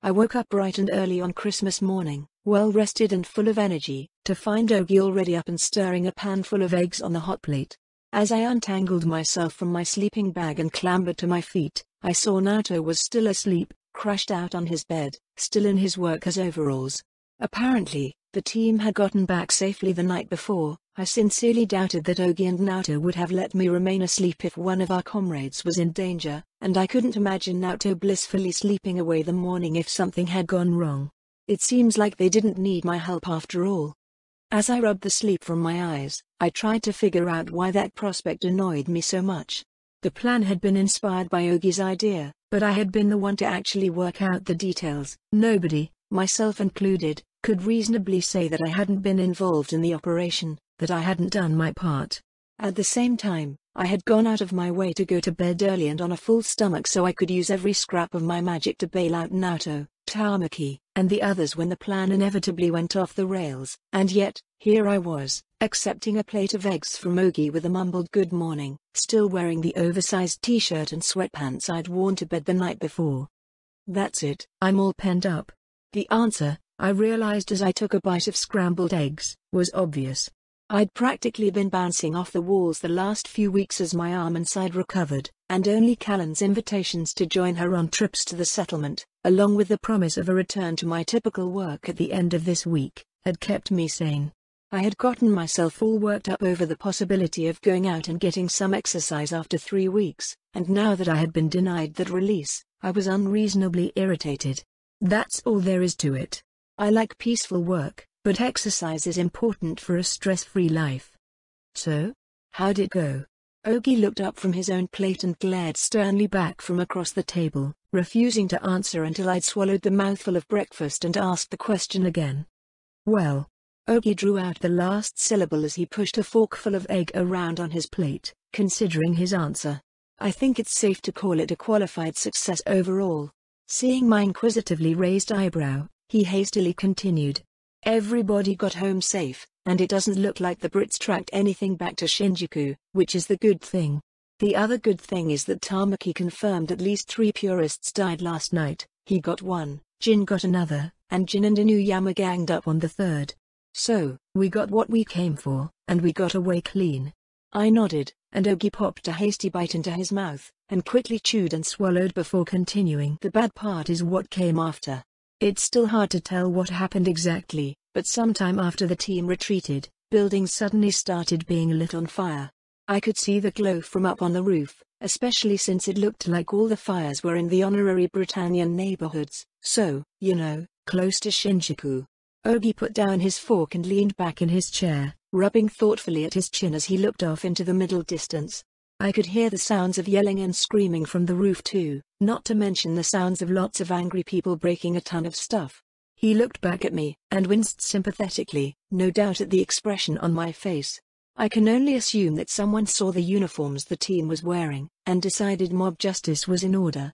I woke up bright and early on Christmas morning, well rested and full of energy, to find Ogi already up and stirring a pan full of eggs on the hot plate. As I untangled myself from my sleeping bag and clambered to my feet, I saw Naoto was still asleep, crashed out on his bed, still in his workers' overalls. Apparently, the team had gotten back safely the night before. I sincerely doubted that Ogi and Naoto would have let me remain asleep if one of our comrades was in danger, and I couldn't imagine Naoto blissfully sleeping away the morning if something had gone wrong. It seems like they didn't need my help after all. As I rubbed the sleep from my eyes, I tried to figure out why that prospect annoyed me so much. The plan had been inspired by Ogi's idea, but I had been the one to actually work out the details. Nobody, myself included, could reasonably say that I hadn't been involved in the operation, that I hadn't done my part. At the same time, I had gone out of my way to go to bed early and on a full stomach so I could use every scrap of my magic to bail out Naoto, Tamaki, and the others when the plan inevitably went off the rails. And yet, here I was, accepting a plate of eggs from Ogi with a mumbled good morning, still wearing the oversized t-shirt and sweatpants I'd worn to bed the night before. That's it, I'm all penned up. The answer, I realized as I took a bite of scrambled eggs, was obvious. I'd practically been bouncing off the walls the last few weeks as my arm and side recovered, and only Callan's invitations to join her on trips to the settlement, along with the promise of a return to my typical work at the end of this week, had kept me sane. I had gotten myself all worked up over the possibility of going out and getting some exercise after 3 weeks, and now that I had been denied that release, I was unreasonably irritated. That's all there is to it. I like peaceful work, but exercise is important for a stress-free life. So? How'd it go? Ogi looked up from his own plate and glared sternly back from across the table, refusing to answer until I'd swallowed the mouthful of breakfast and asked the question again. Well. Ogi drew out the last syllable as he pushed a forkful of egg around on his plate, considering his answer. I think it's safe to call it a qualified success overall. Seeing my inquisitively raised eyebrow, he hastily continued. Everybody got home safe, and it doesn't look like the Brits tracked anything back to Shinjuku, which is the good thing. The other good thing is that Tamaki confirmed at least 3 purists died last night. He got 1, Jin got another, and Jin and Inuyama ganged up on the 3rd. So, we got what we came for, and we got away clean. I nodded, and Ogi popped a hasty bite into his mouth, and quickly chewed and swallowed before continuing. The bad part is what came after. It's still hard to tell what happened exactly, but sometime after the team retreated, buildings suddenly started being lit on fire. I could see the glow from up on the roof, especially since it looked like all the fires were in the honorary Britannian neighborhoods, so, close to Shinjuku. Ogi put down his fork and leaned back in his chair, rubbing thoughtfully at his chin as he looked off into the middle distance. I could hear the sounds of yelling and screaming from the roof too, not to mention the sounds of lots of angry people breaking a ton of stuff. He looked back at me, and winced sympathetically, no doubt at the expression on my face. I can only assume that someone saw the uniforms the team was wearing, and decided mob justice was in order.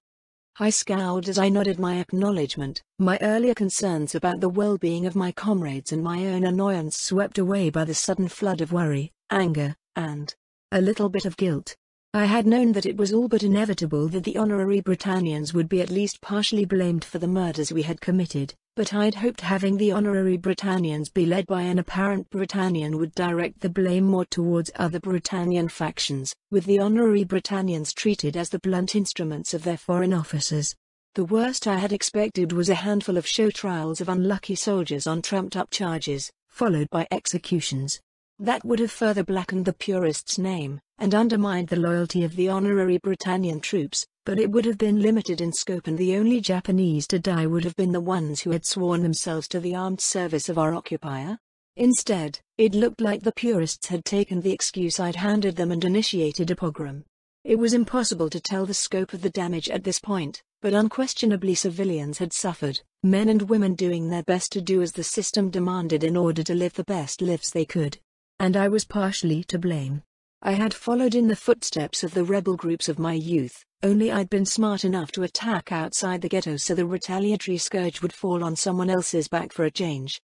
I scowled as I nodded my acknowledgement, my earlier concerns about the well-being of my comrades and my own annoyance swept away by the sudden flood of worry, anger, and a little bit of guilt. I had known that it was all but inevitable that the honorary Britannians would be at least partially blamed for the murders we had committed, but I'd hoped having the honorary Britannians be led by an apparent Britannian would direct the blame more towards other Britannian factions, with the honorary Britannians treated as the blunt instruments of their foreign officers. The worst I had expected was a handful of show trials of unlucky soldiers on trumped-up charges, followed by executions. That would have further blackened the purists' name, and undermined the loyalty of the honorary Britannian troops, but it would have been limited in scope and the only Japanese to die would have been the ones who had sworn themselves to the armed service of our occupier. Instead, it looked like the purists had taken the excuse I'd handed them and initiated a pogrom. It was impossible to tell the scope of the damage at this point, but unquestionably civilians had suffered, men and women doing their best to do as the system demanded in order to live the best lives they could. And I was partially to blame. I had followed in the footsteps of the rebel groups of my youth, only I'd been smart enough to attack outside the ghetto so the retaliatory scourge would fall on someone else's back for a change.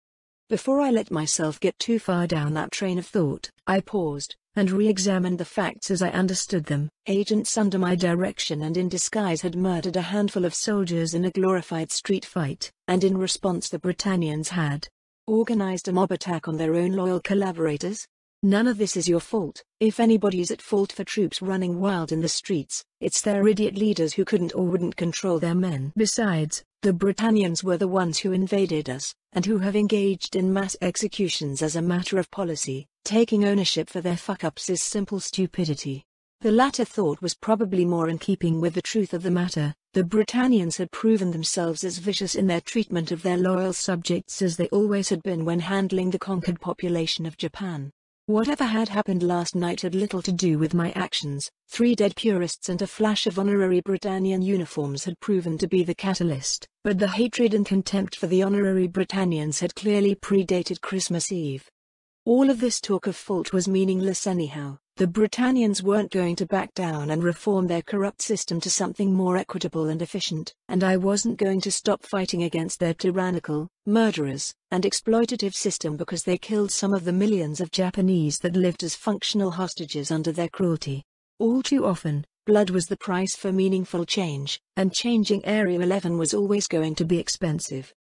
Before I let myself get too far down that train of thought, I paused, and re-examined the facts as I understood them. Agents under my direction and in disguise had murdered a handful of soldiers in a glorified street fight, and in response the Britannians had organized a mob attack on their own loyal collaborators. None of this is your fault. If anybody's at fault for troops running wild in the streets, it's their idiot leaders who couldn't or wouldn't control their men. Besides, the Britannians were the ones who invaded us, and who have engaged in mass executions as a matter of policy. Taking ownership for their fuck-ups is simple stupidity. The latter thought was probably more in keeping with the truth of the matter. The Britannians had proven themselves as vicious in their treatment of their loyal subjects as they always had been when handling the conquered population of Japan. Whatever had happened last night had little to do with my actions. 3 dead purists and a flash of honorary Britannian uniforms had proven to be the catalyst, but the hatred and contempt for the honorary Britannians had clearly predated Christmas Eve. All of this talk of fault was meaningless anyhow. The Britannians weren't going to back down and reform their corrupt system to something more equitable and efficient, and I wasn't going to stop fighting against their tyrannical, murderous, and exploitative system because they killed some of the millions of Japanese that lived as functional hostages under their cruelty. All too often, blood was the price for meaningful change, and changing Area 11 was always going to be expensive.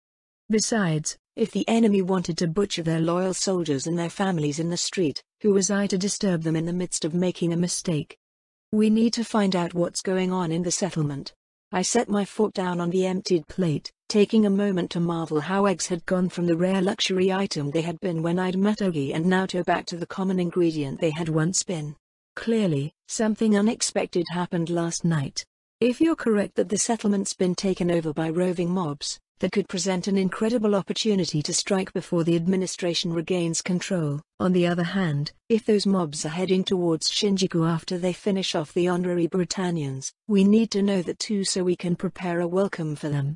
Besides, if the enemy wanted to butcher their loyal soldiers and their families in the street, who was I to disturb them in the midst of making a mistake? We need to find out what's going on in the settlement. I set my fork down on the emptied plate, taking a moment to marvel how eggs had gone from the rare luxury item they had been when I'd met Ogi and Naoto back to the common ingredient they had once been. Clearly, something unexpected happened last night. If you're correct that the settlement's been taken over by roving mobs, that could present an incredible opportunity to strike before the administration regains control. On the other hand, if those mobs are heading towards Shinjuku after they finish off the honorary Britannians, we need to know that too so we can prepare a welcome for them.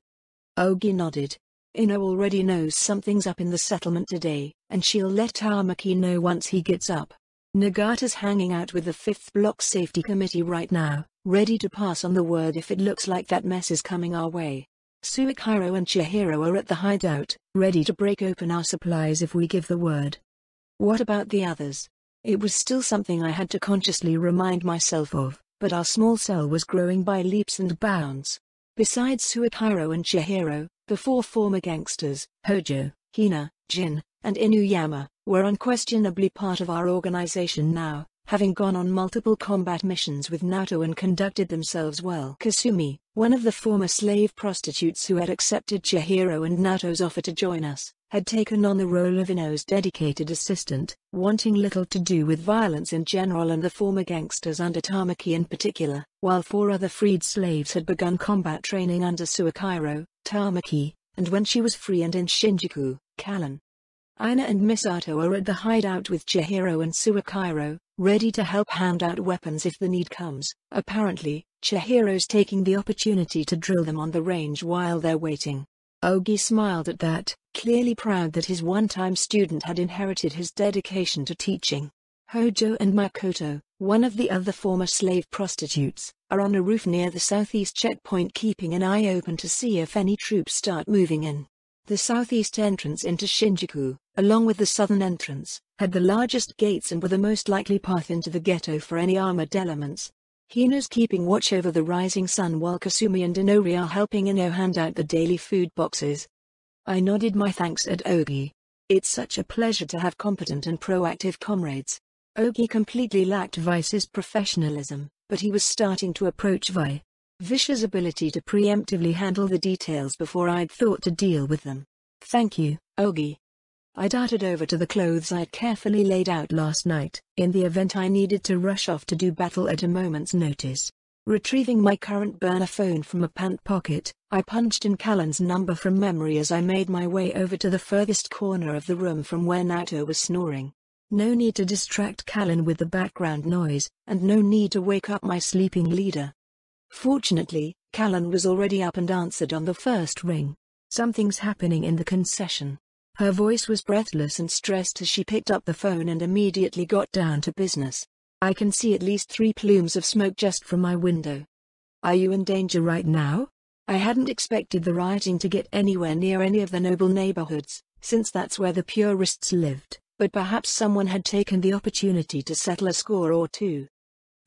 Ogi nodded. Ino already knows something's up in the settlement today, and she'll let Tamaki know once he gets up. Nagata's hanging out with the 5th Block Safety Committee right now, ready to pass on the word if it looks like that mess is coming our way. Suichiro and Chihiro are at the hideout, ready to break open our supplies if we give the word. What about the others? It was still something I had to consciously remind myself of, but our small cell was growing by leaps and bounds. Besides Suichiro and Chihiro, the 4 former gangsters, Hojo, Hina, Jin, and Inuyama, were unquestionably part of our organization now, having gone on multiple combat missions with Naoto and conducted themselves well. Kasumi, one of the former slave prostitutes who had accepted Chihiro and Naoto's offer to join us, had taken on the role of Ino's dedicated assistant, wanting little to do with violence in general and the former gangsters under Tamaki in particular, while 4 other freed slaves had begun combat training under Suichiro, Tamaki, and when she was free and in Shinjuku, Callan. Ina and Misato are at the hideout with Chihiro and Suichiro, ready to help hand out weapons if the need comes. Apparently, Chihiro's taking the opportunity to drill them on the range while they're waiting. Ogi smiled at that, clearly proud that his one-time student had inherited his dedication to teaching. Hojo and Makoto, one of the other former slave prostitutes, are on a roof near the southeast checkpoint keeping an eye open to see if any troops start moving in. The southeast entrance into Shinjuku, along with the southern entrance, had the largest gates and were the most likely path into the ghetto for any armored elements. Hina's keeping watch over the rising sun while Kasumi and Inori are helping Ino hand out the daily food boxes. I nodded my thanks at Ogi. It's such a pleasure to have competent and proactive comrades. Ogi completely lacked Vice's professionalism, but he was starting to approach Vish's ability to preemptively handle the details before I'd thought to deal with them. Thank you, Ogi. I darted over to the clothes I'd carefully laid out last night, in the event I needed to rush off to do battle at a moment's notice. Retrieving my current burner phone from a pant pocket, I punched in Callan's number from memory as I made my way over to the furthest corner of the room from where Naoto was snoring. No need to distract Callan with the background noise, and no need to wake up my sleeping leader. Fortunately, Callan was already up and answered on the first ring. Something's happening in the concession. Her voice was breathless and stressed as she picked up the phone and immediately got down to business. I can see at least 3 plumes of smoke just from my window. Are you in danger right now? I hadn't expected the rioting to get anywhere near any of the noble neighborhoods, since that's where the purists lived, but perhaps someone had taken the opportunity to settle a score or two.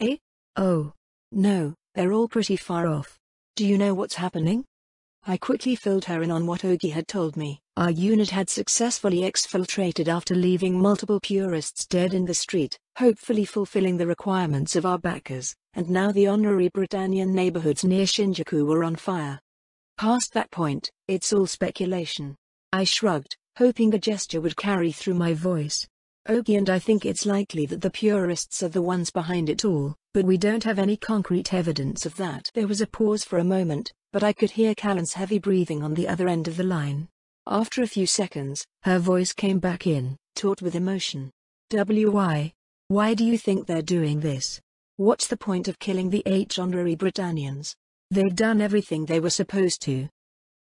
Eh? Oh. No, they're all pretty far off. Do you know what's happening? I quickly filled her in on what Ogi had told me. Our unit had successfully exfiltrated after leaving multiple purists dead in the street, hopefully fulfilling the requirements of our backers, and now the honorary Britannian neighborhoods near Shinjuku were on fire. Past that point, it's all speculation. I shrugged, hoping a gesture would carry through my voice. Ogi and I think it's likely that the purists are the ones behind it all, but we don't have any concrete evidence of that. There was a pause for a moment, but I could hear Callan's heavy breathing on the other end of the line. After a few seconds, her voice came back in, taut with emotion. Why do you think they're doing this? What's the point of killing the 8 honorary Britannians? They've done everything they were supposed to.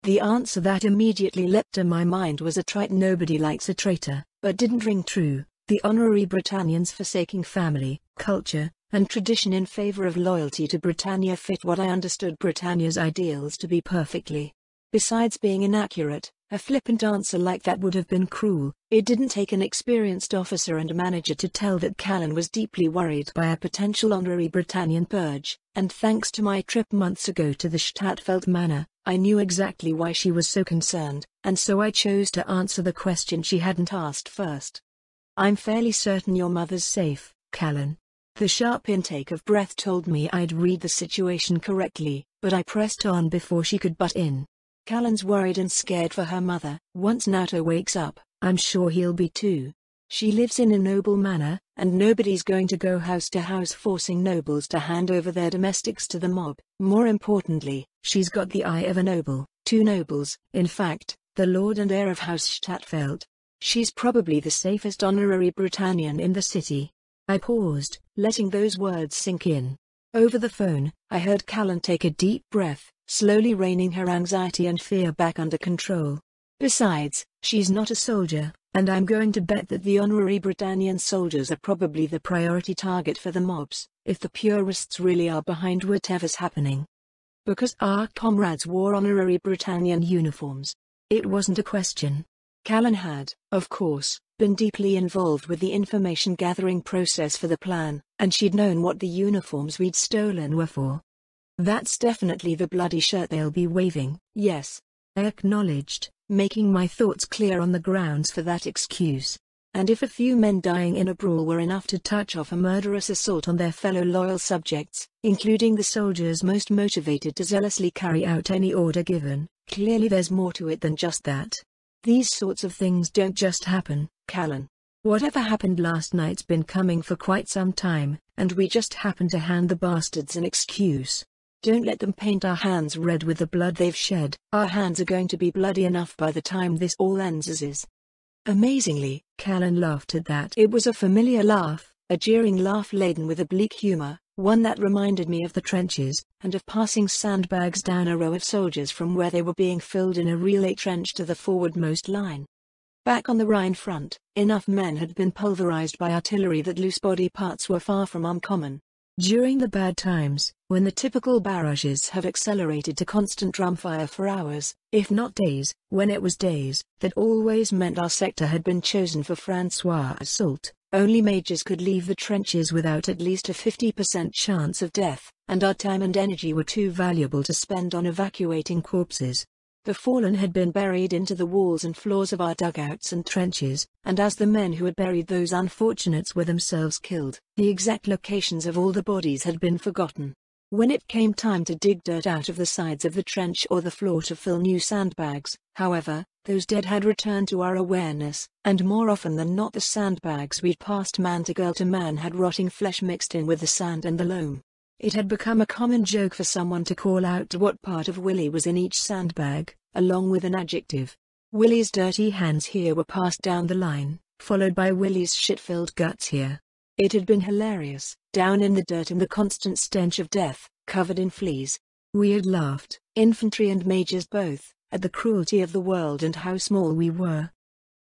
The answer that immediately leapt to my mind was a trite "nobody likes a traitor," but didn't ring true. The honorary Britannians forsaking family, culture, and tradition in favor of loyalty to Britannia fit what I understood Britannia's ideals to be perfectly. Besides being inaccurate, a flippant answer like that would have been cruel. It didn't take an experienced officer and manager to tell that Callan was deeply worried by a potential honorary Britannian purge, and thanks to my trip months ago to the Stadtfeld Manor, I knew exactly why she was so concerned, and so I chose to answer the question she hadn't asked first. I'm fairly certain your mother's safe, Callan. The sharp intake of breath told me I'd read the situation correctly, but I pressed on before she could butt in. Callan's worried and scared for her mother. Once Nato wakes up, I'm sure he'll be too. She lives in a noble manor, and nobody's going to go house to house forcing nobles to hand over their domestics to the mob. More importantly, she's got the eye of a noble, 2 nobles, in fact, the lord and heir of House Stadtfeld. She's probably the safest honorary Britannian in the city. I paused, letting those words sink in. Over the phone, I heard Callan take a deep breath, slowly reining her anxiety and fear back under control. Besides, she's not a soldier, and I'm going to bet that the honorary Britannian soldiers are probably the priority target for the mobs, if the purists really are behind whatever's happening. Because our comrades wore honorary Britannian uniforms. It wasn't a question. Callan had, of course, been deeply involved with the information-gathering process for the plan, and she'd known what the uniforms we'd stolen were for. That's definitely the bloody shirt they'll be waving. Yes, I acknowledged, making my thoughts clear on the grounds for that excuse. And if a few men dying in a brawl were enough to touch off a murderous assault on their fellow loyal subjects, including the soldiers most motivated to zealously carry out any order given, clearly there's more to it than just that. These sorts of things don't just happen, Callan. Whatever happened last night's been coming for quite some time, and we just happened to hand the bastards an excuse. Don't let them paint our hands red with the blood they've shed. Our hands are going to be bloody enough by the time this all ends as is. Amazingly, Callan laughed at that. It was a familiar laugh, a jeering laugh laden with oblique humor, one that reminded me of the trenches, and of passing sandbags down a row of soldiers from where they were being filled in a relay trench to the forwardmost line. Back on the Rhine front, enough men had been pulverized by artillery that loose body parts were far from uncommon. During the bad times, when the typical barrages have accelerated to constant drumfire for hours, if not days, when it was days, that always meant our sector had been chosen for Francois' assault. Only majors could leave the trenches without at least a 50% chance of death, and our time and energy were too valuable to spend on evacuating corpses. The fallen had been buried into the walls and floors of our dugouts and trenches, and as the men who had buried those unfortunates were themselves killed, the exact locations of all the bodies had been forgotten. When it came time to dig dirt out of the sides of the trench or the floor to fill new sandbags, however, those dead had returned to our awareness, and more often than not the sandbags we'd passed man to girl to man had rotting flesh mixed in with the sand and the loam. It had become a common joke for someone to call out what part of Willie was in each sandbag, along with an adjective. Willie's dirty hands here were passed down the line, followed by Willie's shit-filled guts here. It had been hilarious, down in the dirt and the constant stench of death, covered in fleas. We had laughed, infantry and majors both, at the cruelty of the world and how small we were.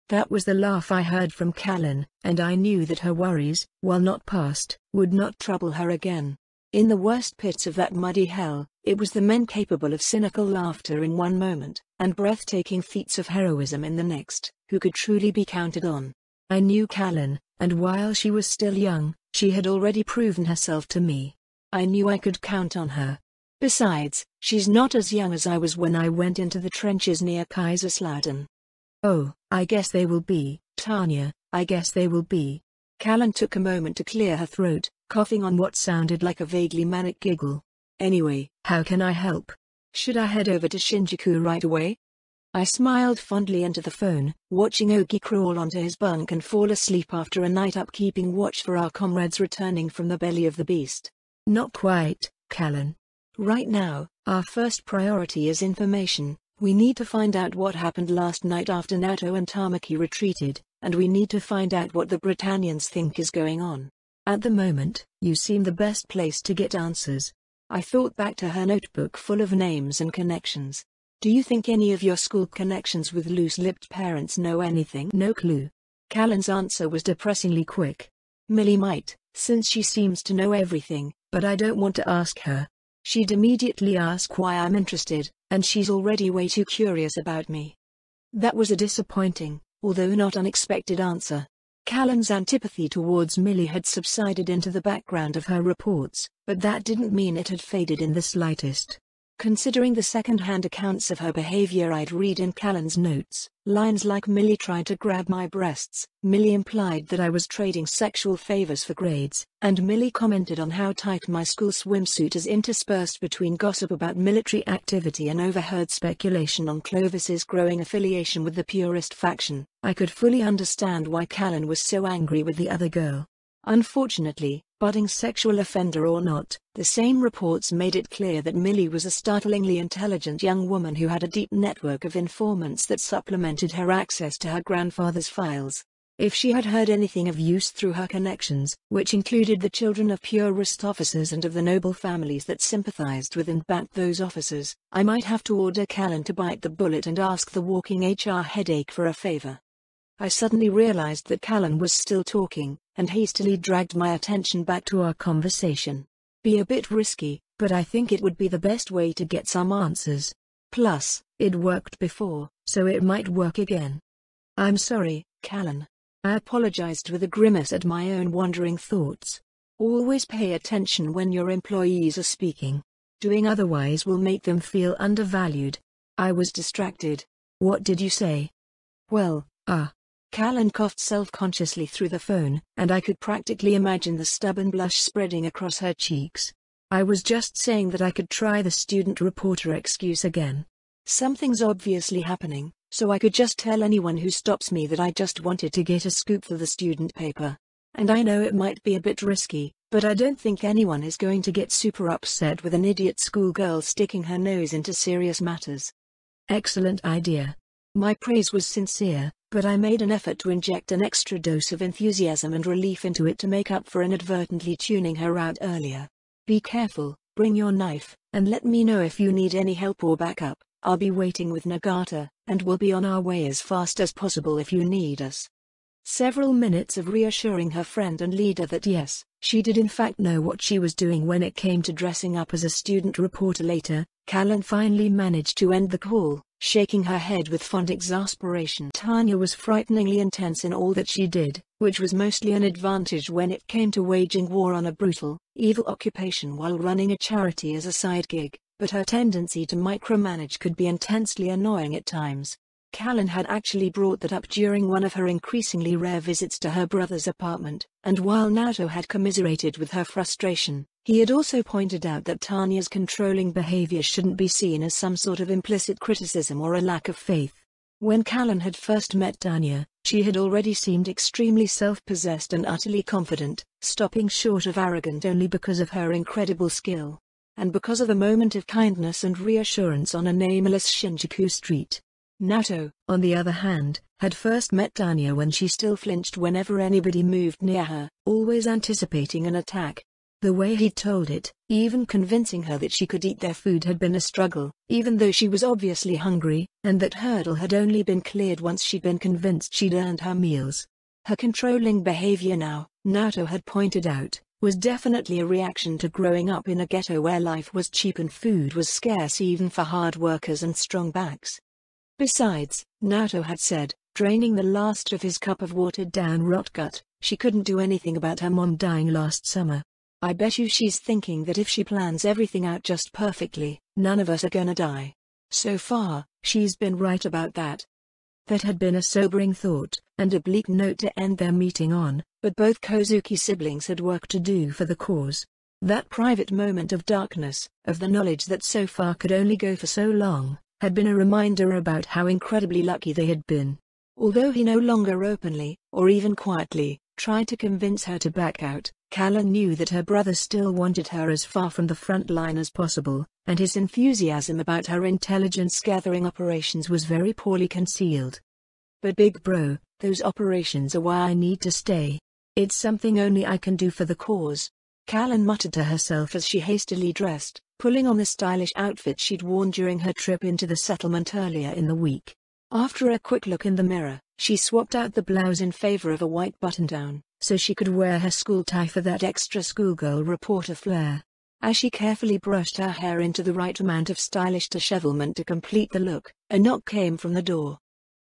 That was the laugh I heard from Callan, and I knew that her worries, while not past, would not trouble her again. In the worst pits of that muddy hell, it was the men capable of cynical laughter in one moment, and breathtaking feats of heroism in the next, who could truly be counted on. I knew Callan, and while she was still young, she had already proven herself to me. I knew I could count on her. Besides, she's not as young as I was when I went into the trenches near Kaiserslautern. Oh, I guess they will be, Tanya, I guess they will be. Callan took a moment to clear her throat, coughing on what sounded like a vaguely manic giggle. Anyway, how can I help? Should I head over to Shinjuku right away? I smiled fondly into the phone, watching Ogi crawl onto his bunk and fall asleep after a night up keeping watch for our comrades returning from the belly of the beast. Not quite, Callan. Right now, our first priority is information. We need to find out what happened last night after Naoto and Tamaki retreated, and we need to find out what the Britannians think is going on. At the moment, you seem the best place to get answers. I thought back to her notebook full of names and connections. Do you think any of your school connections with loose-lipped parents know anything? No clue. Callan's answer was depressingly quick. Millie might, since she seems to know everything, but I don't want to ask her. She'd immediately ask why I'm interested, and she's already way too curious about me. That was a disappointing, although not unexpected answer. Callan's antipathy towards Millie had subsided into the background of her reports, but that didn't mean it had faded in the slightest. Considering the second-hand accounts of her behavior I'd read in Callan's notes, lines like "Millie tried to grab my breasts," Millie implied that I was trading sexual favors for grades, and Millie commented on how tight my school swimsuit is interspersed between gossip about military activity and overheard speculation on Clovis's growing affiliation with the purist faction. I could fully understand why Callan was so angry with the other girl. Unfortunately, budding sexual offender or not, the same reports made it clear that Millie was a startlingly intelligent young woman who had a deep network of informants that supplemented her access to her grandfather's files. If she had heard anything of use through her connections, which included the children of purist officers and of the noble families that sympathized with and backed those officers, I might have to order Callan to bite the bullet and ask the walking HR headache for a favor. I suddenly realized that Callan was still talking, and hastily dragged my attention back to our conversation. Be a bit risky, but I think it would be the best way to get some answers. Plus, it worked before, so it might work again. I'm sorry, Callan. I apologized with a grimace at my own wandering thoughts. Always pay attention when your employees are speaking. Doing otherwise will make them feel undervalued. I was distracted. What did you say? Well, Callan coughed self-consciously through the phone, and I could practically imagine the stubborn blush spreading across her cheeks. I was just saying that I could try the student reporter excuse again. Something's obviously happening, so I could just tell anyone who stops me that I just wanted to get a scoop for the student paper. And I know it might be a bit risky, but I don't think anyone is going to get super upset with an idiot schoolgirl sticking her nose into serious matters. Excellent idea. My praise was sincere, but I made an effort to inject an extra dose of enthusiasm and relief into it to make up for inadvertently tuning her out earlier. Be careful, bring your knife, and let me know if you need any help or backup. I'll be waiting with Nagata, and we'll be on our way as fast as possible if you need us. Several minutes of reassuring her friend and leader that yes, she did in fact know what she was doing when it came to dressing up as a student reporter later, Callan finally managed to end the call, shaking her head with fond exasperation. Tanya was frighteningly intense in all that she did, which was mostly an advantage when it came to waging war on a brutal, evil occupation while running a charity as a side gig, but her tendency to micromanage could be intensely annoying at times. Callan had actually brought that up during one of her increasingly rare visits to her brother's apartment, and while Naoto had commiserated with her frustration, he had also pointed out that Tanya's controlling behavior shouldn't be seen as some sort of implicit criticism or a lack of faith. When Callan had first met Tanya, she had already seemed extremely self-possessed and utterly confident, stopping short of arrogant only because of her incredible skill, and because of a moment of kindness and reassurance on a nameless Shinjuku street. Naoto, on the other hand, had first met Tanya when she still flinched whenever anybody moved near her, always anticipating an attack. The way he told it, even convincing her that she could eat their food had been a struggle, even though she was obviously hungry, and that hurdle had only been cleared once she'd been convinced she'd earned her meals. Her controlling behavior now, Naoto had pointed out, was definitely a reaction to growing up in a ghetto where life was cheap and food was scarce even for hard workers and strong backs. Besides, Naoto had said, draining the last of his cup of watered-down rotgut. She couldn't do anything about her mom dying last summer. I bet you she's thinking that if she plans everything out just perfectly, none of us are gonna die. So far, she's been right about that. That had been a sobering thought, and a bleak note to end their meeting on, but both Kozuki siblings had work to do for the cause. That private moment of darkness, of the knowledge that so far could only go for so long, had been a reminder about how incredibly lucky they had been. Although he no longer openly, or even quietly, tried to convince her to back out, Callan knew that her brother still wanted her as far from the front line as possible, and his enthusiasm about her intelligence-gathering operations was very poorly concealed. But big bro, those operations are why I need to stay. It's something only I can do for the cause. Callan muttered to herself as she hastily dressed, pulling on the stylish outfit she'd worn during her trip into the settlement earlier in the week. After a quick look in the mirror, she swapped out the blouse in favor of a white button-down, so she could wear her school tie for that extra schoolgirl reporter flair. As she carefully brushed her hair into the right amount of stylish dishevelment to complete the look, a knock came from the door.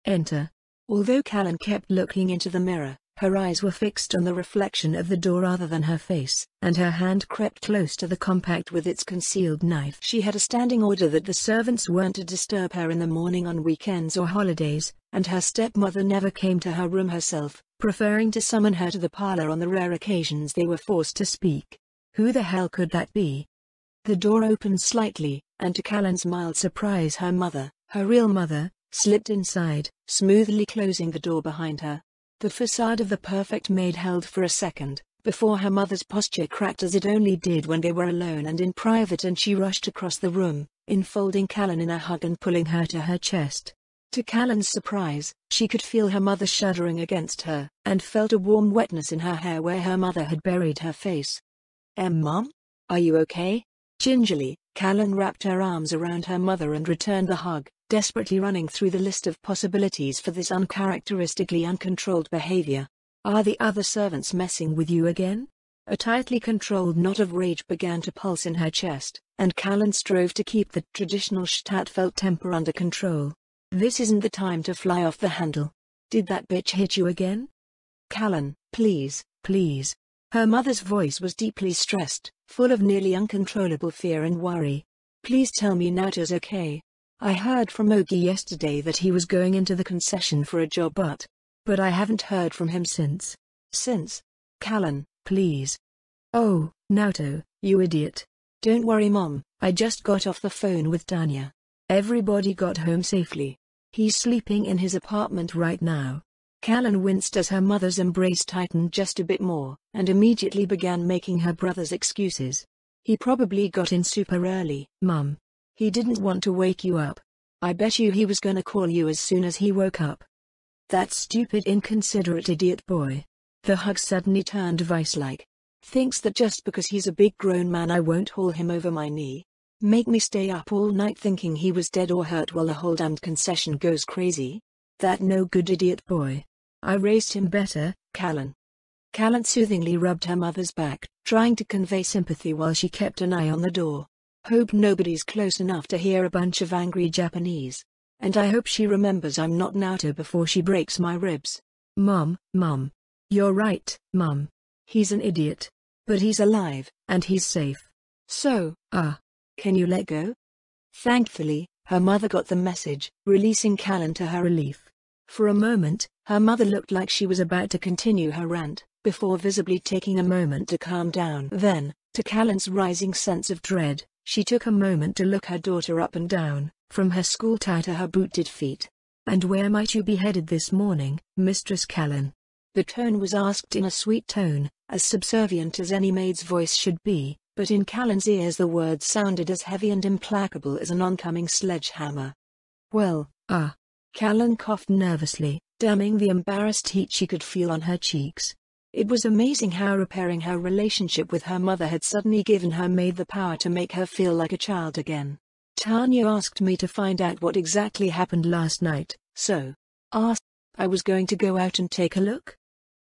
Enter. Although Callan kept looking into the mirror, her eyes were fixed on the reflection of the door rather than her face, and her hand crept close to the compact with its concealed knife. She had a standing order that the servants weren't to disturb her in the morning on weekends or holidays, and her stepmother never came to her room herself, preferring to summon her to the parlor on the rare occasions they were forced to speak. Who the hell could that be? The door opened slightly, and to Callan's mild surprise her mother, her real mother, slipped inside, smoothly closing the door behind her. The facade of the perfect maid held for a second, before her mother's posture cracked as it only did when they were alone and in private, and she rushed across the room, enfolding Callan in a hug and pulling her to her chest. To Callan's surprise, she could feel her mother shuddering against her, and felt a warm wetness in her hair where her mother had buried her face. Mom? Are you okay? Gingerly, Callan wrapped her arms around her mother and returned the hug, desperately running through the list of possibilities for this uncharacteristically uncontrolled behavior. Are the other servants messing with you again? A tightly controlled knot of rage began to pulse in her chest, and Callan strove to keep the traditional Stadtfeld temper under control. This isn't the time to fly off the handle. Did that bitch hit you again? Callan, please, please. Her mother's voice was deeply stressed, full of nearly uncontrollable fear and worry. Please tell me Naoto's okay. I heard from Ogi yesterday that he was going into the concession for a job but I haven't heard from him since. Since? Callan, please. Oh, Naoto, you idiot. Don't worry Mom, I just got off the phone with Tanya. Everybody got home safely. He's sleeping in his apartment right now. Callan winced as her mother's embrace tightened just a bit more, and immediately began making her brother's excuses. He probably got in super early, Mum. He didn't want to wake you up. I bet you he was gonna call you as soon as he woke up. That stupid inconsiderate idiot boy. The hug suddenly turned vice-like. Thinks that just because he's a big grown man I won't haul him over my knee. Make me stay up all night thinking he was dead or hurt while the whole damned concession goes crazy. That no good idiot boy. I raised him better, Callan. Callan soothingly rubbed her mother's back, trying to convey sympathy while she kept an eye on the door. Hope nobody's close enough to hear a bunch of angry Japanese. And I hope she remembers I'm not Naoto before she breaks my ribs. Mom. You're right, Mom. He's an idiot. But he's alive, and he's safe. So, can you let go? Thankfully, her mother got the message, releasing Callan to her relief. For a moment, her mother looked like she was about to continue her rant, before visibly taking a moment to calm down. Then, to Callan's rising sense of dread, she took a moment to look her daughter up and down, from her school tie to her booted feet. And where might you be headed this morning, Mistress Callan? The tone was asked in a sweet tone, as subservient as any maid's voice should be, but in Callan's ears the words sounded as heavy and implacable as an oncoming sledgehammer. Well, Callan coughed nervously, damming the embarrassed heat she could feel on her cheeks. It was amazing how repairing her relationship with her mother had suddenly given her maid the power to make her feel like a child again. Tanya asked me to find out what exactly happened last night, so I was going to go out and take a look.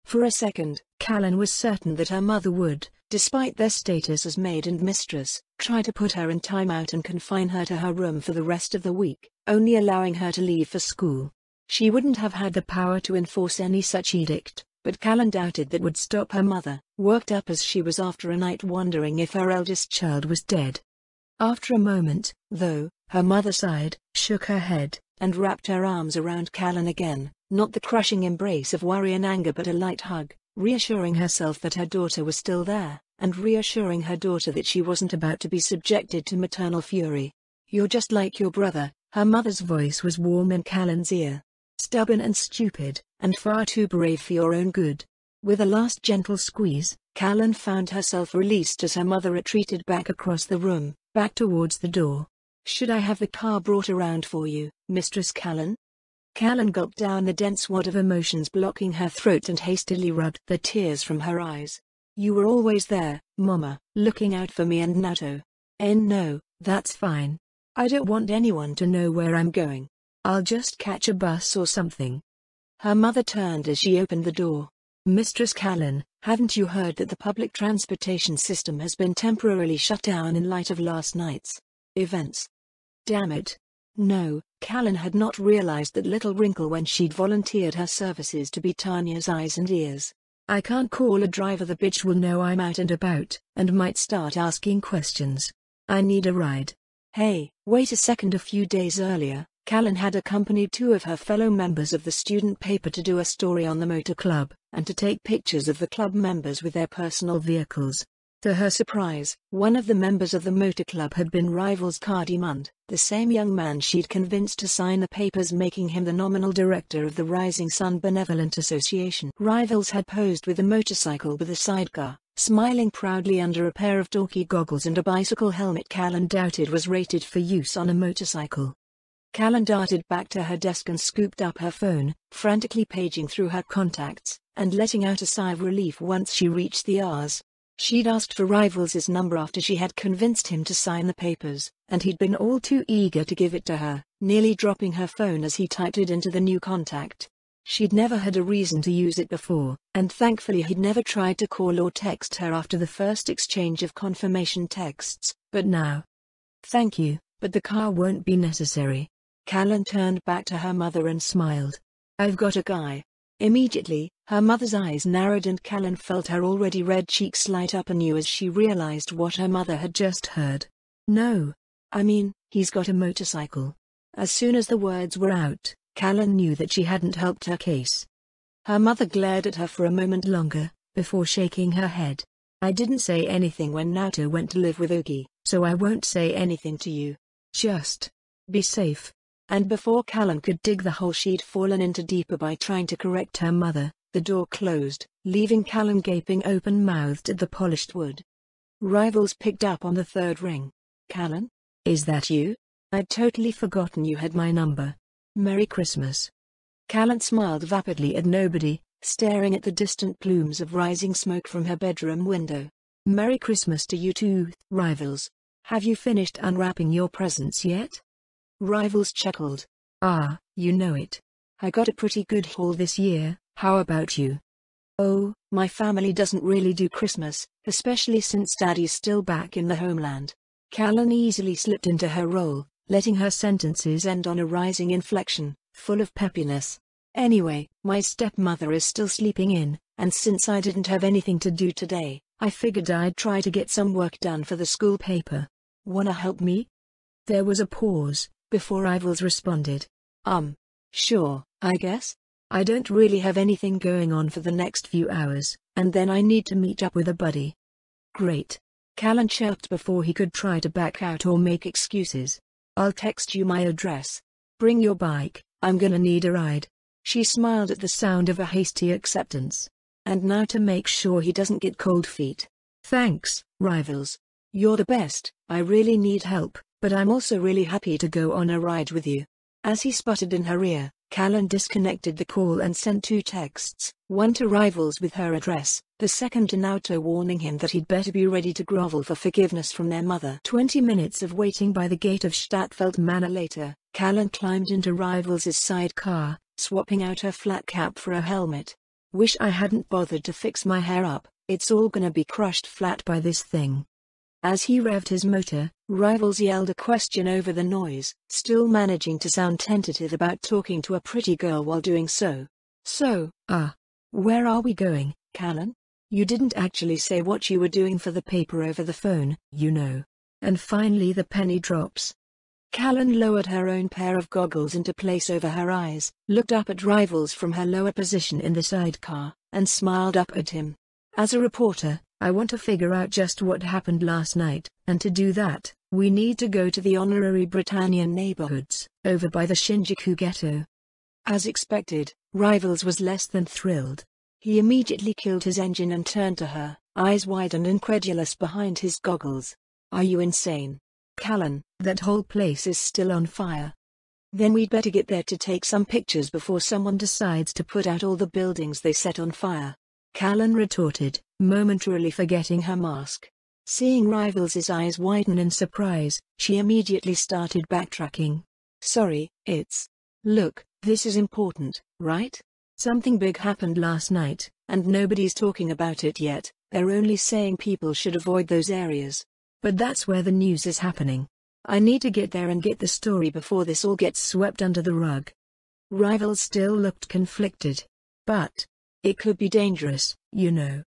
For a second, Callan was certain that her mother would, despite their status as maid and mistress, try to put her in timeout and confine her to her room for the rest of the week, only allowing her to leave for school. She wouldn't have had the power to enforce any such edict, but Callan doubted that would stop her mother, worked up as she was after a night wondering if her eldest child was dead. After a moment, though, her mother sighed, shook her head, and wrapped her arms around Callan again, not the crushing embrace of worry and anger but a light hug, reassuring herself that her daughter was still there, and reassuring her daughter that she wasn't about to be subjected to maternal fury. "You're just like your brother," her mother's voice was warm in Callan's ear. "Stubborn and stupid, and far too brave for your own good." With a last gentle squeeze, Callan found herself released as her mother retreated back across the room, back towards the door. "Should I have the car brought around for you, Mistress Callan?" Callan gulped down the dense wad of emotions blocking her throat and hastily rubbed the tears from her eyes. "You were always there, Mama, looking out for me and Nato." No, that's fine. I don't want anyone to know where I'm going. I'll just catch a bus or something." Her mother turned as she opened the door. "Mistress Callan, haven't you heard that the public transportation system has been temporarily shut down in light of last night's events?" "Damn it. No." Callan had not realized that little wrinkle when she'd volunteered her services to be Tanya's eyes and ears. "I can't call a driver. The bitch will know I'm out and about, and might start asking questions. I need a ride." "Hey, wait a second." A few days earlier, Callan had accompanied two of her fellow members of the student paper to do a story on the motor club, and to take pictures of the club members with their personal vehicles. To her surprise, one of the members of the motor club had been Rivals Cardimund, the same young man she'd convinced to sign the papers making him the nominal director of the Rising Sun Benevolent Association. Rivals had posed with a motorcycle with a sidecar, smiling proudly under a pair of dorky goggles and a bicycle helmet Callan doubted was rated for use on a motorcycle. Callan darted back to her desk and scooped up her phone, frantically paging through her contacts, and letting out a sigh of relief once she reached the R's. She'd asked for Rivals' number after she had convinced him to sign the papers, and he'd been all too eager to give it to her, nearly dropping her phone as he typed it into the new contact. She'd never had a reason to use it before, and thankfully he'd never tried to call or text her after the first exchange of confirmation texts, but now. "Thank you, but the car won't be necessary." Callan turned back to her mother and smiled. "I've got a guy." Immediately, her mother's eyes narrowed and Callan felt her already red cheeks light up anew as she realized what her mother had just heard. "No. I mean, he's got a motorcycle." As soon as the words were out, Callan knew that she hadn't helped her case. Her mother glared at her for a moment longer, before shaking her head. "I didn't say anything when Nato went to live with Ogi, so I won't say anything to you. Just be safe." And before Callan could dig the hole she'd fallen into deeper by trying to correct her mother, the door closed, leaving Callan gaping open-mouthed at the polished wood. Rivals picked up on the third ring. "Callan? Is that you? I'd totally forgotten you had my number. Merry Christmas." Callan smiled vapidly at nobody, staring at the distant plumes of rising smoke from her bedroom window. "Merry Christmas to you too, Rivals. Have you finished unwrapping your presents yet?" Rivals chuckled. "Ah, you know it. I got a pretty good haul this year. How about you?" "Oh, my family doesn't really do Christmas, especially since Daddy's still back in the homeland." Callan easily slipped into her role, letting her sentences end on a rising inflection, full of peppiness. "Anyway, my stepmother is still sleeping in, and since I didn't have anything to do today, I figured I'd try to get some work done for the school paper. Wanna help me?" There was a pause, before Rivals responded. Sure, I guess. I don't really have anything going on for the next few hours, and then I need to meet up with a buddy." "Great." Callan chirped before he could try to back out or make excuses. "I'll text you my address. Bring your bike, I'm gonna need a ride." She smiled at the sound of a hasty acceptance. "And now to make sure he doesn't get cold feet." "Thanks, Rivals. You're the best. I really need help, but I'm also really happy to go on a ride with you." As he sputtered in her ear, Callan disconnected the call and sent two texts, one to Rivals with her address, the second to Naoto warning him that he'd better be ready to grovel for forgiveness from their mother. 20 minutes of waiting by the gate of Stadtfeld Manor later, Callan climbed into Rivals' sidecar, swapping out her flat cap for a helmet. "Wish I hadn't bothered to fix my hair up, it's all gonna be crushed flat by this thing." As he revved his motor, Rivals yelled a question over the noise, still managing to sound tentative about talking to a pretty girl while doing so. Where are we going, Callan? You didn't actually say what you were doing for the paper over the phone, you know. And finally the penny drops. Callan lowered her own pair of goggles into place over her eyes, looked up at Rivals from her lower position in the sidecar, and smiled up at him. As a reporter, I want to figure out just what happened last night, and to do that, we need to go to the honorary Britannian neighborhoods, over by the Shinjuku ghetto. As expected, Rivals was less than thrilled. He immediately killed his engine and turned to her, eyes wide and incredulous behind his goggles. Are you insane? Callan, that whole place is still on fire. Then we'd better get there to take some pictures before someone decides to put out all the buildings they set on fire. Callan retorted, momentarily forgetting her mask. Seeing Rivals' eyes widen in surprise, she immediately started backtracking. Sorry, Look, this is important, right? Something big happened last night, and nobody's talking about it yet. They're only saying people should avoid those areas. But that's where the news is happening. I need to get there and get the story before this all gets swept under the rug. Rivals still looked conflicted. But it could be dangerous, you know.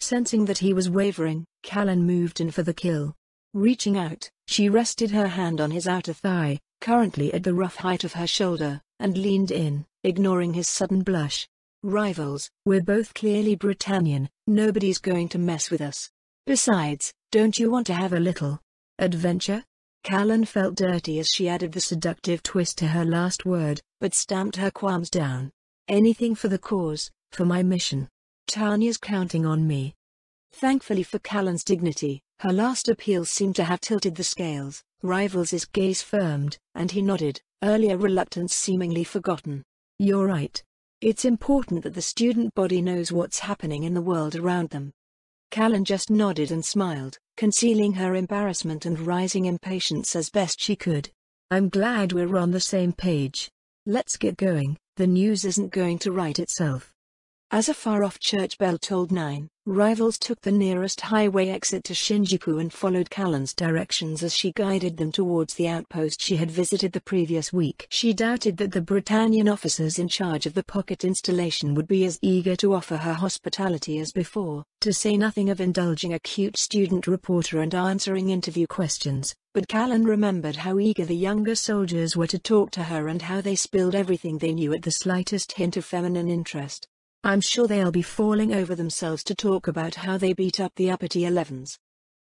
Sensing that he was wavering, Callan moved in for the kill. Reaching out, she rested her hand on his outer thigh, currently at the rough height of her shoulder, and leaned in, ignoring his sudden blush. Rivals, we're both clearly Britannian, nobody's going to mess with us. Besides, don't you want to have a little adventure? Callan felt dirty as she added the seductive twist to her last word, but stamped her qualms down. Anything for the cause, for my mission. Tanya's counting on me. Thankfully for Callan's dignity, her last appeal seemed to have tilted the scales. Rivals' gaze firmed, and he nodded, earlier reluctance seemingly forgotten. You're right. It's important that the student body knows what's happening in the world around them. Callan just nodded and smiled, concealing her embarrassment and rising impatience as best she could. I'm glad we're on the same page. Let's get going, the news isn't going to write itself. As a far-off church bell tolled 9, Rivals took the nearest highway exit to Shinjuku and followed Callan's directions as she guided them towards the outpost she had visited the previous week. She doubted that the Britannian officers in charge of the pocket installation would be as eager to offer her hospitality as before, to say nothing of indulging a cute student reporter and answering interview questions, but Callan remembered how eager the younger soldiers were to talk to her and how they spilled everything they knew at the slightest hint of feminine interest. I'm sure they'll be falling over themselves to talk about how they beat up the uppity 11s.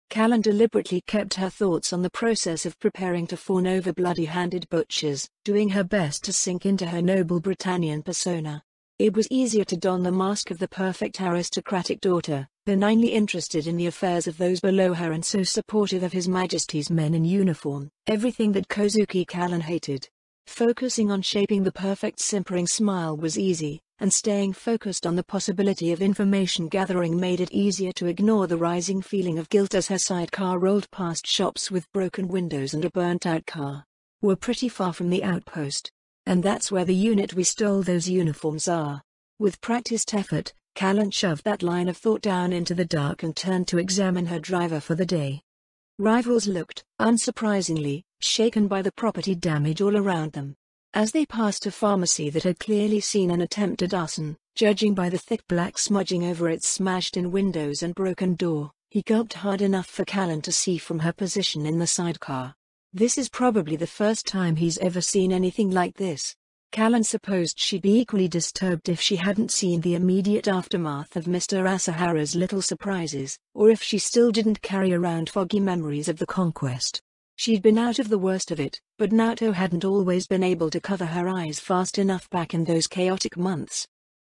Callan deliberately kept her thoughts on the process of preparing to fawn over bloody-handed butchers, doing her best to sink into her noble Britannian persona. It was easier to don the mask of the perfect aristocratic daughter, benignly interested in the affairs of those below her and so supportive of His Majesty's men in uniform, everything that Kozuki Callan hated. Focusing on shaping the perfect simpering smile was easy, and staying focused on the possibility of information gathering made it easier to ignore the rising feeling of guilt as her sidecar rolled past shops with broken windows and a burnt-out car. We're pretty far from the outpost. And that's where the unit we stole those uniforms are. With practiced effort, Callan shoved that line of thought down into the dark and turned to examine her driver for the day. Rivals looked, unsurprisingly, shaken by the property damage all around them. As they passed a pharmacy that had clearly seen an attempted arson, judging by the thick black smudging over its smashed-in windows and broken door, he gulped hard enough for Callan to see from her position in the sidecar. This is probably the first time he's ever seen anything like this. Callan supposed she'd be equally disturbed if she hadn't seen the immediate aftermath of Mr. Asahara's little surprises, or if she still didn't carry around foggy memories of the conquest. She'd been out of the worst of it, but Naoto hadn't always been able to cover her eyes fast enough back in those chaotic months.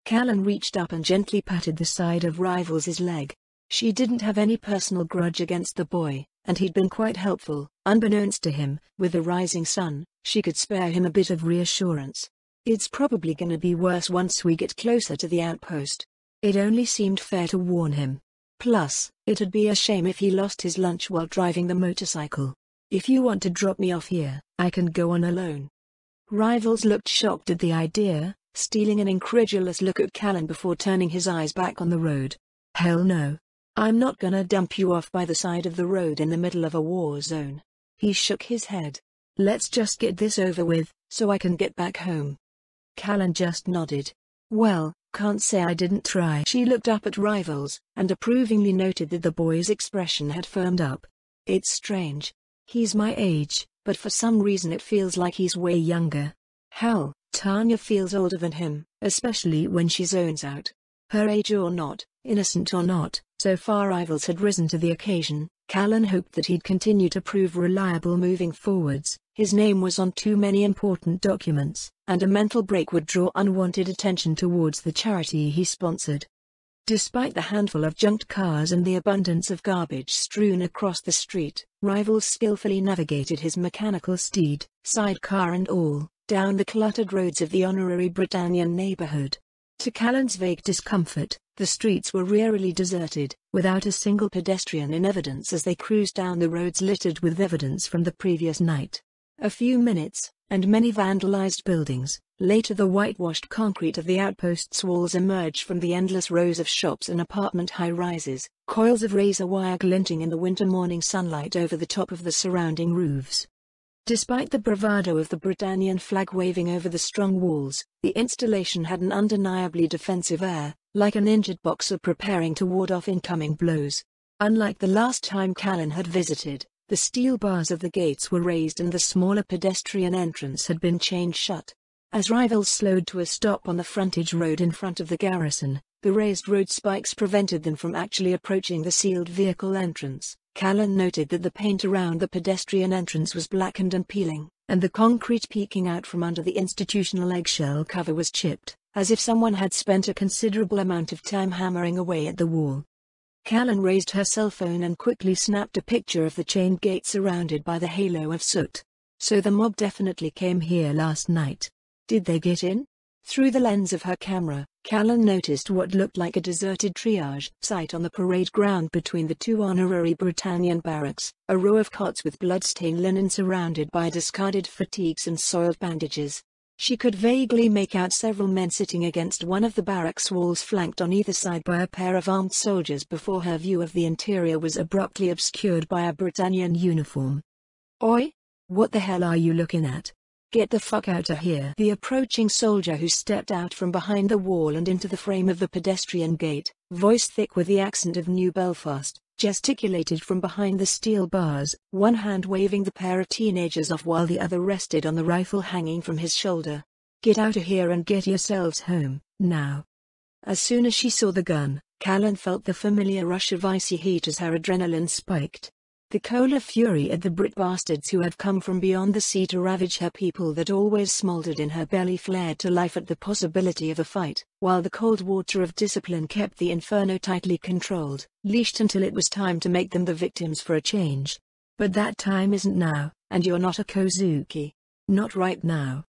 Callan reached up and gently patted the side of Rivals' leg. She didn't have any personal grudge against the boy, and he'd been quite helpful. Unbeknownst to him, with the rising sun, she could spare him a bit of reassurance. It's probably gonna be worse once we get closer to the outpost. It only seemed fair to warn him. Plus, it'd be a shame if he lost his lunch while driving the motorcycle. If you want to drop me off here, I can go on alone. Rivals looked shocked at the idea, stealing an incredulous look at Callan before turning his eyes back on the road. Hell no. I'm not gonna dump you off by the side of the road in the middle of a war zone. He shook his head. Let's just get this over with, so I can get back home. Callan just nodded. Well, can't say I didn't try. She looked up at Rivals, and approvingly noted that the boy's expression had firmed up. It's strange. He's my age, but for some reason it feels like he's way younger. Hell, Tanya feels older than him, especially when she zones out. Her age or not, innocent or not, so far Rivals had risen to the occasion. Callan hoped that he'd continue to prove reliable moving forwards. His name was on too many important documents, and a mental break would draw unwanted attention towards the charity he sponsored. Despite the handful of junked cars and the abundance of garbage strewn across the street, Rivals skillfully navigated his mechanical steed, sidecar and all, down the cluttered roads of the honorary Britannian neighborhood. To Callan's vague discomfort, the streets were eerily deserted, without a single pedestrian in evidence as they cruised down the roads littered with evidence from the previous night. A few minutes, and many vandalized buildings. Later the whitewashed concrete of the outpost's walls emerged from the endless rows of shops and apartment high-rises, coils of razor wire glinting in the winter morning sunlight over the top of the surrounding roofs. Despite the bravado of the Britannian flag waving over the strong walls, the installation had an undeniably defensive air, like an injured boxer preparing to ward off incoming blows. Unlike the last time Callan had visited, the steel bars of the gates were raised and the smaller pedestrian entrance had been chained shut. As Rivals slowed to a stop on the frontage road in front of the garrison, the raised road spikes prevented them from actually approaching the sealed vehicle entrance. Callan noted that the paint around the pedestrian entrance was blackened and peeling, and the concrete peeking out from under the institutional eggshell cover was chipped, as if someone had spent a considerable amount of time hammering away at the wall. Callan raised her cell phone and quickly snapped a picture of the chained gate surrounded by the halo of soot. So the mob definitely came here last night. Did they get in? Through the lens of her camera, Callan noticed what looked like a deserted triage site on the parade ground between the two honorary Britannian barracks, a row of cots with blood-stained linen surrounded by discarded fatigues and soiled bandages. She could vaguely make out several men sitting against one of the barracks walls flanked on either side by a pair of armed soldiers before her view of the interior was abruptly obscured by a Britannian uniform. Oi! What the hell are you looking at? Get the fuck out of here! The approaching soldier who stepped out from behind the wall and into the frame of the pedestrian gate, voice thick with the accent of New Belfast, gesticulated from behind the steel bars, one hand waving the pair of teenagers off while the other rested on the rifle hanging from his shoulder. Get out of here and get yourselves home, now. As soon as she saw the gun, Callan felt the familiar rush of icy heat as her adrenaline spiked. The cola fury at the Brit bastards who had come from beyond the sea to ravage her people that always smoldered in her belly flared to life at the possibility of a fight, while the cold water of discipline kept the inferno tightly controlled, leashed until it was time to make them the victims for a change. But that time isn't now, and you're not a Kozuki. Not right now.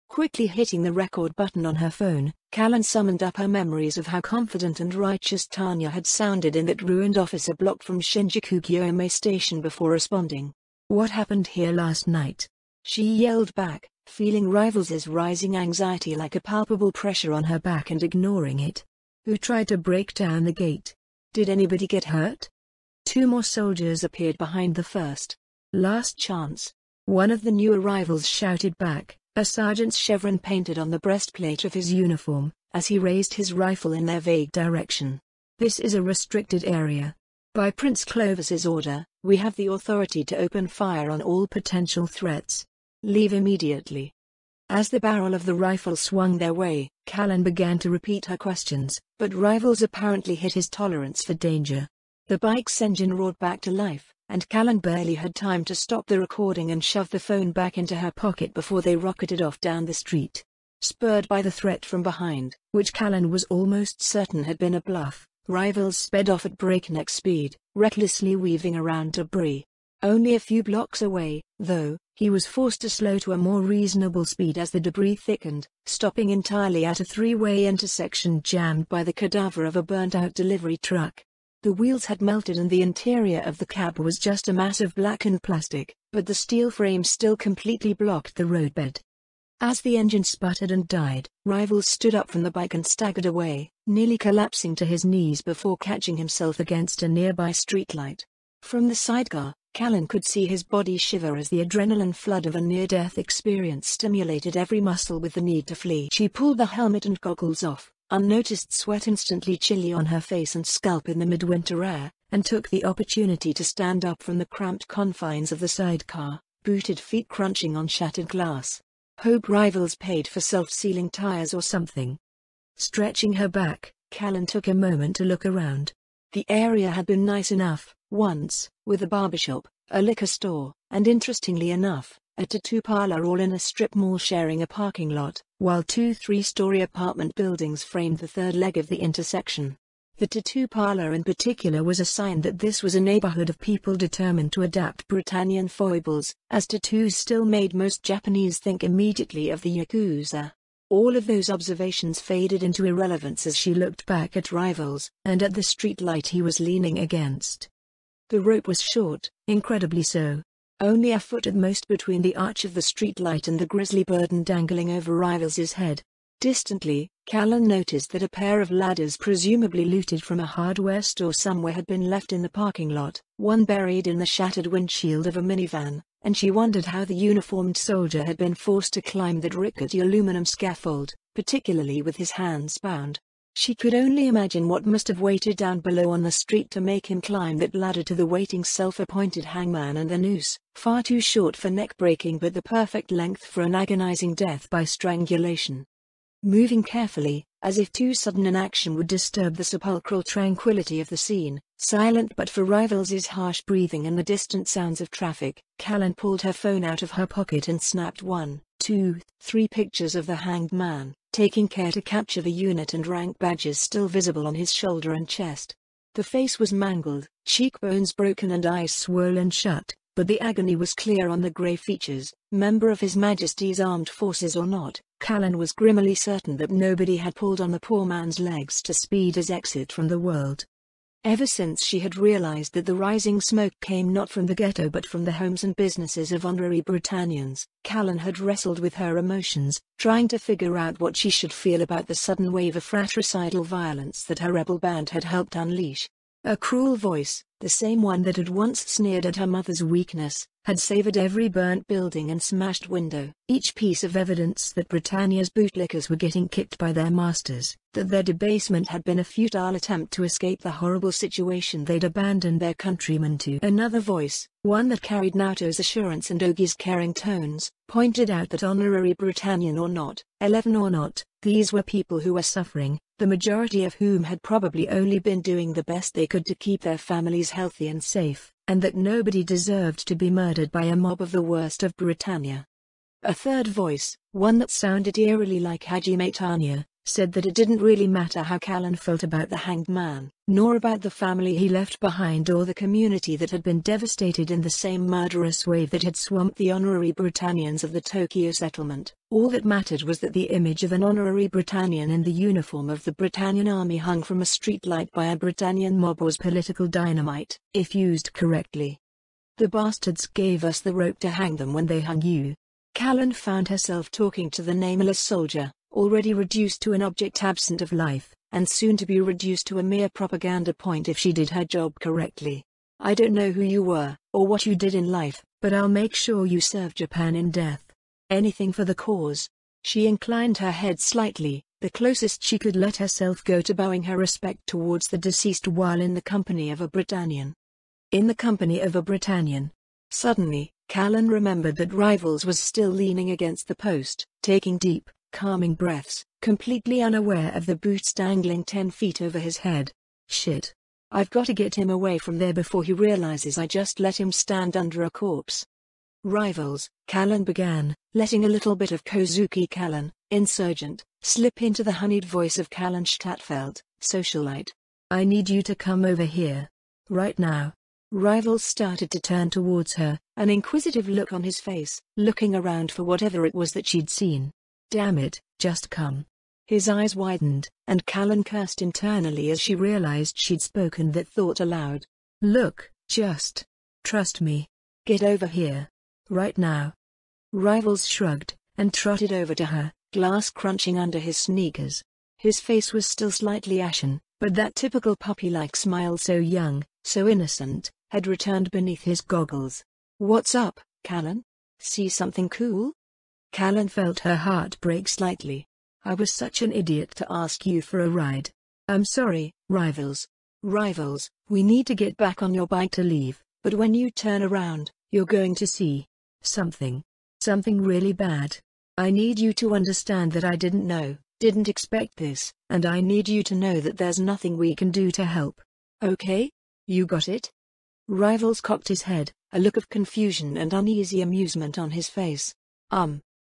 Quickly hitting the record button on her phone, Callan summoned up her memories of how confident and righteous Tanya had sounded in that ruined officer block from Shinjuku Gyomei Station before responding. What happened here last night? She yelled back, feeling Rivals' rising anxiety like a palpable pressure on her back and ignoring it. Who tried to break down the gate? Did anybody get hurt? Two more soldiers appeared behind the first. Last chance. One of the new arrivals shouted back, a sergeant's chevron painted on the breastplate of his uniform, as he raised his rifle in their vague direction. This is a restricted area. By Prince Clovis's order, we have the authority to open fire on all potential threats. Leave immediately. As the barrel of the rifle swung their way, Callan began to repeat her questions, but Rivals apparently hit his tolerance for danger. The bike's engine roared back to life, and Callan barely had time to stop the recording and shove the phone back into her pocket before they rocketed off down the street. Spurred by the threat from behind, which Callan was almost certain had been a bluff, Rivals sped off at breakneck speed, recklessly weaving around debris. Only a few blocks away, though, he was forced to slow to a more reasonable speed as the debris thickened, stopping entirely at a three-way intersection jammed by the cadaver of a burnt-out delivery truck. The wheels had melted and the interior of the cab was just a mass of blackened plastic, but the steel frame still completely blocked the roadbed. As the engine sputtered and died, Rivals stood up from the bike and staggered away, nearly collapsing to his knees before catching himself against a nearby streetlight. From the sidecar, Callan could see his body shiver as the adrenaline flood of a near-death experience stimulated every muscle with the need to flee. She pulled the helmet and goggles off, unnoticed sweat instantly chilly on her face and scalp in the midwinter air, and took the opportunity to stand up from the cramped confines of the sidecar, booted feet crunching on shattered glass. Hope Rivals paid for self-sealing tires or something. Stretching her back, Callan took a moment to look around. The area had been nice enough, once, with a barbershop, a liquor store, and interestingly enough, a tattoo parlor all in a strip mall sharing a parking lot, while two three-story apartment buildings framed the third leg of the intersection. The tattoo parlor in particular was a sign that this was a neighborhood of people determined to adapt Britannian foibles, as tattoos still made most Japanese think immediately of the Yakuza. All of those observations faded into irrelevance as she looked back at Rivals, and at the streetlight he was leaning against. The rope was short, incredibly so. Only a foot at most between the arch of the streetlight and the grisly burden dangling over Rivals's head. Distantly, Callan noticed that a pair of ladders presumably looted from a hardware store somewhere had been left in the parking lot, one buried in the shattered windshield of a minivan, and she wondered how the uniformed soldier had been forced to climb that rickety aluminum scaffold, particularly with his hands bound. She could only imagine what must have waited down below on the street to make him climb that ladder to the waiting self-appointed hangman and the noose, far too short for neck-breaking but the perfect length for an agonizing death by strangulation. Moving carefully, as if too sudden an action would disturb the sepulchral tranquility of the scene, silent but for Rivals's harsh breathing and the distant sounds of traffic, Callan pulled her phone out of her pocket and snapped 1, 2, 3 pictures of the hanged man, taking care to capture the unit and rank badges still visible on his shoulder and chest. The face was mangled, cheekbones broken and eyes swollen shut, but the agony was clear on the grey features. Member of His Majesty's Armed Forces or not, Callan was grimly certain that nobody had pulled on the poor man's legs to speed his exit from the world. Ever since she had realized that the rising smoke came not from the ghetto but from the homes and businesses of honorary Britannians, Callan had wrestled with her emotions, trying to figure out what she should feel about the sudden wave of fratricidal violence that her rebel band had helped unleash. A cruel voice, the same one that had once sneered at her mother's weakness, had savored every burnt building and smashed window. Each piece of evidence that Britannia's bootlickers were getting kicked by their masters, that their debasement had been a futile attempt to escape the horrible situation they'd abandoned their countrymen to. Another voice, one that carried Naoto's assurance and Ogi's caring tones, pointed out that honorary Britannian or not, 11 or not, these were people who were suffering, the majority of whom had probably only been doing the best they could to keep their families healthy and safe, and that nobody deserved to be murdered by a mob of the worst of Britannia. A third voice, one that sounded eerily like Hajime Tanya, said that it didn't really matter how Callan felt about the hanged man, nor about the family he left behind or the community that had been devastated in the same murderous wave that had swamped the honorary Britannians of the Tokyo settlement. All that mattered was that the image of an honorary Britannian in the uniform of the Britannian army hung from a streetlight by a Britannian mob was political dynamite, if used correctly. The bastards gave us the rope to hang them when they hung you. Callan found herself talking to the nameless soldier, already reduced to an object absent of life, and soon to be reduced to a mere propaganda point if she did her job correctly. I don't know who you were, or what you did in life, but I'll make sure you serve Japan in death. Anything for the cause. She inclined her head slightly, the closest she could let herself go to bowing her respect towards the deceased while in the company of a Britannian. In the company of a Britannian. Suddenly, Callan remembered that Rivals was still leaning against the post, taking deep, calming breaths, completely unaware of the boots dangling 10 feet over his head. Shit. I've got to get him away from there before he realizes I just let him stand under a corpse. Rivals, Callan began, letting a little bit of Kozuki Callan, insurgent, slip into the honeyed voice of Callan Stadtfeld, socialite. I need you to come over here. Right now. Rivals started to turn towards her, an inquisitive look on his face, looking around for whatever it was that she'd seen. Damn it, just come. His eyes widened, and Callan cursed internally as she realized she'd spoken that thought aloud. Look, just. Trust me. Get over here. Right now. Rivals shrugged, and trotted over to her, glass crunching under his sneakers. His face was still slightly ashen, but that typical puppy-like smile, so young, so innocent, had returned beneath his goggles. "What's up, Callan? See something cool?" Callan felt her heart break slightly. "I was such an idiot to ask you for a ride. I'm sorry, Rivals. Rivals, we need to get back on your bike to leave, but when you turn around, you're going to see something. Something really bad. I need you to understand that I didn't expect this, and I need you to know that there's nothing we can do to help. Okay? You got it?" Rivals cocked his head, a look of confusion and uneasy amusement on his face.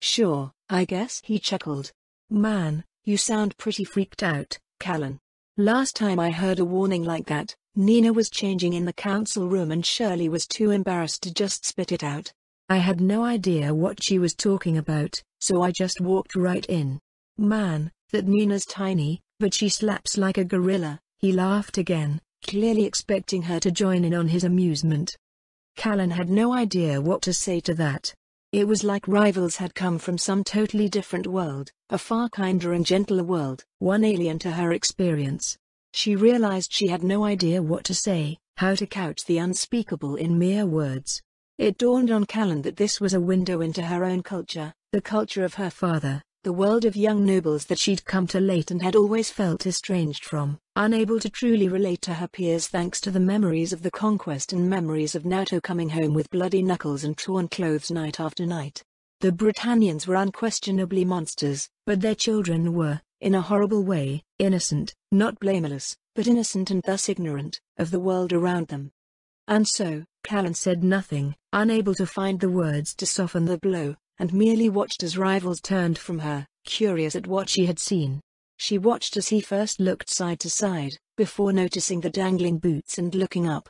Sure, I guess," he chuckled. "Man, you sound pretty freaked out, Callan. Last time I heard a warning like that, Nina was changing in the council room and Shirley was too embarrassed to just spit it out. I had no idea what she was talking about, so I just walked right in. Man, that Nina's tiny, but she slaps like a gorilla," he laughed again, clearly expecting her to join in on his amusement. Callan had no idea what to say to that. It was like Rivals had come from some totally different world, a far kinder and gentler world, one alien to her experience. She realized she had no idea what to say, how to couch the unspeakable in mere words. It dawned on Callan that this was a window into her own culture, the culture of her father, the world of young nobles that she'd come to late and had always felt estranged from, unable to truly relate to her peers thanks to the memories of the conquest and memories of Naoto coming home with bloody knuckles and torn clothes night after night. The Britannians were unquestionably monsters, but their children were, in a horrible way, innocent, not blameless, but innocent and thus ignorant, of the world around them. And so, Callan said nothing, unable to find the words to soften the blow, and merely watched as Rivals turned from her, curious at what she had seen. She watched as he first looked side to side, before noticing the dangling boots and looking up.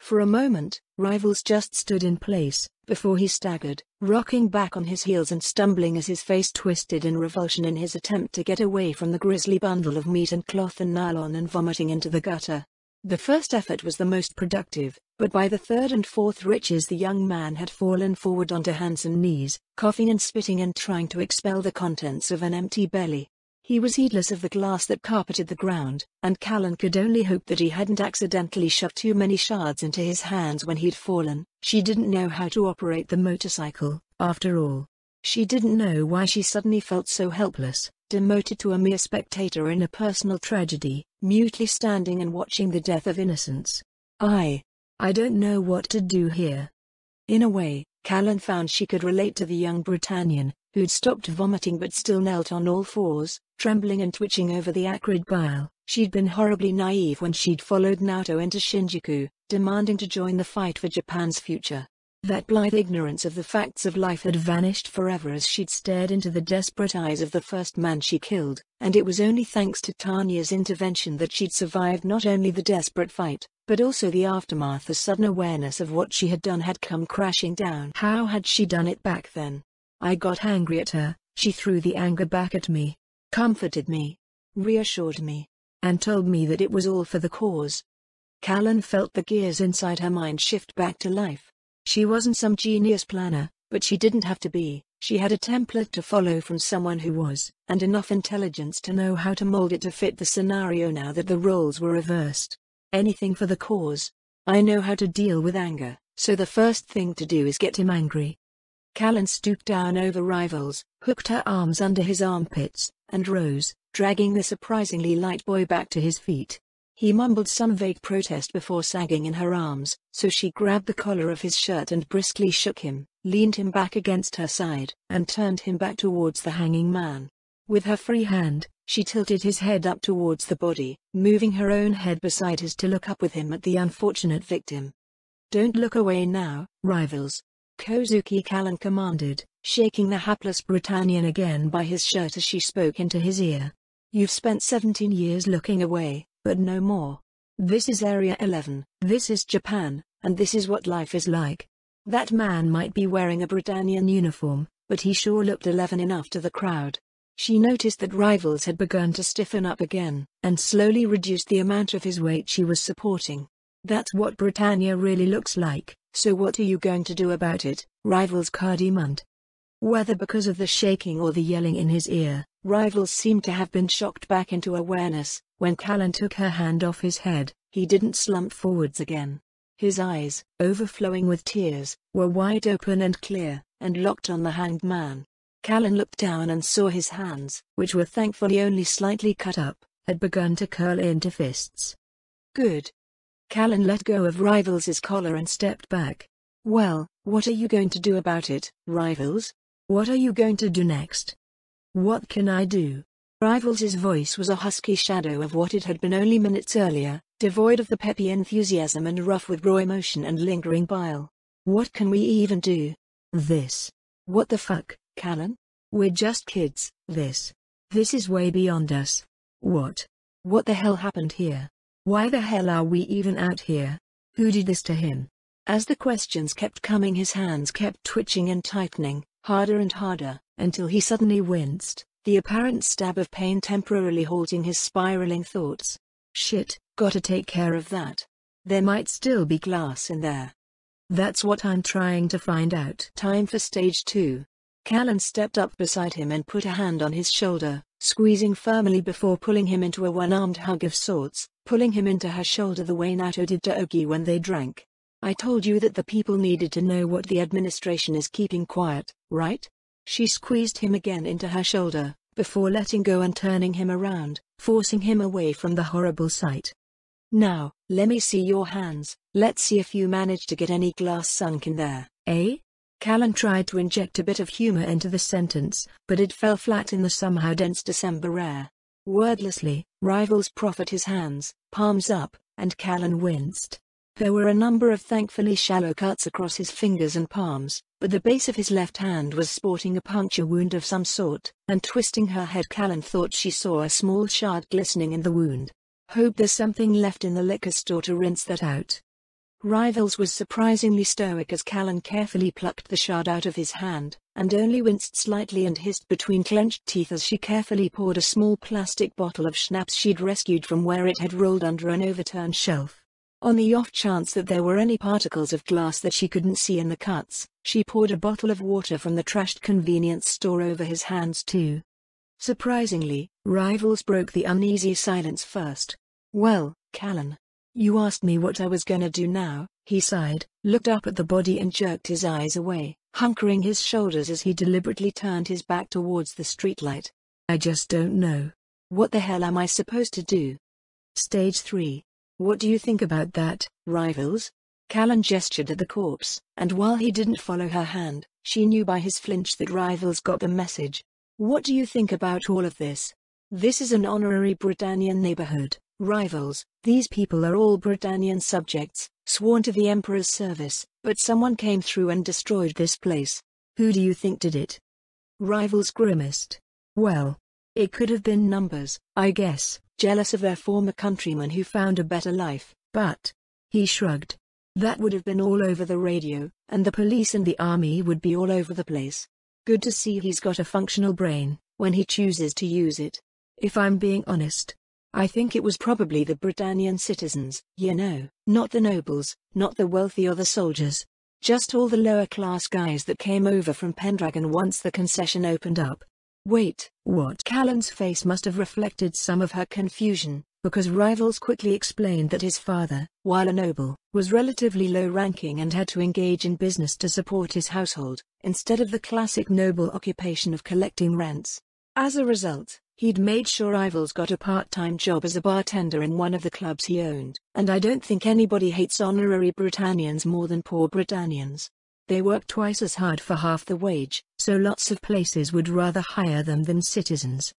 For a moment, Rivals just stood in place, before he staggered, rocking back on his heels and stumbling as his face twisted in revulsion in his attempt to get away from the grisly bundle of meat and cloth and nylon and vomiting into the gutter. The first effort was the most productive, but by the third and fourth riches the young man had fallen forward onto hands and knees, coughing and spitting and trying to expel the contents of an empty belly. He was heedless of the glass that carpeted the ground, and Callan could only hope that he hadn't accidentally shoved too many shards into his hands when he'd fallen. She didn't know how to operate the motorcycle, after all. She didn't know why she suddenly felt so helpless, demoted to a mere spectator in a personal tragedy, mutely standing and watching the death of innocence. I don't know what to do here. In a way, Callan found she could relate to the young Britannian, who'd stopped vomiting but still knelt on all fours, trembling and twitching over the acrid bile. She'd been horribly naive when she'd followed Naoto into Shinjuku, demanding to join the fight for Japan's future. That blithe ignorance of the facts of life had vanished forever as she'd stared into the desperate eyes of the first man she killed, and it was only thanks to Tanya's intervention that she'd survived not only the desperate fight, but also the aftermath. A sudden awareness of what she had done had come crashing down. How had she done it back then? I got angry at her, she threw the anger back at me, comforted me, reassured me, and told me that it was all for the cause. Callan felt the gears inside her mind shift back to life. She wasn't some genius planner, but she didn't have to be. She had a template to follow from someone who was, and enough intelligence to know how to mold it to fit the scenario now that the roles were reversed. Anything for the cause. I know how to deal with anger, so the first thing to do is get him angry. Callan stooped down over Rivals, hooked her arms under his armpits, and rose, dragging the surprisingly light boy back to his feet. He mumbled some vague protest before sagging in her arms, so she grabbed the collar of his shirt and briskly shook him, leaned him back against her side, and turned him back towards the hanging man. With her free hand, she tilted his head up towards the body, moving her own head beside his to look up with him at the unfortunate victim. "Don't look away now, Rivals," Kozuki Callan commanded, shaking the hapless Britannian again by his shirt as she spoke into his ear. "You've spent 17 years looking away, but no more. This is Area 11, this is Japan, and this is what life is like." That man might be wearing a Britannian uniform, but he sure looked 11 enough to the crowd. She noticed that Rivals had begun to stiffen up again, and slowly reduced the amount of his weight she was supporting. "That's what Britannia really looks like, so what are you going to do about it, Rivals Cardimund?" Whether because of the shaking or the yelling in his ear, Rivals seemed to have been shocked back into awareness. When Callan took her hand off his head, he didn't slump forwards again. His eyes, overflowing with tears, were wide open and clear, and locked on the hanged man. Callan looked down and saw his hands, which were thankfully only slightly cut up, had begun to curl into fists. Good. Callan let go of Rivals' collar and stepped back. Well, what are you going to do about it, Rivals? What are you going to do next? What can I do? Rivals' voice was a husky shadow of what it had been only minutes earlier, devoid of the peppy enthusiasm and rough with raw emotion and lingering bile. What can we even do? This. What the fuck, Callan? We're just kids. This is way beyond us. What the hell happened here? Why the hell are we even out here? Who did this to him? As the questions kept coming, his hands kept twitching and tightening, harder and harder, until he suddenly winced, the apparent stab of pain temporarily halting his spiraling thoughts. Shit, gotta take care of that. There might still be glass in there. That's what I'm trying to find out. Time for stage 2. Callan stepped up beside him and put a hand on his shoulder, squeezing firmly before pulling him into a one-armed hug of sorts, pulling him into her shoulder the way Nato did to Ogi when they drank. I told you that the people needed to know what the administration is keeping quiet, right? She squeezed him again into her shoulder, before letting go and turning him around, forcing him away from the horrible sight. Now, let me see your hands. Let's see if you managed to get any glass sunk in there, eh? Callan tried to inject a bit of humor into the sentence, but it fell flat in the somehow dense December air. Wordlessly, Rivals proffered his hands, palms up, and Callan winced. There were a number of thankfully shallow cuts across his fingers and palms, but the base of his left hand was sporting a puncture wound of some sort, and twisting her head, Callan thought she saw a small shard glistening in the wound. Hope there's something left in the liquor store to rinse that out. Rivals was surprisingly stoic as Callan carefully plucked the shard out of his hand, and only winced slightly and hissed between clenched teeth as she carefully poured a small plastic bottle of schnapps she'd rescued from where it had rolled under an overturned shelf. On the off chance that there were any particles of glass that she couldn't see in the cuts, she poured a bottle of water from the trashed convenience store over his hands too. Surprisingly, Rivals broke the uneasy silence first. Well, Callan. You asked me what I was gonna do now, he sighed, looked up at the body and jerked his eyes away, hunkering his shoulders as he deliberately turned his back towards the streetlight. I just don't know. What the hell am I supposed to do? Stage 3. What do you think about that, Rivals? Callan gestured at the corpse, and while he didn't follow her hand, she knew by his flinch that Rivals got the message. What do you think about all of this? This is an honorary Britannian neighborhood, Rivals. These people are all Britannian subjects, sworn to the Emperor's service, but someone came through and destroyed this place. Who do you think did it? Rivals grimaced. Well, it could have been numbers, I guess, jealous of their former countrymen who found a better life, but, he shrugged. That would have been all over the radio, and the police and the army would be all over the place. Good to see he's got a functional brain, when he chooses to use it. If I'm being honest, I think it was probably the Britannian citizens, you know, not the nobles, not the wealthy or the soldiers. Just all the lower class guys that came over from Pendragon once the concession opened up. Wait, what? Callan's face must have reflected some of her confusion, because Rivals quickly explained that his father, while a noble, was relatively low-ranking and had to engage in business to support his household, instead of the classic noble occupation of collecting rents. As a result, he'd made sure Rivals got a part-time job as a bartender in one of the clubs he owned, and I don't think anybody hates honorary Britannians more than poor Britannians. They work twice as hard for half the wage, so lots of places would rather hire them than citizens.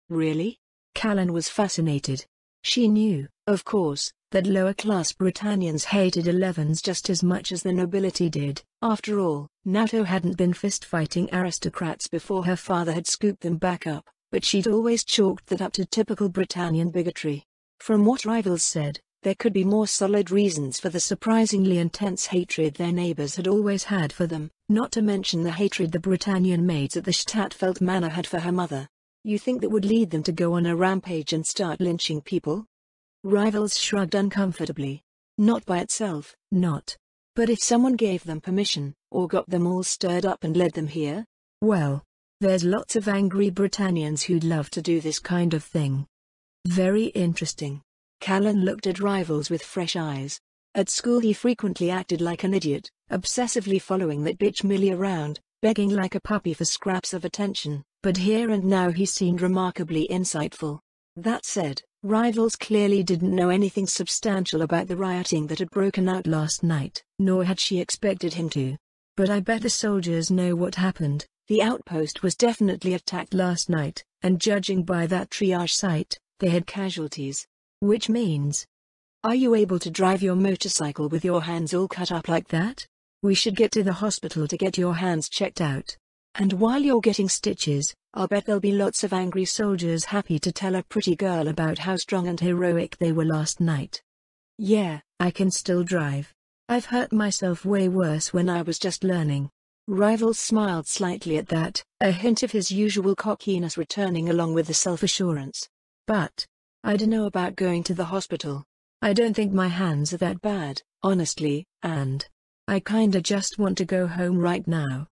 Really? Callan was fascinated. She knew, of course, that lower-class Britannians hated 11s just as much as the nobility did. After all, Nato hadn't been fist-fighting aristocrats before her father had scooped them back up, but she'd always chalked that up to typical Britannian bigotry. From what Rivals said, there could be more solid reasons for the surprisingly intense hatred their neighbors had always had for them, not to mention the hatred the Britannian maids at the Stadtfeld Manor had for her mother. You think that would lead them to go on a rampage and start lynching people? Rivals shrugged uncomfortably. Not by itself, not. But if someone gave them permission, or got them all stirred up and led them here? Well, there's lots of angry Britannians who'd love to do this kind of thing. Very interesting. Callan looked at Rivals with fresh eyes. At school he frequently acted like an idiot, obsessively following that bitch Millie around, begging like a puppy for scraps of attention, but here and now he seemed remarkably insightful. That said, Rivals clearly didn't know anything substantial about the rioting that had broken out last night, nor had she expected him to. But I bet the soldiers know what happened. The outpost was definitely attacked last night, and judging by that triage site, they had casualties. Which means... Are you able to drive your motorcycle with your hands all cut up like that? We should get to the hospital to get your hands checked out. And while you're getting stitches, I'll bet there'll be lots of angry soldiers happy to tell a pretty girl about how strong and heroic they were last night. Yeah, I can still drive. I've hurt myself way worse when I was just learning. Rivals smiled slightly at that, a hint of his usual cockiness returning along with the self-assurance. But I don't know about going to the hospital. I don't think my hands are that bad, honestly, and I kinda just want to go home right now.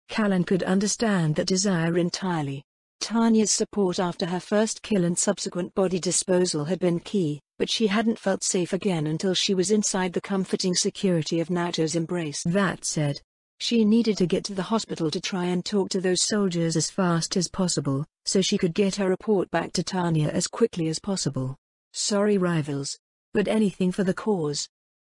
Callan could understand that desire entirely. Tanya's support after her first kill and subsequent body disposal had been key, but she hadn't felt safe again until she was inside the comforting security of Naoto's embrace. That said, she needed to get to the hospital to try and talk to those soldiers as fast as possible, so she could get her report back to Tanya as quickly as possible. Sorry Rivals, but anything for the cause.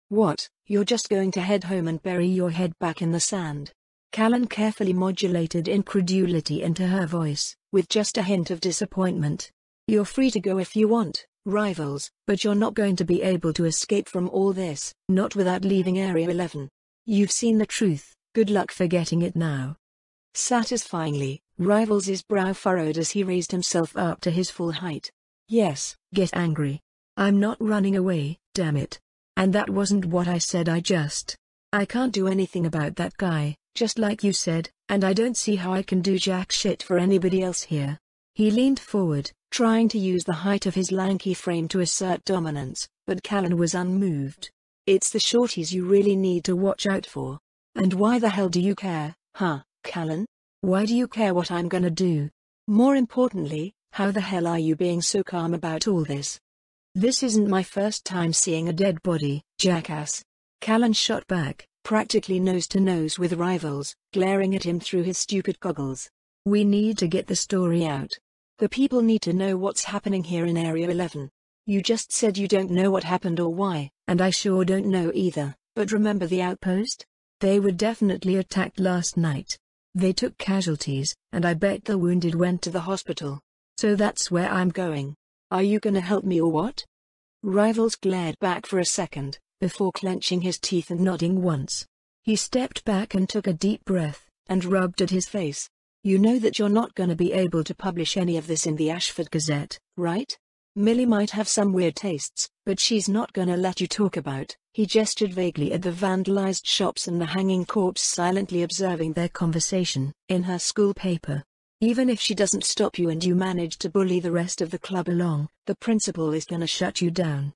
What, you're just going to head home and bury your head back in the sand? Callan carefully modulated incredulity into her voice, with just a hint of disappointment. You're free to go if you want, Rivals, but you're not going to be able to escape from all this, not without leaving Area 11. You've seen the truth, good luck forgetting it now. Satisfyingly, Rivals' brow furrowed as he raised himself up to his full height. Yes, get angry. I'm not running away, damn it. And that wasn't what I said. I can't do anything about that guy, just like you said, and I don't see how I can do jack shit for anybody else here. He leaned forward, trying to use the height of his lanky frame to assert dominance, but Callan was unmoved. It's the shorties you really need to watch out for. And why the hell do you care, huh, Callan? Why do you care what I'm gonna do? More importantly, how the hell are you being so calm about all this? This isn't my first time seeing a dead body, jackass. Callan shot back, practically nose to nose with Rivals, glaring at him through his stupid goggles. We need to get the story out. The people need to know what's happening here in Area 11. You just said you don't know what happened or why, and I sure don't know either, but remember the outpost? They were definitely attacked last night. They took casualties, and I bet the wounded went to the hospital. So that's where I'm going. Are you gonna help me or what? Rivals glared back for a second, before clenching his teeth and nodding once. He stepped back and took a deep breath, and rubbed at his face. You know that you're not gonna be able to publish any of this in the Ashford Gazette, right? Millie might have some weird tastes, but she's not gonna let you talk about. He gestured vaguely at the vandalized shops and the hanging corpse, silently observing their conversation. In her school paper. Even if she doesn't stop you and you manage to bully the rest of the club along, the principal is gonna shut you down.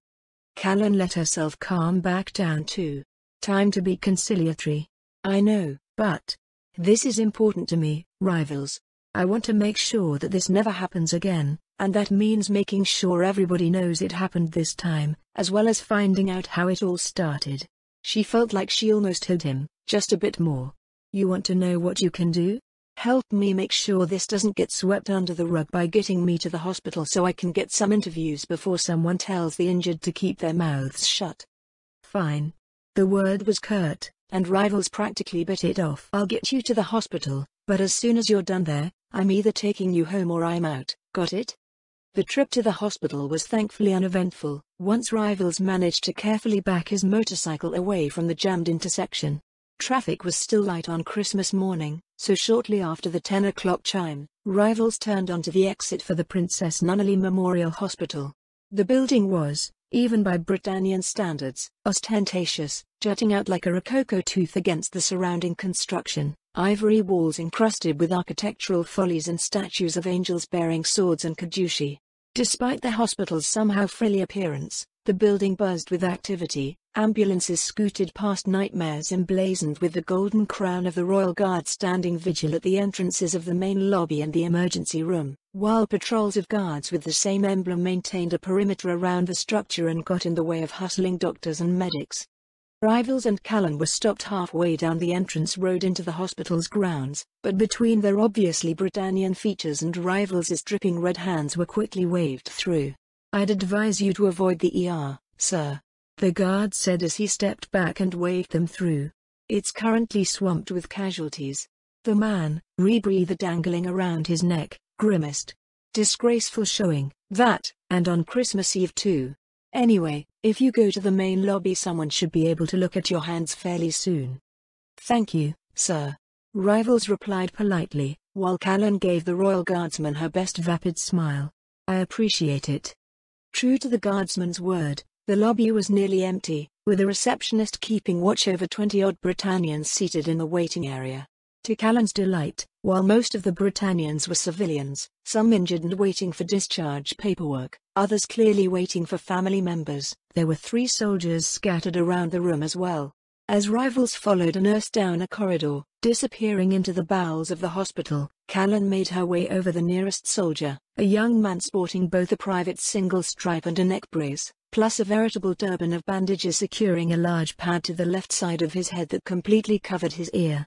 Callan let herself calm back down too. Time to be conciliatory. I know, but this is important to me, Rivals. I want to make sure that this never happens again, and that means making sure everybody knows it happened this time, as well as finding out how it all started. She felt like she almost had him, just a bit more. You want to know what you can do? Help me make sure this doesn't get swept under the rug by getting me to the hospital so I can get some interviews before someone tells the injured to keep their mouths shut. Fine. The word was curt, and Rivals practically bit it off. I'll get you to the hospital, but as soon as you're done there, I'm either taking you home or I'm out, got it? The trip to the hospital was thankfully uneventful, once Rivals managed to carefully back his motorcycle away from the jammed intersection. Traffic was still light on Christmas morning, so shortly after the 10 o'clock chime, Rivals turned onto the exit for the Princess Nunnally Memorial Hospital. The building was, even by Britannian standards, ostentatious, jutting out like a rococo tooth against the surrounding construction, ivory walls encrusted with architectural follies and statues of angels bearing swords and kajushi. Despite the hospital's somehow frilly appearance, The building buzzed with activity. Ambulances scooted past, nightmares emblazoned with the golden crown of the Royal Guard standing vigil at the entrances of the main lobby and the emergency room, while patrols of guards with the same emblem maintained a perimeter around the structure and got in the way of hustling doctors and medics. Rivals and Callan were stopped halfway down the entrance road into the hospital's grounds, but between their obviously Britannian features and Rivals' dripping red hands were quickly waved through. "I'd advise you to avoid the ER, sir," the guard said as he stepped back and waved them through. "It's currently swamped with casualties." The man, rebreather dangling around his neck, grimaced. "Disgraceful showing, that, and on Christmas Eve too. Anyway, if you go to the main lobby, someone should be able to look at your hands fairly soon." "Thank you, sir," Rivals replied politely, while Callan gave the Royal Guardsman her best vapid smile. "I appreciate it." True to the guardsman's word, the lobby was nearly empty, with a receptionist keeping watch over 20-odd Britannians seated in the waiting area. To Callan's delight, while most of the Britannians were civilians, some injured and waiting for discharge paperwork, others clearly waiting for family members, there were 3 soldiers scattered around the room as well. As Rivals followed a nurse down a corridor, disappearing into the bowels of the hospital, Callan made her way over the nearest soldier, a young man sporting both a private single stripe and a neck brace, plus a veritable turban of bandages securing a large pad to the left side of his head that completely covered his ear.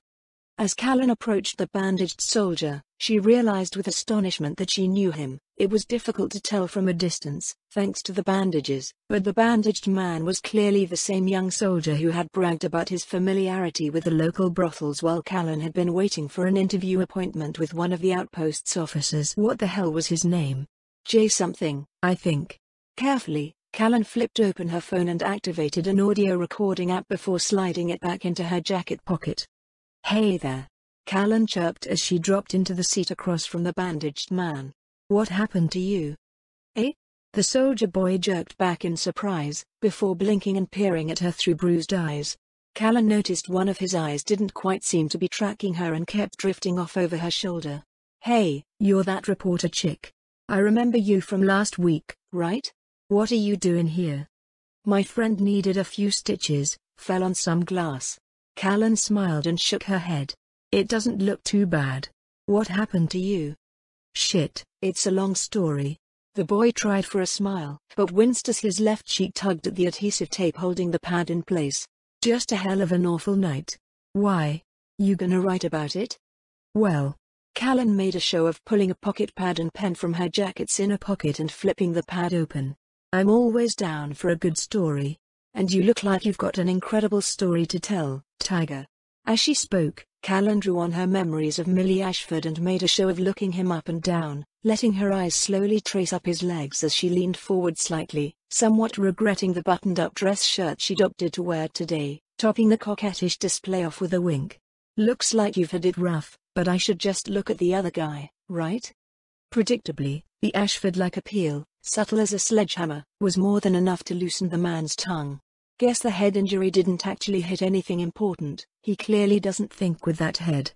As Callan approached the bandaged soldier, she realized with astonishment that she knew him. It was difficult to tell from a distance, thanks to the bandages, but the bandaged man was clearly the same young soldier who had bragged about his familiarity with the local brothels while Callan had been waiting for an interview appointment with one of the outpost's officers. What the hell was his name? Jay something, I think. Carefully, Callan flipped open her phone and activated an audio recording app before sliding it back into her jacket pocket. "Hey there," Callan chirped as she dropped into the seat across from the bandaged man. "What happened to you?" "Eh?" The soldier boy jerked back in surprise, before blinking and peering at her through bruised eyes. Callan noticed one of his eyes didn't quite seem to be tracking her and kept drifting off over her shoulder. "Hey, you're that reporter chick. I remember you from last week, right? What are you doing here?" "My friend needed a few stitches, fell on some glass." Callan smiled and shook her head. "It doesn't look too bad. What happened to you?" "Shit, it's a long story." The boy tried for a smile, but winced as his left cheek tugged at the adhesive tape holding the pad in place. "Just a hell of an awful night." "Why? You gonna write about it?" "Well." Callan made a show of pulling a pocket pad and pen from her jacket's inner pocket and flipping the pad open. "I'm always down for a good story. And you look like you've got an incredible story to tell, Tiger." As she spoke, Callan drew on her memories of Millie Ashford and made a show of looking him up and down, letting her eyes slowly trace up his legs as she leaned forward slightly, somewhat regretting the buttoned-up dress shirt she'd opted to wear today, topping the coquettish display off with a wink. "Looks like you've had it rough, but I should just look at the other guy, right?" Predictably, the Ashford-like appeal, subtle as a sledgehammer, was more than enough to loosen the man's tongue. "Guess the head injury didn't actually hit anything important. He clearly doesn't think with that head."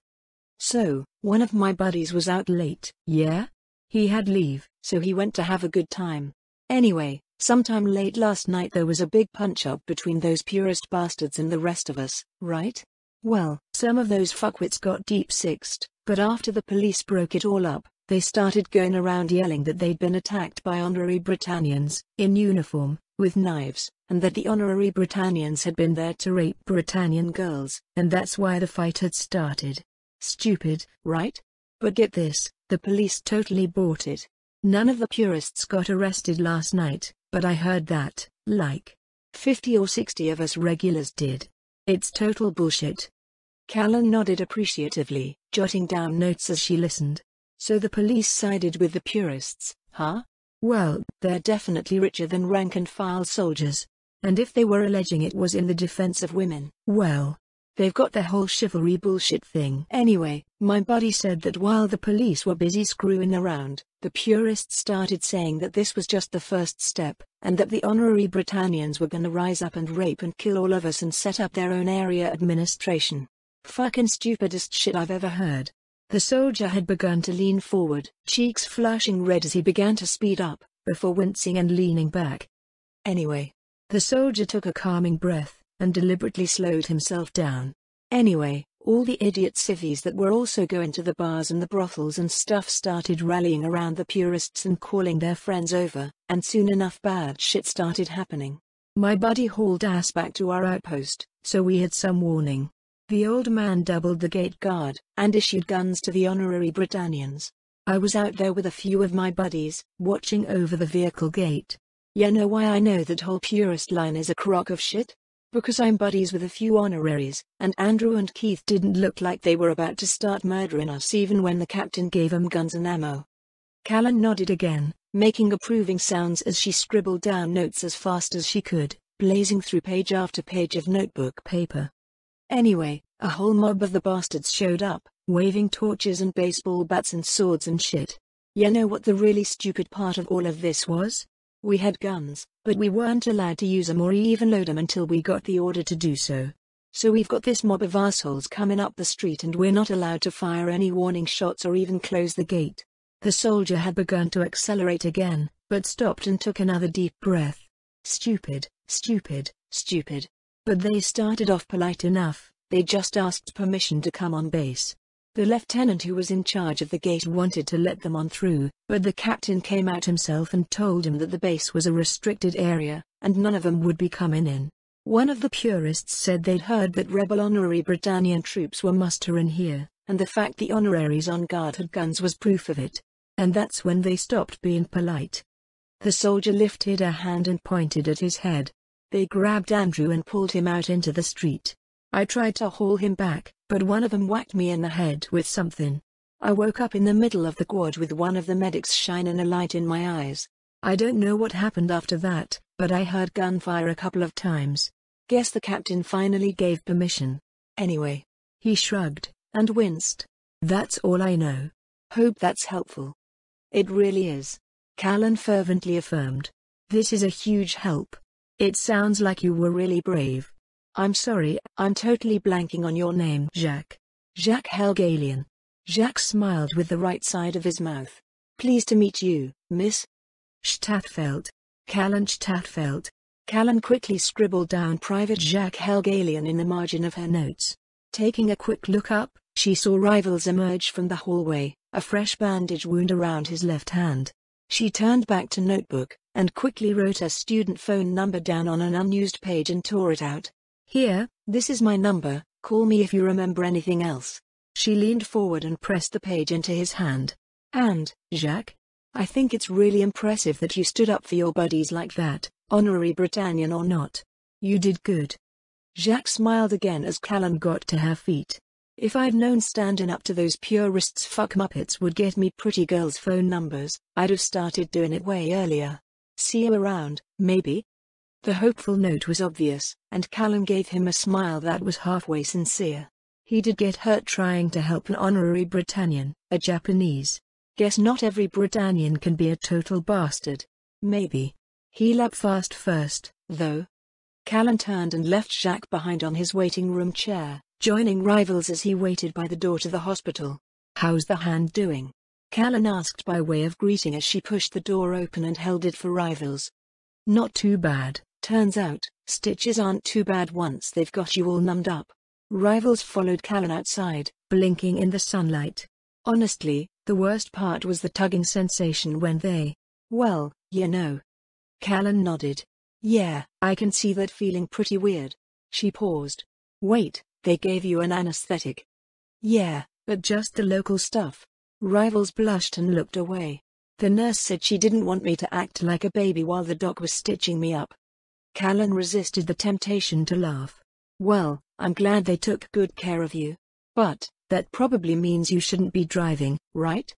"So, one of my buddies was out late, yeah? He had leave, so he went to have a good time. Anyway, sometime late last night there was a big punch-up between those purist bastards and the rest of us, right? Well, some of those fuckwits got deep-sixed, but after the police broke it all up, they started going around yelling that they'd been attacked by honorary Britannians, in uniform, with knives, and that the honorary Britannians had been there to rape Britannian girls, and that's why the fight had started. Stupid, right? But get this, the police totally bought it. None of the purists got arrested last night, but I heard that, like, 50 or 60 of us regulars did. It's total bullshit." Callan nodded appreciatively, jotting down notes as she listened. "So the police sided with the purists, huh? Well, they're definitely richer than rank-and-file soldiers. And if they were alleging it was in the defense of women, well, they've got the whole chivalry bullshit thing. Anyway, my buddy said that while the police were busy screwing around, the purists started saying that this was just the first step, and that the honorary Britannians were gonna rise up and rape and kill all of us and set up their own area administration. Fucking stupidest shit I've ever heard." The soldier had begun to lean forward, cheeks flushing red as he began to speed up, before wincing and leaning back. Anyway. The soldier took a calming breath, and deliberately slowed himself down. Anyway, all the idiot civvies that were also going to the bars and the brothels and stuff started rallying around the purists and calling their friends over, and soon enough bad shit started happening. My buddy hauled ass back to our outpost, so we had some warning. The old man doubled the gate guard, and issued guns to the honorary Britannians. I was out there with a few of my buddies, watching over the vehicle gate. You know why I know that whole purist line is a crock of shit? Because I'm buddies with a few honoraries, and Andrew and Keith didn't look like they were about to start murdering us even when the captain gave them guns and ammo. Callan nodded again, making approving sounds as she scribbled down notes as fast as she could, blazing through page after page of notebook paper. Anyway, a whole mob of the bastards showed up, waving torches and baseball bats and swords and shit. You know what the really stupid part of all of this was? We had guns, but we weren't allowed to use them or even load them until we got the order to do so. So we've got this mob of assholes coming up the street and we're not allowed to fire any warning shots or even close the gate. The soldier had begun to accelerate again, but stopped and took another deep breath. Stupid, stupid, stupid. But they started off polite enough, they just asked permission to come on base. The lieutenant who was in charge of the gate wanted to let them on through, but the captain came out himself and told him that the base was a restricted area, and none of them would be coming in. One of the purists said they'd heard that rebel honorary Britannian troops were mustering here, and the fact the honoraries on guard had guns was proof of it. And that's when they stopped being polite. The soldier lifted a hand and pointed at his head. They grabbed Andrew and pulled him out into the street. I tried to haul him back, but one of them whacked me in the head with something. I woke up in the middle of the quad with one of the medics shining a light in my eyes. I don't know what happened after that, but I heard gunfire a couple of times. Guess the captain finally gave permission. Anyway. He shrugged, and winced. That's all I know. Hope that's helpful. It really is. Callan fervently affirmed. This is a huge help. It sounds like you were really brave. I'm sorry, I'm totally blanking on your name. Jacques. Jacques Helgalian. Jacques smiled with the right side of his mouth. Pleased to meet you, Miss Stadtfeld. Callan Stadtfeld. Callan quickly scribbled down Private Jacques Helgalian in the margin of her notes. Taking a quick look up, she saw Rivals emerge from the hallway, a fresh bandage wound around his left hand. She turned back to notebook, and quickly wrote her student phone number down on an unused page and tore it out. Here, this is my number, call me if you remember anything else. She leaned forward and pressed the page into his hand. And, Jacques, I think it's really impressive that you stood up for your buddies like that, honorary Britannian or not. You did good. Jacques smiled again as Callan got to her feet. If I'd known standing up to those purists fuck muppets would get me pretty girls' phone numbers, I'd have started doing it way earlier. See you around, maybe? The hopeful note was obvious, and Callan gave him a smile that was halfway sincere. He did get hurt trying to help an honorary Britannian, a Japanese. Guess not every Britannian can be a total bastard. Maybe. Heal up fast first, though. Callan turned and left Jacques behind on his waiting room chair, joining Rivals as he waited by the door to the hospital. How's the hand doing? Callan asked by way of greeting as she pushed the door open and held it for Rivals. Not too bad. Turns out, stitches aren't too bad once they've got you all numbed up. Rivals followed Callan outside, blinking in the sunlight. Honestly, the worst part was the tugging sensation when they... Well, you know. Callan nodded. Yeah, I can see that feeling pretty weird. She paused. Wait, they gave you an anesthetic? Yeah, but just the local stuff. Rivals blushed and looked away. The nurse said she didn't want me to act like a baby while the doc was stitching me up. Callan resisted the temptation to laugh. Well, I'm glad they took good care of you. But, that probably means you shouldn't be driving, right?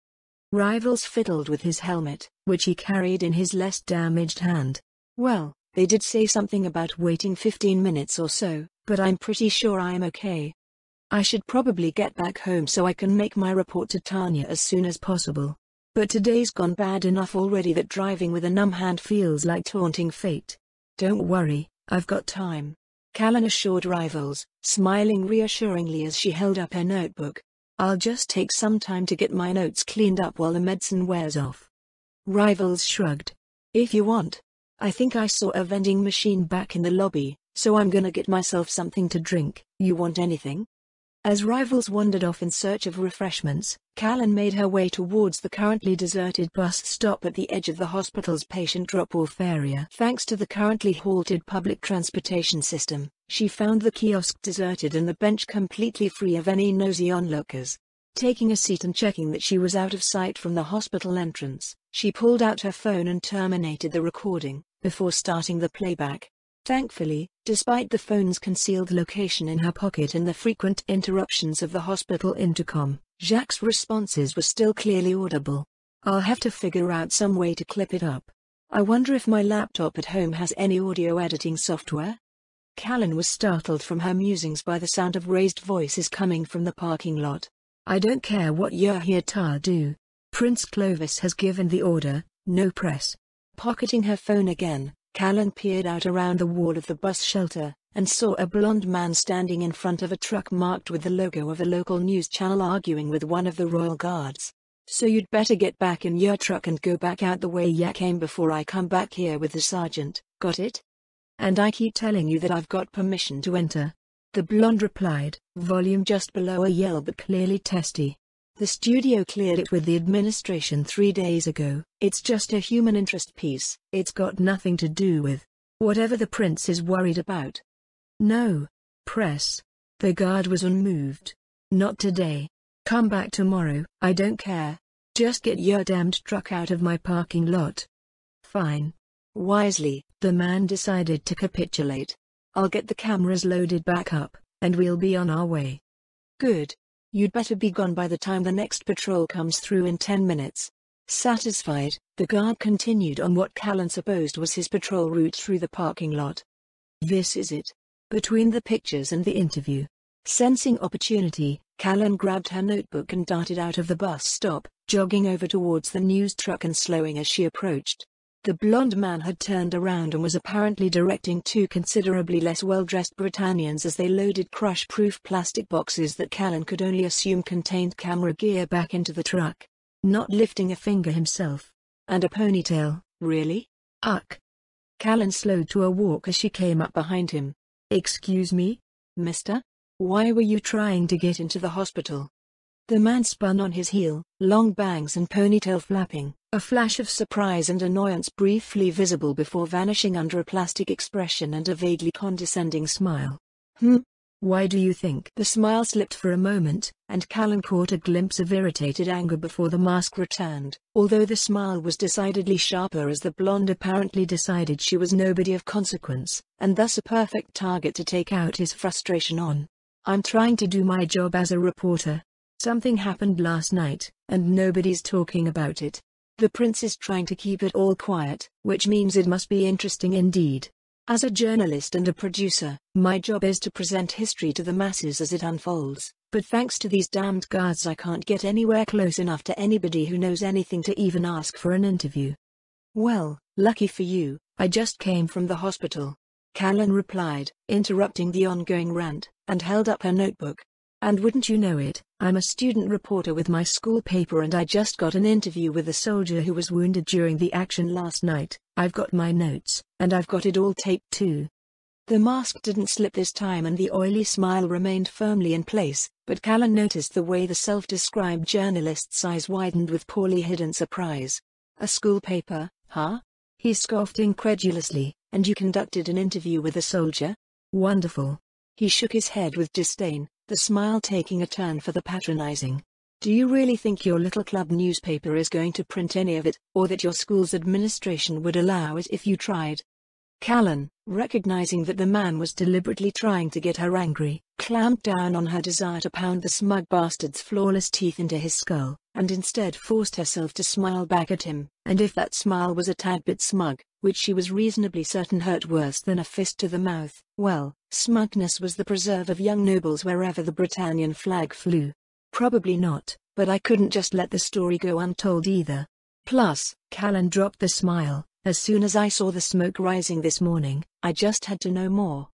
Rivals fiddled with his helmet, which he carried in his less damaged hand. Well, they did say something about waiting 15 minutes or so, but I'm pretty sure I'm okay. I should probably get back home so I can make my report to Tanya as soon as possible. But today's gone bad enough already that driving with a numb hand feels like taunting fate. Don't worry, I've got time. Callan assured Rivals, smiling reassuringly as she held up her notebook. I'll just take some time to get my notes cleaned up while the medicine wears off. Rivals shrugged. If you want. I think I saw a vending machine back in the lobby, so I'm gonna get myself something to drink. You want anything? As rivals wandered off in search of refreshments, Callan made her way towards the currently deserted bus stop at the edge of the hospital's patient drop-off area. Thanks to the currently halted public transportation system, she found the kiosk deserted and the bench completely free of any nosy onlookers. Taking a seat and checking that she was out of sight from the hospital entrance, she pulled out her phone and terminated the recording, before starting the playback. Thankfully, despite the phone's concealed location in her pocket and the frequent interruptions of the hospital intercom, Jacques' responses were still clearly audible. I'll have to figure out some way to clip it up. I wonder if my laptop at home has any audio editing software? Callan was startled from her musings by the sound of raised voices coming from the parking lot. I don't care what you're here to do. Prince Clovis has given the order, no press. Pocketing her phone again, Callan peered out around the wall of the bus shelter, and saw a blond man standing in front of a truck marked with the logo of a local news channel arguing with one of the royal guards. So you'd better get back in your truck and go back out the way you came before I come back here with the sergeant, got it? And I keep telling you that I've got permission to enter. The blonde replied, volume just below a yell but clearly testy. The studio cleared it with the administration 3 days ago. It's just a human interest piece. It's got nothing to do with whatever the prince is worried about. No. Press. The guard was unmoved. Not today. Come back tomorrow. I don't care. Just get your damned truck out of my parking lot. Fine. Wisely, the man decided to capitulate. I'll get the cameras loaded back up, and we'll be on our way. Good. You'd better be gone by the time the next patrol comes through in 10 minutes. Satisfied, the guard continued on what Callan supposed was his patrol route through the parking lot. This is it. Between the pictures and the interview. Sensing opportunity, Callan grabbed her notebook and darted out of the bus stop, jogging over towards the news truck and slowing as she approached. The blonde man had turned around and was apparently directing 2 considerably less well-dressed Britannians as they loaded crush-proof plastic boxes that Callan could only assume contained camera gear back into the truck. Not lifting a finger himself. And a ponytail, really? Uck. Callan slowed to a walk as she came up behind him. Excuse me? Mister? Why were you trying to get into the hospital? The man spun on his heel, long bangs and ponytail flapping, a flash of surprise and annoyance briefly visible before vanishing under a plastic expression and a vaguely condescending smile. Why do you think? The smile slipped for a moment, and Callan caught a glimpse of irritated anger before the mask returned, although the smile was decidedly sharper as the blonde apparently decided she was nobody of consequence, and thus a perfect target to take out his frustration on. I'm trying to do my job as a reporter. Something happened last night, and nobody's talking about it. The prince is trying to keep it all quiet, which means it must be interesting indeed. As a journalist and a producer, my job is to present history to the masses as it unfolds, but thanks to these damned guards I can't get anywhere close enough to anybody who knows anything to even ask for an interview. Well, lucky for you, I just came from the hospital. Callan replied, interrupting the ongoing rant, and held up her notebook. And wouldn't you know it, I'm a student reporter with my school paper and I just got an interview with a soldier who was wounded during the action last night. I've got my notes, and I've got it all taped too. The mask didn't slip this time and the oily smile remained firmly in place, but Callan noticed the way the self-described journalist's eyes widened with poorly hidden surprise. A school paper, huh? He scoffed incredulously. And you conducted an interview with a soldier? Wonderful. He shook his head with disdain, the smile taking a turn for the patronizing. Do you really think your little club newspaper is going to print any of it, or that your school's administration would allow it if you tried? Callan, recognizing that the man was deliberately trying to get her angry, clamped down on her desire to pound the smug bastard's flawless teeth into his skull, and instead forced herself to smile back at him, and if that smile was a tad bit smug, which she was reasonably certain hurt worse than a fist to the mouth, well, smugness was the preserve of young nobles wherever the Britannian flag flew. Probably not, but I couldn't just let the story go untold either. Plus, Callan dropped the smile, as soon as I saw the smoke rising this morning, I just had to know more.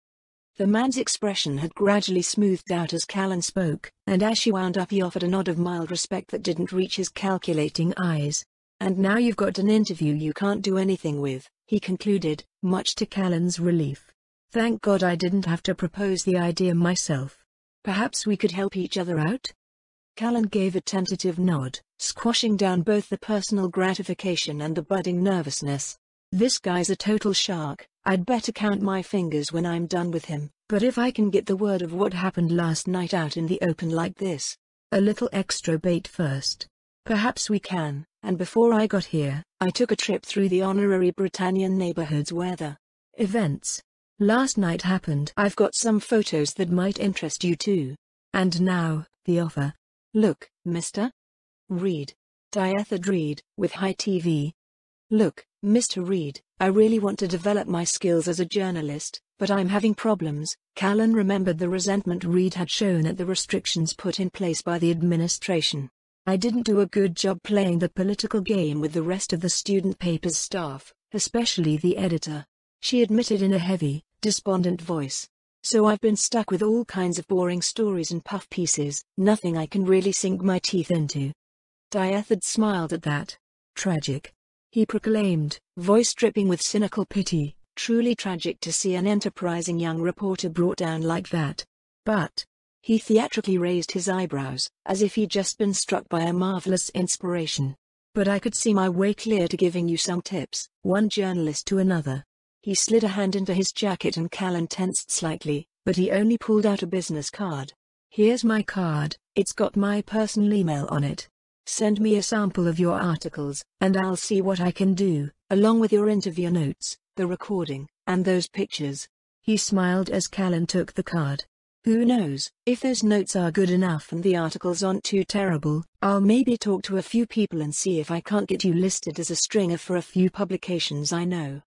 The man's expression had gradually smoothed out as Callan spoke, and as she wound up he offered a nod of mild respect that didn't reach his calculating eyes. And now you've got an interview you can't do anything with, he concluded, much to Callan's relief. Thank God I didn't have to propose the idea myself. Perhaps we could help each other out? Callan gave a tentative nod, squashing down both the personal gratification and the budding nervousness. This guy's a total shark. I'd better count my fingers when I'm done with him, but if I can get the word of what happened last night out in the open like this, a little extra bait first. Perhaps we can. And before I got here, I took a trip through the honorary Britannian neighborhoods where the events last night happened. I've got some photos that might interest you too. And now, the offer. Look, Mr. Reed. Diethard Reed, with High TV. Look, Mr. Reed, I really want to develop my skills as a journalist, but I'm having problems. Callan remembered the resentment Reed had shown at the restrictions put in place by the administration. I didn't do a good job playing the political game with the rest of the student paper's staff, especially the editor. She admitted in a heavy, despondent voice. So I've been stuck with all kinds of boring stories and puff pieces, nothing I can really sink my teeth into. Diethard smiled at that. Tragic. He proclaimed, voice dripping with cynical pity, truly tragic to see an enterprising young reporter brought down like that. But he theatrically raised his eyebrows, as if he'd just been struck by a marvelous inspiration. But I could see my way clear to giving you some tips, one journalist to another. He slid a hand into his jacket and Callan tensed slightly, but he only pulled out a business card. Here's my card, it's got my personal email on it. Send me a sample of your articles, and I'll see what I can do, along with your interview notes, the recording, and those pictures. He smiled as Callan took the card. Who knows, if those notes are good enough and the articles aren't too terrible, I'll maybe talk to a few people and see if I can't get you listed as a stringer for a few publications I know.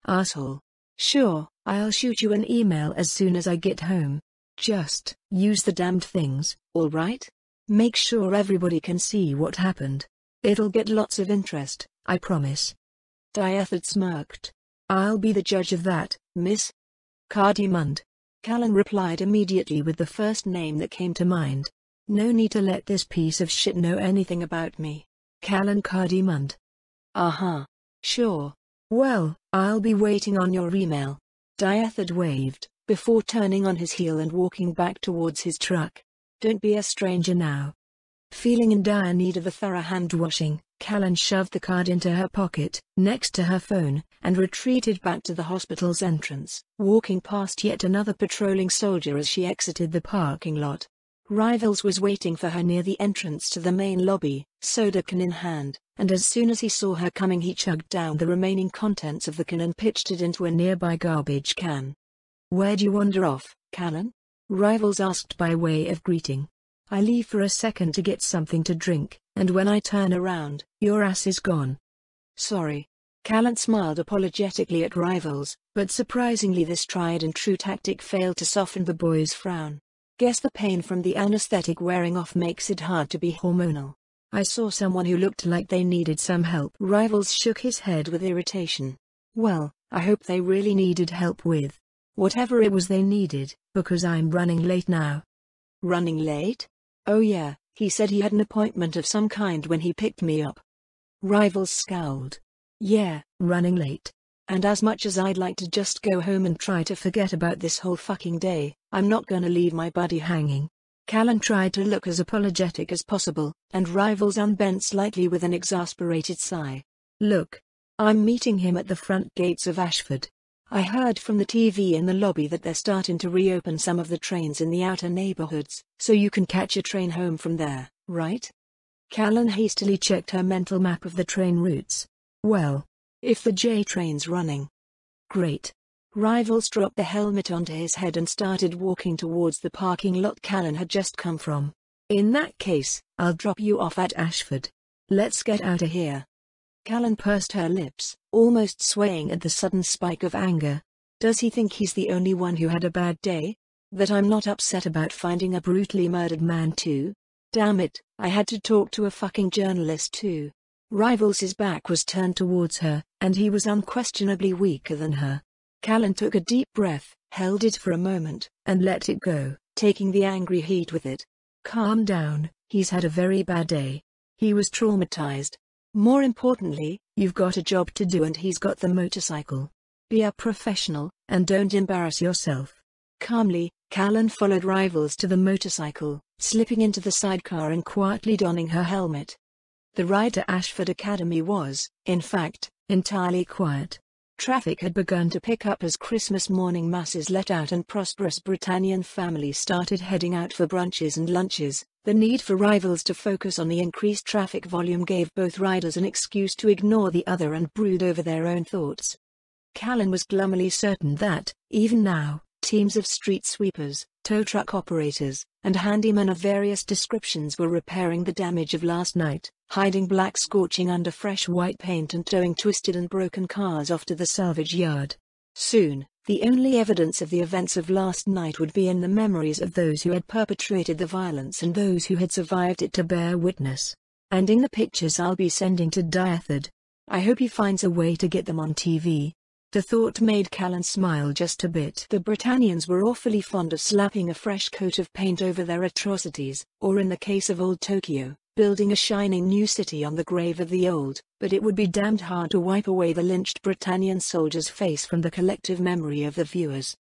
Asshole. Sure, I'll shoot you an email as soon as I get home. Just use the damned things, alright? Make sure everybody can see what happened. It'll get lots of interest, I promise. Diethard smirked. I'll be the judge of that, Miss Cardimund. Callan replied immediately with the first name that came to mind. No need to let this piece of shit know anything about me. Callan Cardimund. Sure. Well, I'll be waiting on your email. Diethard waved, before turning on his heel and walking back towards his truck. Don't be a stranger now. Feeling in dire need of a thorough hand-washing, Callan shoved the card into her pocket, next to her phone, and retreated back to the hospital's entrance, walking past yet another patrolling soldier as she exited the parking lot. Rivals was waiting for her near the entrance to the main lobby, soda can in hand, and as soon as he saw her coming he chugged down the remaining contents of the can and pitched it into a nearby garbage can. Where'd you wander off, Callan? Rivals asked by way of greeting. I leave for a second to get something to drink, and when I turn around, your ass is gone. Sorry. Callan smiled apologetically at Rivals, but surprisingly this tried and true tactic failed to soften the boy's frown. Guess the pain from the anesthetic wearing off makes it hard to be hormonal. I saw someone who looked like they needed some help. Rivals shook his head with irritation. Well, I hope they really needed help with whatever it was they needed, because I'm running late now. Running late? Oh yeah, he said he had an appointment of some kind when he picked me up. Rivals scowled. Yeah, running late. And as much as I'd like to just go home and try to forget about this whole fucking day, I'm not gonna leave my buddy hanging. Callan tried to look as apologetic as possible, and Rivals unbent slightly with an exasperated sigh. Look. I'm meeting him at the front gates of Ashford. I heard from the TV in the lobby that they're starting to reopen some of the trains in the outer neighborhoods, so you can catch a train home from there, right? Callan hastily checked her mental map of the train routes. Well, if the J train's running. Great. Rivals dropped the helmet onto his head and started walking towards the parking lot Callan had just come from. In that case, I'll drop you off at Ashford. Let's get out of here. Callan pursed her lips, almost swaying at the sudden spike of anger. Does he think he's the only one who had a bad day? That I'm not upset about finding a brutally murdered man too? Damn it, I had to talk to a fucking journalist too. Rivals' back was turned towards her, and he was unquestionably weaker than her. Callan took a deep breath, held it for a moment, and let it go, taking the angry heat with it. Calm down, he's had a very bad day. He was traumatized. More importantly, you've got a job to do and he's got the motorcycle. Be a professional, and don't embarrass yourself. Calmly, Callan followed Rivals to the motorcycle, slipping into the sidecar and quietly donning her helmet. The ride to Ashford Academy was, in fact, entirely quiet. Traffic had begun to pick up as Christmas morning masses let out and prosperous Britannian families started heading out for brunches and lunches. The need for Rivals to focus on the increased traffic volume gave both riders an excuse to ignore the other and brood over their own thoughts. Callan was gloomily certain that, even now, teams of street sweepers, tow truck operators, and handymen of various descriptions were repairing the damage of last night, hiding black scorching under fresh white paint and towing twisted and broken cars off to the salvage yard. Soon, the only evidence of the events of last night would be in the memories of those who had perpetrated the violence and those who had survived it to bear witness. And in the pictures I'll be sending to Diathard. I hope he finds a way to get them on TV. The thought made Callan smile just a bit. The Britannians were awfully fond of slapping a fresh coat of paint over their atrocities, or in the case of old Tokyo, building a shining new city on the grave of the old, but it would be damned hard to wipe away the lynched Britannian soldier's face from the collective memory of the viewers.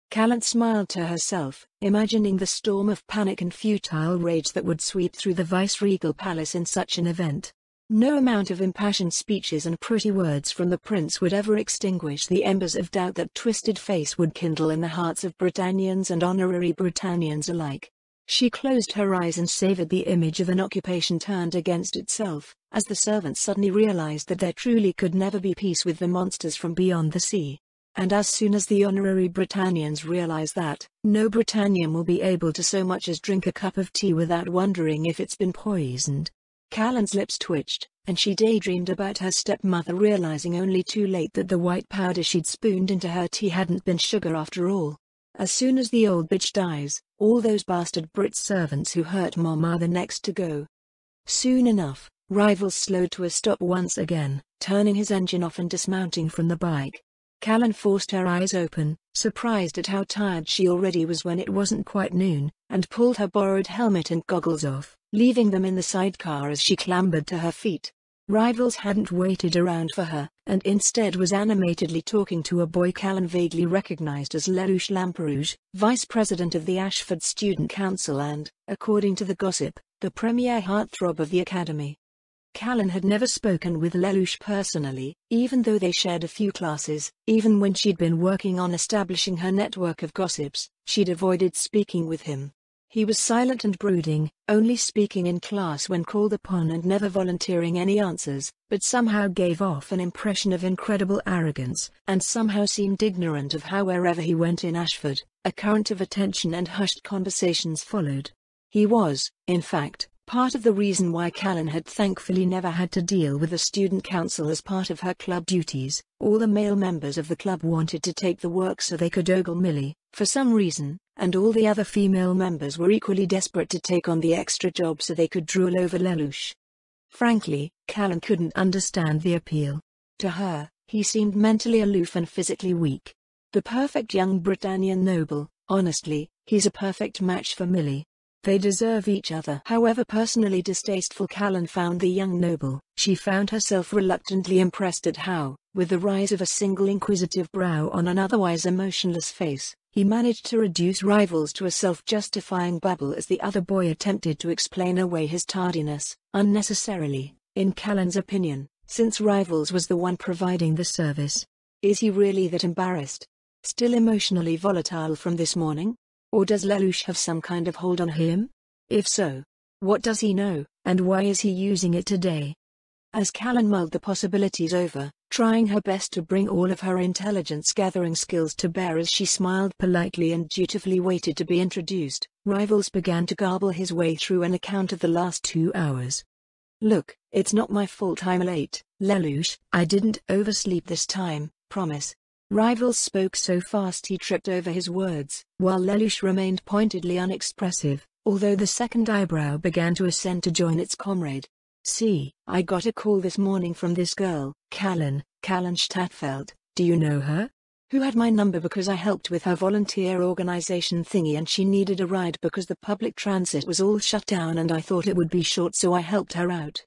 Callan smiled to herself, imagining the storm of panic and futile rage that would sweep through the viceregal palace in such an event. No amount of impassioned speeches and pretty words from the prince would ever extinguish the embers of doubt that twisted face would kindle in the hearts of Britannians and honorary Britannians alike. She closed her eyes and savored the image of an occupation turned against itself, as the servants suddenly realized that there truly could never be peace with the monsters from beyond the sea. And as soon as the honorary Britannians realize that, no Britannian will be able to so much as drink a cup of tea without wondering if it's been poisoned. Callan's lips twitched, and she daydreamed about her stepmother realizing only too late that the white powder she'd spooned into her tea hadn't been sugar after all. As soon as the old bitch dies, all those bastard Brit servants who hurt Mom are the next to go. Soon enough, Rivals slowed to a stop once again, turning his engine off and dismounting from the bike. Callan forced her eyes open, surprised at how tired she already was when it wasn't quite noon, and pulled her borrowed helmet and goggles off, leaving them in the sidecar as she clambered to her feet. Rivals hadn't waited around for her, and instead was animatedly talking to a boy Callan vaguely recognized as Lelouch Lamperouge, vice president of the Ashford Student Council and, according to the gossip, the premier heartthrob of the academy. Callan had never spoken with Lelouch personally, even though they shared a few classes. Even when she'd been working on establishing her network of gossips, she'd avoided speaking with him. He was silent and brooding, only speaking in class when called upon and never volunteering any answers, but somehow gave off an impression of incredible arrogance, and somehow seemed ignorant of how wherever he went in Ashford, a current of attention and hushed conversations followed. He was, in fact, part of the reason why Callan had thankfully never had to deal with the student council as part of her club duties. All the male members of the club wanted to take the work so they could ogle Millie, for some reason, and all the other female members were equally desperate to take on the extra job so they could drool over Lelouch. Frankly, Callan couldn't understand the appeal. To her, he seemed mentally aloof and physically weak. The perfect young Britannian noble. Honestly, he's a perfect match for Millie. They deserve each other. However personally distasteful Callan found the young noble, she found herself reluctantly impressed at how, with the rise of a single inquisitive brow on an otherwise emotionless face, he managed to reduce Rivals to a self-justifying babble as the other boy attempted to explain away his tardiness, unnecessarily, in Callan's opinion, since Rivals was the one providing the service. Is he really that embarrassed? Still emotionally volatile from this morning? Or does Lelouch have some kind of hold on him? If so, what does he know, and why is he using it today? As Callan mulled the possibilities over, trying her best to bring all of her intelligence-gathering skills to bear as she smiled politely and dutifully waited to be introduced, Rivals began to garble his way through an account of the last 2 hours. Look, it's not my fault I'm late, Lelouch. I didn't oversleep this time, promise. Rivals spoke so fast he tripped over his words, while Lelouch remained pointedly unexpressive, although the second eyebrow began to ascend to join its comrade. See, I got a call this morning from this girl, Callan Stadtfeld. Do you know her? Who had my number because I helped with her volunteer organization thingy and she needed a ride because the public transit was all shut down and I thought it would be short so I helped her out.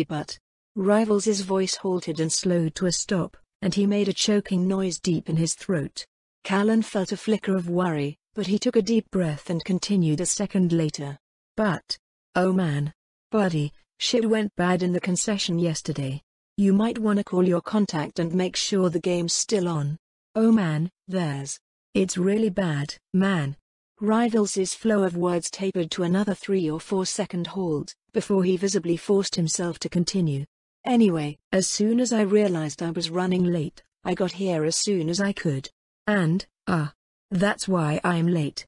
But Rivals's voice halted and slowed to a stop, and he made a choking noise deep in his throat. Callan felt a flicker of worry, but he took a deep breath and continued a second later. But, oh man. Buddy, shit went bad in the concession yesterday. You might wanna call your contact and make sure the game's still on. Oh man, it's really bad, man. Rivals's flow of words tapered to another 3 or 4 second halt, before he visibly forced himself to continue. Anyway, as soon as I realized I was running late, I got here as soon as I could. And, that's why I'm late.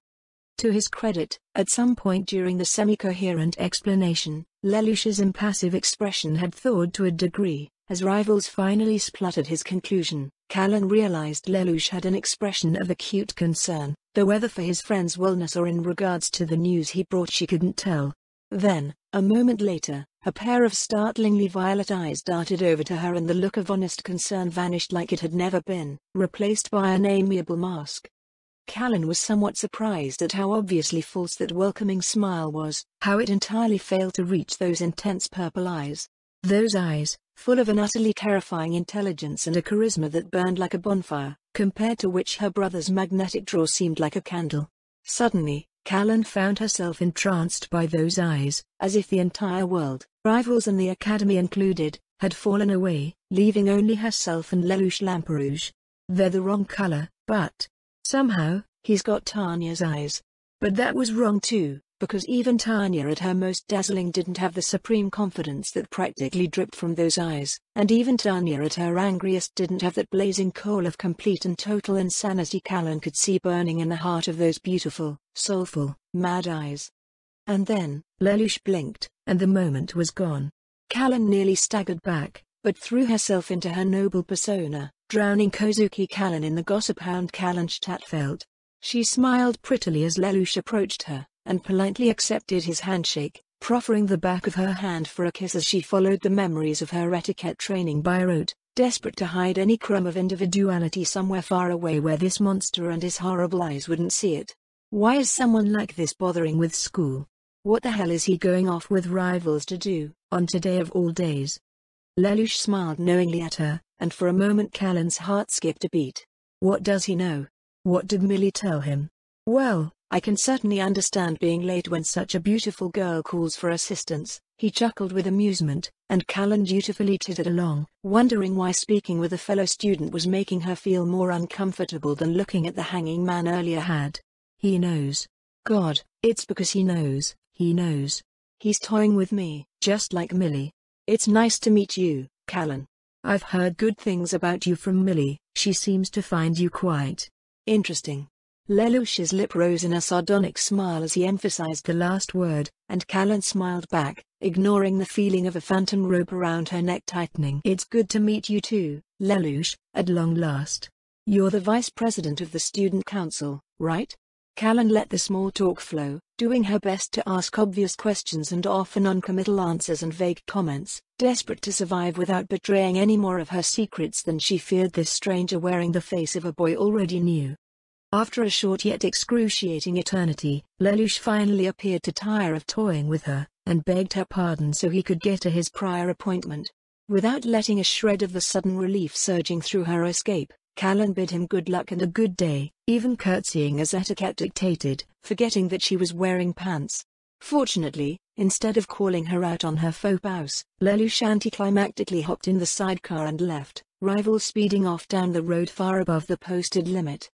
To his credit, at some point during the semi-coherent explanation, Lelouch's impassive expression had thawed to a degree. As Rivals finally spluttered his conclusion, Callan realized Lelouch had an expression of acute concern, though whether for his friend's wellness or in regards to the news he brought she couldn't tell. Then, a moment later, a pair of startlingly violet eyes darted over to her and the look of honest concern vanished like it had never been, replaced by an amiable mask. Callan was somewhat surprised at how obviously false that welcoming smile was, how it entirely failed to reach those intense purple eyes. Those eyes, full of an utterly terrifying intelligence and a charisma that burned like a bonfire, compared to which her brother's magnetic draw seemed like a candle. Suddenly, Callan found herself entranced by those eyes, as if the entire world, Rivals and the Academy included, had fallen away, leaving only herself and Lelouch Lamperouge. They're the wrong color, but somehow, he's got Tanya's eyes. But that was wrong too, because even Tanya at her most dazzling didn't have the supreme confidence that practically dripped from those eyes, and even Tanya at her angriest didn't have that blazing coal of complete and total insanity Callan could see burning in the heart of those beautiful, soulful, mad eyes. And then, Lelouch blinked, and the moment was gone. Callan nearly staggered back, but threw herself into her noble persona, drowning Kozuki Callan in the gossip hound Callan Stadtfeld. She smiled prettily as Lelouch approached her, and politely accepted his handshake, proffering the back of her hand for a kiss as she followed the memories of her etiquette training by rote, desperate to hide any crumb of individuality somewhere far away where this monster and his horrible eyes wouldn't see it. Why is someone like this bothering with school? What the hell is he going off with Rivals to do, on today of all days? Lelouch smiled knowingly at her, and for a moment Callan's heart skipped a beat. What does he know? What did Millie tell him? Well, I can certainly understand being late when such a beautiful girl calls for assistance, he chuckled with amusement, and Callan dutifully tittered along, wondering why speaking with a fellow student was making her feel more uncomfortable than looking at the hanging man earlier had. He knows. God, it's because he knows, He's toying with me, just like Millie. It's nice to meet you, Callan. I've heard good things about you from Millie, she seems to find you quite interesting. Lelouch's lip rose in a sardonic smile as he emphasized the last word, and Callan smiled back, ignoring the feeling of a phantom rope around her neck tightening. It's good to meet you too, Lelouch, at long last. You're the vice president of the student council, right? Callan let the small talk flow, doing her best to ask obvious questions and offer non-committal answers and vague comments, desperate to survive without betraying any more of her secrets than she feared this stranger wearing the face of a boy already knew. After a short yet excruciating eternity, Lelouch finally appeared to tire of toying with her, and begged her pardon so he could get to his prior appointment. Without letting a shred of the sudden relief surging through her escape, Callan bid him good luck and a good day, even curtsying as etiquette dictated, forgetting that she was wearing pants. Fortunately, instead of calling her out on her faux pas, Lelouch anticlimactically hopped in the sidecar and left, Rivals speeding off down the road far above the posted limit.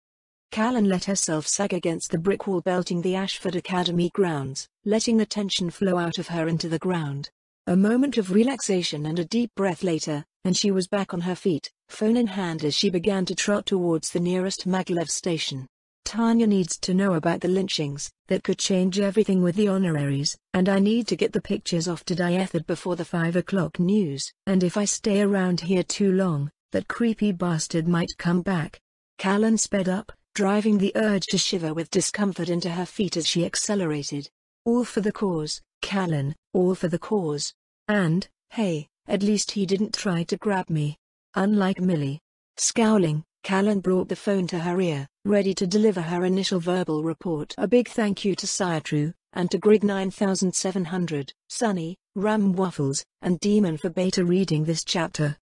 Callan let herself sag against the brick wall belting the Ashford Academy grounds, letting the tension flow out of her into the ground. A moment of relaxation and a deep breath later, and she was back on her feet, phone in hand as she began to trot towards the nearest maglev station. Tanya needs to know about the lynchings, that could change everything with the honoraries, and I need to get the pictures off to Diethard before the 5 o'clock news, and if I stay around here too long, that creepy bastard might come back. Callan sped up, driving the urge to shiver with discomfort into her feet as she accelerated. All for the cause, Callan, all for the cause. And, hey, at least he didn't try to grab me. Unlike Millie. Scowling, Callan brought the phone to her ear, ready to deliver her initial verbal report. A big thank you to Sayatru, and to Grig 9700, Sunny, Ram Waffles, and Demon for Beta reading this chapter.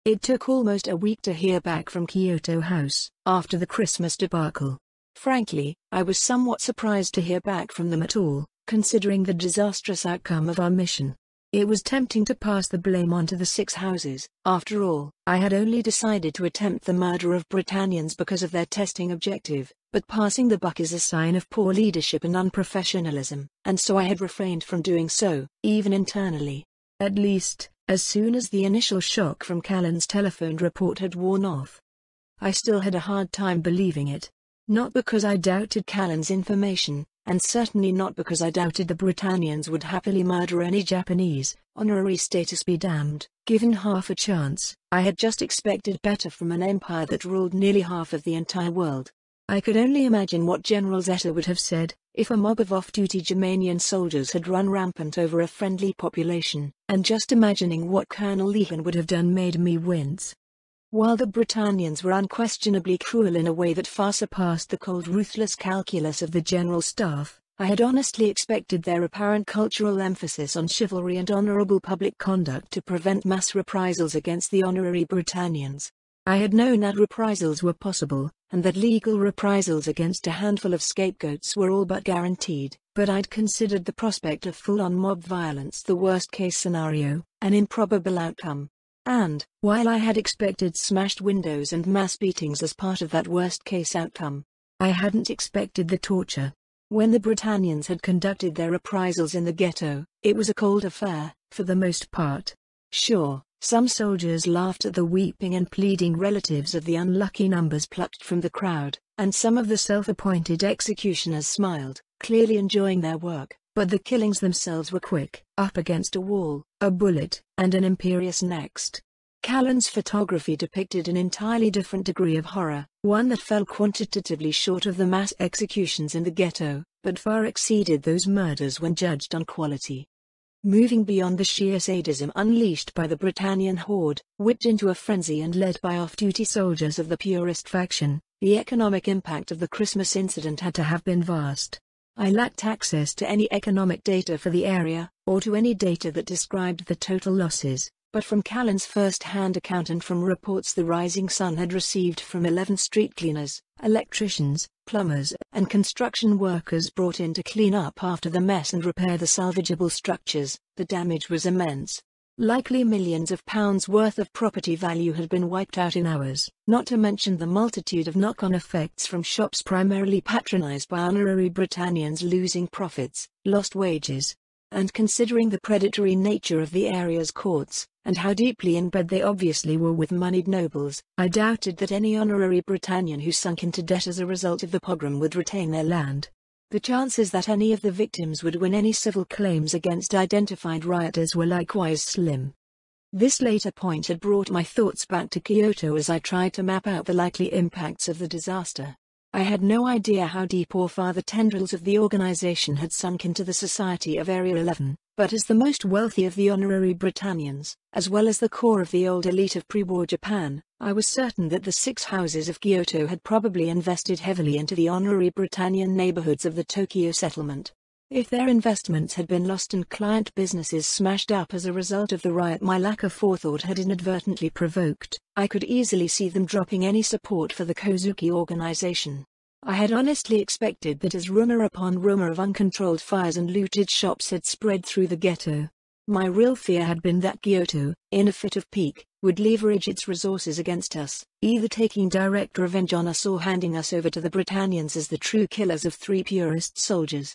It took almost a week to hear back from Kyoto House after the Christmas debacle. Frankly, I was somewhat surprised to hear back from them at all, considering the disastrous outcome of our mission. It was tempting to pass the blame onto the 6 houses. After all, I had only decided to attempt the murder of Britannians because of their testing objective, but passing the buck is a sign of poor leadership and unprofessionalism, and so I had refrained from doing so, even internally. At least, as soon as the initial shock from Callan's telephoned report had worn off. I still had a hard time believing it. Not because I doubted Callan's information, and certainly not because I doubted the Britannians would happily murder any Japanese, honorary status be damned, given half a chance. I had just expected better from an empire that ruled nearly half of the entire world. I could only imagine what General Zeta would have said, if a mob of off-duty Germanian soldiers had run rampant over a friendly population, and just imagining what Colonel Lehan would have done made me wince. While the Britannians were unquestionably cruel in a way that far surpassed the cold ruthless calculus of the General Staff, I had honestly expected their apparent cultural emphasis on chivalry and honorable public conduct to prevent mass reprisals against the honorary Britannians. I had known that reprisals were possible, and that legal reprisals against a handful of scapegoats were all but guaranteed, but I'd considered the prospect of full-on mob violence the worst-case scenario, an improbable outcome. And, while I had expected smashed windows and mass beatings as part of that worst-case outcome, I hadn't expected the torture. When the Britannians had conducted their reprisals in the ghetto, it was a cold affair, for the most part. Sure, some soldiers laughed at the weeping and pleading relatives of the unlucky numbers plucked from the crowd, and some of the self-appointed executioners smiled, clearly enjoying their work, but the killings themselves were quick, up against a wall, a bullet, and an imperious next. Callan's photography depicted an entirely different degree of horror, one that fell quantitatively short of the mass executions in the ghetto, but far exceeded those murders when judged on quality. Moving beyond the sheer sadism unleashed by the Britannian horde, whipped into a frenzy and led by off-duty soldiers of the purist faction, the economic impact of the Christmas incident had to have been vast. I lacked access to any economic data for the area, or to any data that described the total losses, but from Callan's first-hand account and from reports the Rising Sun had received from 11 street cleaners, electricians, plumbers, and construction workers brought in to clean up after the mess and repair the salvageable structures, the damage was immense. Likely millions of pounds worth of property value had been wiped out in hours, not to mention the multitude of knock-on effects from shops primarily patronized by honorary Britannians losing profits, lost wages. And considering the predatory nature of the area's courts, and how deeply in bed they obviously were with moneyed nobles, I doubted that any honorary Britannian who sunk into debt as a result of the pogrom would retain their land. The chances that any of the victims would win any civil claims against identified rioters were likewise slim. This later point had brought my thoughts back to Kyoto as I tried to map out the likely impacts of the disaster. I had no idea how deep or far the tendrils of the organization had sunk into the society of Area 11, but as the most wealthy of the honorary Britannians, as well as the core of the old elite of pre-war Japan, I was certain that the 6 houses of Kyoto had probably invested heavily into the honorary Britannian neighborhoods of the Tokyo settlement. If their investments had been lost and client businesses smashed up as a result of the riot my lack of forethought had inadvertently provoked, I could easily see them dropping any support for the Kozuki organization. I had honestly expected that as rumor upon rumor of uncontrolled fires and looted shops had spread through the ghetto. My real fear had been that Kyoto, in a fit of pique, would leverage its resources against us, either taking direct revenge on us or handing us over to the Britannians as the true killers of 3 purist soldiers.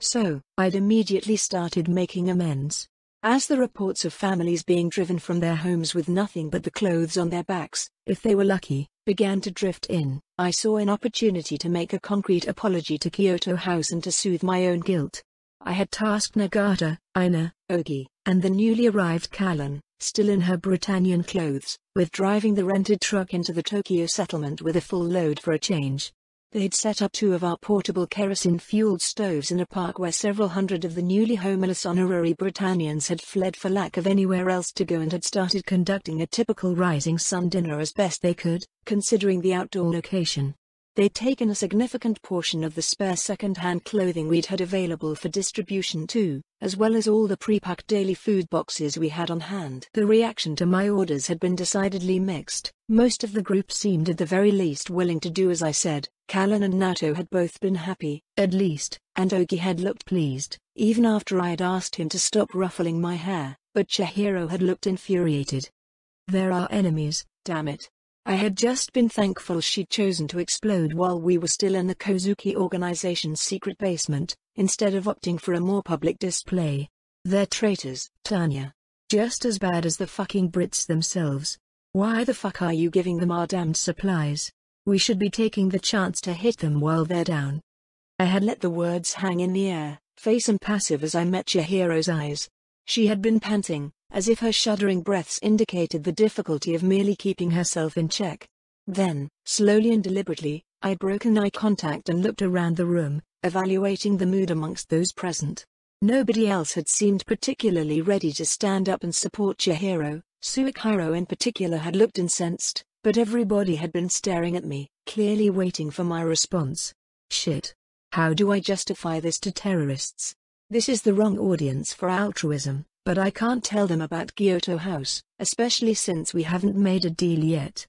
So, I'd immediately started making amends. As the reports of families being driven from their homes with nothing but the clothes on their backs, if they were lucky, began to drift in, I saw an opportunity to make a concrete apology to Kyoto House and to soothe my own guilt. I had tasked Nagata, Ina, Ogi, and the newly arrived Callan, still in her Britannian clothes, with driving the rented truck into the Tokyo settlement with a full load for a change. They'd set up 2 of our portable kerosene-fueled stoves in a park where several hundred of the newly homeless honorary Britannians had fled for lack of anywhere else to go and had started conducting a typical Rising Sun dinner as best they could, considering the outdoor location. They'd taken a significant portion of the spare second-hand clothing we'd had available for distribution too, as well as all the pre-packed daily food boxes we had on hand. The reaction to my orders had been decidedly mixed. Most of the group seemed at the very least willing to do as I said. Callan and Nato had both been happy, at least, and Ogi had looked pleased, even after I had asked him to stop ruffling my hair, but Chihiro had looked infuriated. There are enemies, damn it. I had just been thankful she'd chosen to explode while we were still in the Kozuki organization's secret basement, instead of opting for a more public display. They're traitors, Tanya. Just as bad as the fucking Brits themselves. Why the fuck are you giving them our damned supplies? We should be taking the chance to hit them while they're down. I had let the words hang in the air, face impassive as I met Chihiro's eyes. She had been panting, as if her shuddering breaths indicated the difficulty of merely keeping herself in check. Then, slowly and deliberately, I'd broken eye contact and looked around the room, evaluating the mood amongst those present. Nobody else had seemed particularly ready to stand up and support Chihiro. Suichiro in particular had looked incensed, but everybody had been staring at me, clearly waiting for my response. Shit. How do I justify this to terrorists? This is the wrong audience for altruism, but I can't tell them about Kyoto House, especially since we haven't made a deal yet.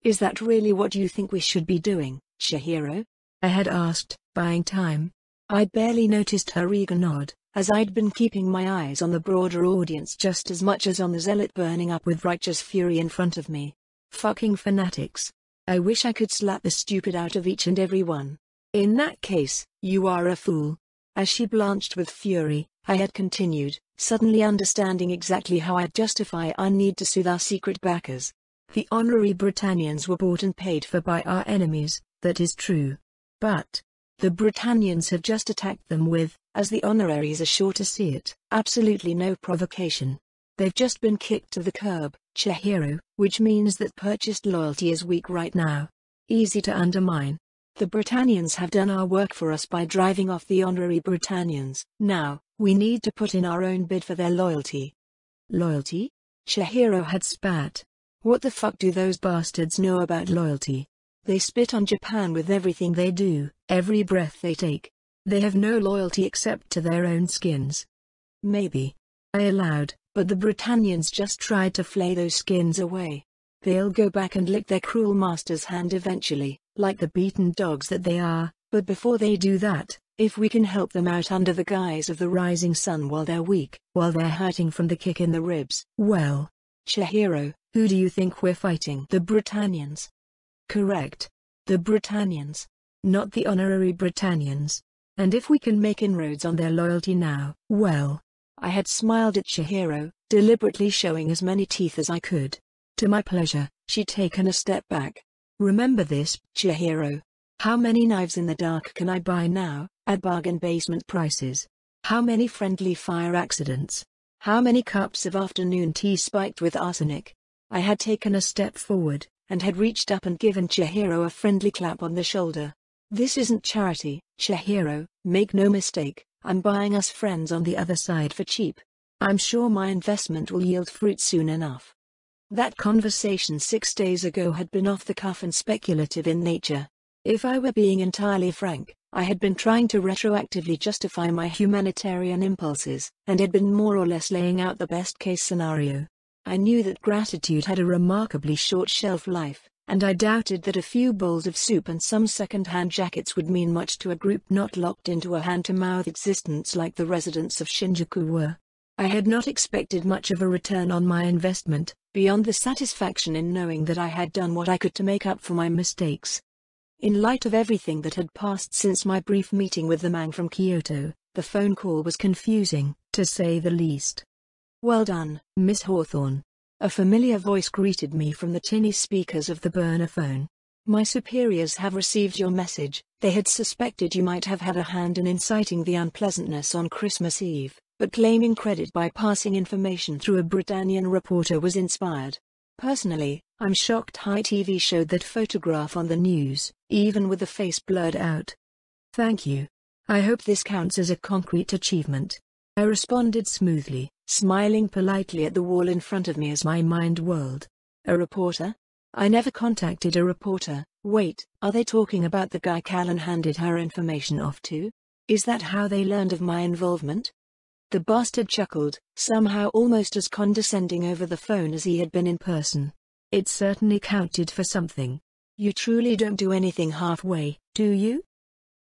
Is that really what you think we should be doing, Chihiro? I had asked, buying time. I'd barely noticed her eager nod, as I'd been keeping my eyes on the broader audience just as much as on the zealot burning up with righteous fury in front of me. Fucking fanatics. I wish I could slap the stupid out of each and every one. In that case, you are a fool. As she blanched with fury, I had continued, suddenly understanding exactly how I'd justify our need to soothe our secret backers. The honorary Britannians were bought and paid for by our enemies, that is true. But the Britannians have just attacked them with, as the honoraries are sure to see it, absolutely no provocation. They've just been kicked to the curb, Chihiro, which means that purchased loyalty is weak right now. Easy to undermine. The Britannians have done our work for us by driving off the honorary Britannians. Now, we need to put in our own bid for their loyalty. Loyalty? Chihiro had spat. What the fuck do those bastards know about loyalty? They spit on Japan with everything they do, every breath they take. They have no loyalty except to their own skins. Maybe. I allowed, but the Britannians just tried to flay those skins away. They'll go back and lick their cruel master's hand eventually, like the beaten dogs that they are, but before they do that, if we can help them out under the guise of the rising sun while they're weak, while they're hurting from the kick in the ribs, well. Chihiro, who do you think we're fighting? The Britannians. Correct. The Britannians. Not the honorary Britannians. And if we can make inroads on their loyalty now, well. I had smiled at Chihiro, deliberately showing as many teeth as I could. To my pleasure, she'd taken a step back. Remember this, Chihiro. How many knives in the dark can I buy now, at bargain basement prices? How many friendly fire accidents? How many cups of afternoon tea spiked with arsenic? I had taken a step forward, and had reached up and given Chihiro a friendly clap on the shoulder. This isn't charity, Chihiro, make no mistake, I'm buying us friends on the other side for cheap. I'm sure my investment will yield fruit soon enough. That conversation 6 days ago had been off the cuff and speculative in nature. If I were being entirely frank, I had been trying to retroactively justify my humanitarian impulses, and had been more or less laying out the best-case scenario. I knew that gratitude had a remarkably short shelf life, and I doubted that a few bowls of soup and some second-hand jackets would mean much to a group not locked into a hand-to-mouth existence like the residents of Shinjuku were. I had not expected much of a return on my investment, beyond the satisfaction in knowing that I had done what I could to make up for my mistakes. In light of everything that had passed since my brief meeting with the man from Kyoto, the phone call was confusing, to say the least. Well done, Miss Hawthorne. A familiar voice greeted me from the tinny speakers of the burner phone. My superiors have received your message. They had suspected you might have had a hand in inciting the unpleasantness on Christmas Eve, but claiming credit by passing information through a Britannian reporter was inspired. Personally, I'm shocked High TV showed that photograph on the news, even with the face blurred out. Thank you. I hope this counts as a concrete achievement. I responded smoothly, smiling politely at the wall in front of me as my mind whirled. A reporter? I never contacted a reporter. Wait, are they talking about the guy Callan handed her information off to? Is that how they learned of my involvement? The bastard chuckled, somehow almost as condescending over the phone as he had been in person. It certainly counted for something. You truly don't do anything halfway, do you?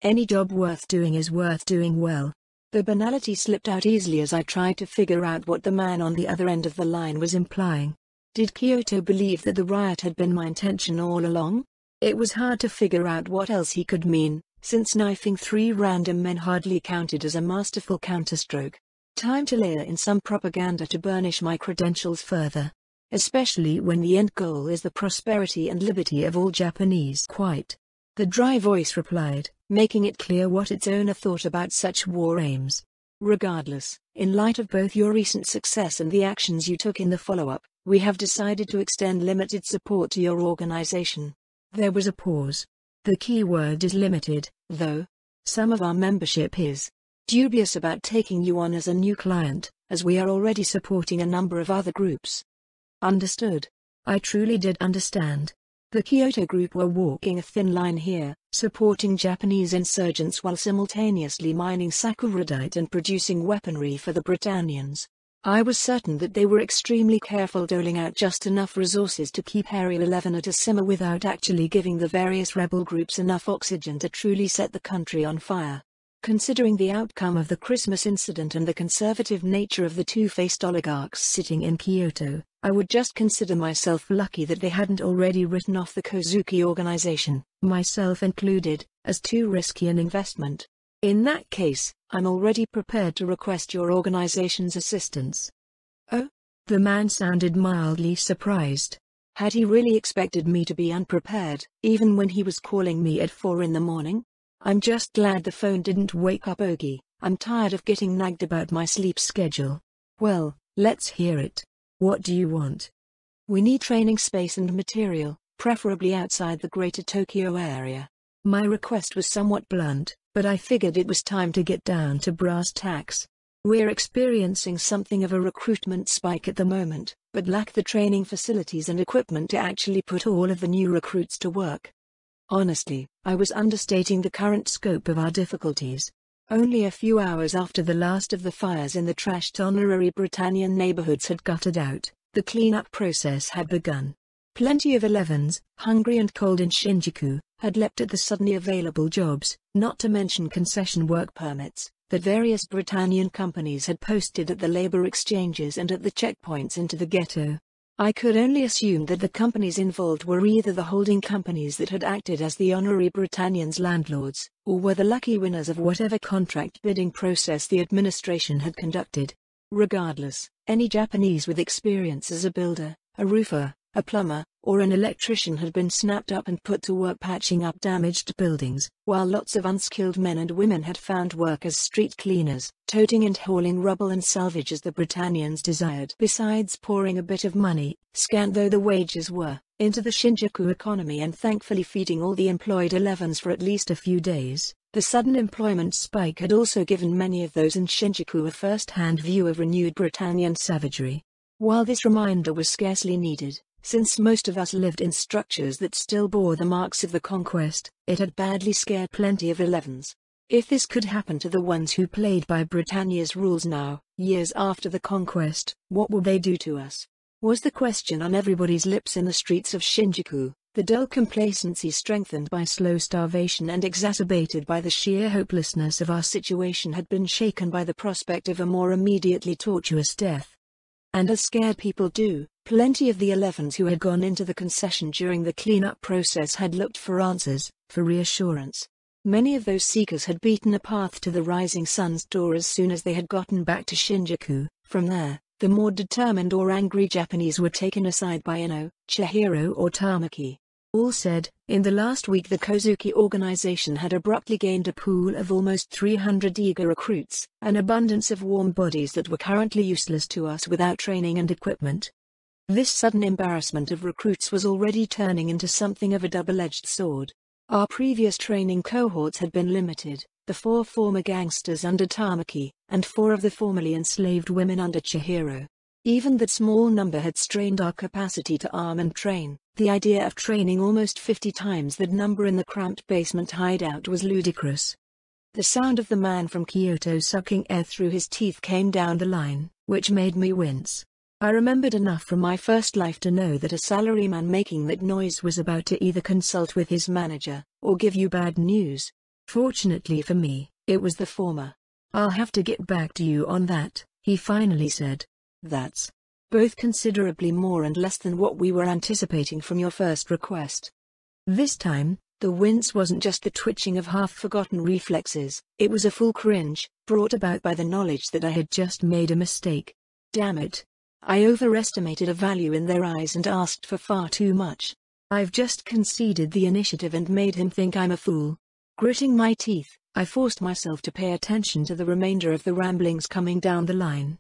Any job worth doing is worth doing well. The banality slipped out easily as I tried to figure out what the man on the other end of the line was implying. Did Kyoto believe that the riot had been my intention all along? It was hard to figure out what else he could mean, since knifing 3 random men hardly counted as a masterful counterstroke. Time to layer in some propaganda to burnish my credentials further. Especially when the end goal is the prosperity and liberty of all Japanese. Quite. The dry voice replied, making it clear what its owner thought about such war aims. Regardless, in light of both your recent success and the actions you took in the follow-up, we have decided to extend limited support to your organization. There was a pause. The key word is limited, though. Some of our membership is dubious about taking you on as a new client, as we are already supporting a number of other groups. Understood. I truly did understand. The Kyoto group were walking a thin line here, supporting Japanese insurgents while simultaneously mining saccharide and producing weaponry for the Britannians. I was certain that they were extremely careful, doling out just enough resources to keep Area 11 at a simmer without actually giving the various rebel groups enough oxygen to truly set the country on fire. Considering the outcome of the Christmas incident and the conservative nature of the two-faced oligarchs sitting in Kyoto, I would just consider myself lucky that they hadn't already written off the Kozuki organization, myself included, as too risky an investment. In that case, I'm already prepared to request your organization's assistance. Oh? The man sounded mildly surprised. Had he really expected me to be unprepared, even when he was calling me at 4 in the morning? I'm just glad the phone didn't wake up Ogi. I'm tired of getting nagged about my sleep schedule. Well, let's hear it. What do you want? We need training space and material, preferably outside the greater Tokyo area. My request was somewhat blunt, but I figured it was time to get down to brass tacks. We're experiencing something of a recruitment spike at the moment, but lack the training facilities and equipment to actually put all of the new recruits to work. Honestly, I was understating the current scope of our difficulties. Only a few hours after the last of the fires in the trashed honorary Britannian neighborhoods had gutted out, the cleanup process had begun. Plenty of 11s, hungry and cold in Shinjuku, had leapt at the suddenly available jobs, not to mention concession work permits, that various Britannian companies had posted at the labor exchanges and at the checkpoints into the ghetto. I could only assume that the companies involved were either the holding companies that had acted as the honorary Britannians' landlords, or were the lucky winners of whatever contract bidding process the administration had conducted. Regardless, any Japanese with experience as a builder, a roofer, a plumber, or an electrician had been snapped up and put to work patching up damaged buildings, while lots of unskilled men and women had found work as street cleaners, toting and hauling rubble and salvage as the Britannians desired. Besides pouring a bit of money, scant though the wages were, into the Shinjuku economy and thankfully feeding all the employed 11s for at least a few days, the sudden employment spike had also given many of those in Shinjuku a first-hand view of renewed Britannian savagery. While this reminder was scarcely needed, since most of us lived in structures that still bore the marks of the conquest, it had badly scared plenty of 11s. If this could happen to the ones who played by Britannia's rules now, years after the conquest, what will they do to us? Was the question on everybody's lips in the streets of Shinjuku, the dull complacency strengthened by slow starvation and exacerbated by the sheer hopelessness of our situation had been shaken by the prospect of a more immediately tortuous death. And as scared people do, plenty of the 11s who had gone into the concession during the cleanup process had looked for answers, for reassurance. Many of those seekers had beaten a path to the rising sun's door as soon as they had gotten back to Shinjuku. From there, the more determined or angry Japanese were taken aside by Ino, Chihiro or Tamaki. All said, in the last week the Kozuki organization had abruptly gained a pool of almost 300 eager recruits, an abundance of warm bodies that were currently useless to us without training and equipment. This sudden embarrassment of recruits was already turning into something of a double-edged sword. Our previous training cohorts had been limited, the 4 former gangsters under Tamaki, and 4 of the formerly enslaved women under Chihiro. Even that small number had strained our capacity to arm and train, The idea of training almost 50 times that number in the cramped basement hideout was ludicrous. The sound of the man from Kyoto sucking air through his teeth came down the line, which made me wince. I remembered enough from my first life to know that a salaryman making that noise was about to either consult with his manager, or give you bad news. Fortunately for me, it was the former. "I'll have to get back to you on that," he finally said. "That's both considerably more and less than what we were anticipating from your first request." This time, the wince wasn't just the twitching of half-forgotten reflexes, it was a full cringe, brought about by the knowledge that I had just made a mistake. Damn it. I overestimated a value in their eyes and asked for far too much. I've just conceded the initiative and made him think I'm a fool. Gritting my teeth, I forced myself to pay attention to the remainder of the ramblings coming down the line.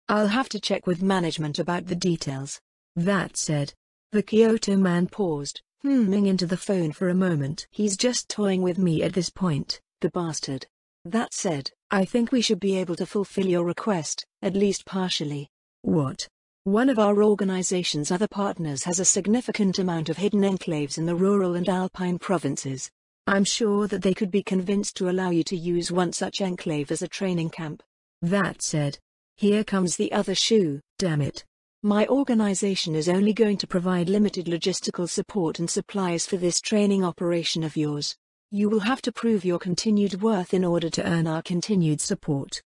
"I'll have to check with management about the details." That said, the Kyoto man paused, into the phone for a moment. "He's just toying with me at this point, the bastard. That said, I think we should be able to fulfill your request, at least partially." "What?" "One of our organization's other partners has a significant amount of hidden enclaves in the rural and alpine provinces. I'm sure that they could be convinced to allow you to use one such enclave as a training camp." That said, here comes the other shoe, damn it. My organization is only going to provide limited logistical support and supplies for this training operation of yours. You will have to prove your continued worth in order to earn our continued support.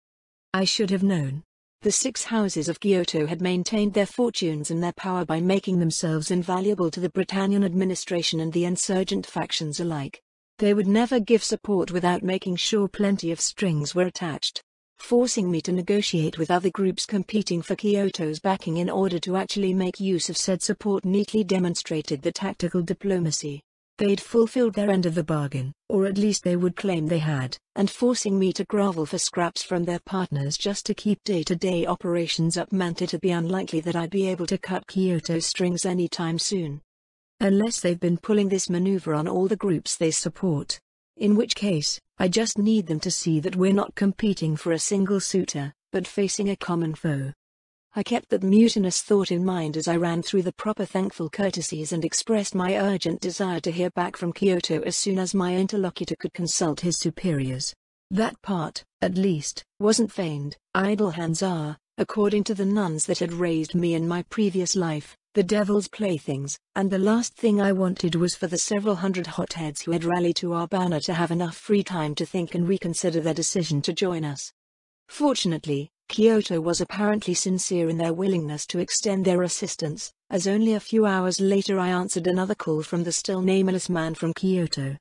I should have known. The 6 houses of Kyoto had maintained their fortunes and their power by making themselves invaluable to the Britannian administration and the insurgent factions alike. They would never give support without making sure plenty of strings were attached, forcing me to negotiate with other groups competing for Kyoto's backing in order to actually make use of said support neatly demonstrated the tactical diplomacy. They'd fulfilled their end of the bargain, or at least they would claim they had, and forcing me to grovel for scraps from their partners just to keep day-to-day operations up meant it'd be unlikely that I'd be able to cut Kyoto's strings anytime soon. Unless they've been pulling this maneuver on all the groups they support. In which case, I just need them to see that we're not competing for a single suitor, but facing a common foe. I kept that mutinous thought in mind as I ran through the proper thankful courtesies and expressed my urgent desire to hear back from Kyoto as soon as my interlocutor could consult his superiors. That part, at least, wasn't feigned. Idle hands are, according to the nuns that had raised me in my previous life, the devil's playthings, and the last thing I wanted was for the several hundred hotheads who had rallied to our banner to have enough free time to think and reconsider their decision to join us. Fortunately, Kyoto was apparently sincere in their willingness to extend their assistance, as only a few hours later I answered another call from the still nameless man from Kyoto.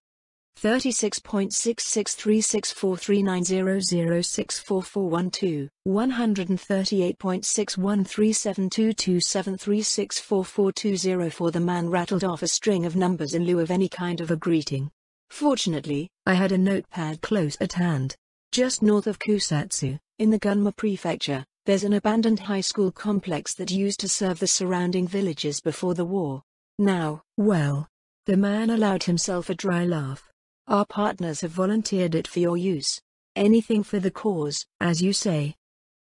36.66364390064412, 138.61372273644420. The man rattled off a string of numbers in lieu of any kind of a greeting. Fortunately, I had a notepad close at hand. Just north of Kusatsu, in the Gunma Prefecture, there's an abandoned high school complex that used to serve the surrounding villages before the war. Now, well, the man allowed himself a dry laugh. Our partners have volunteered it for your use. Anything for the cause, as you say.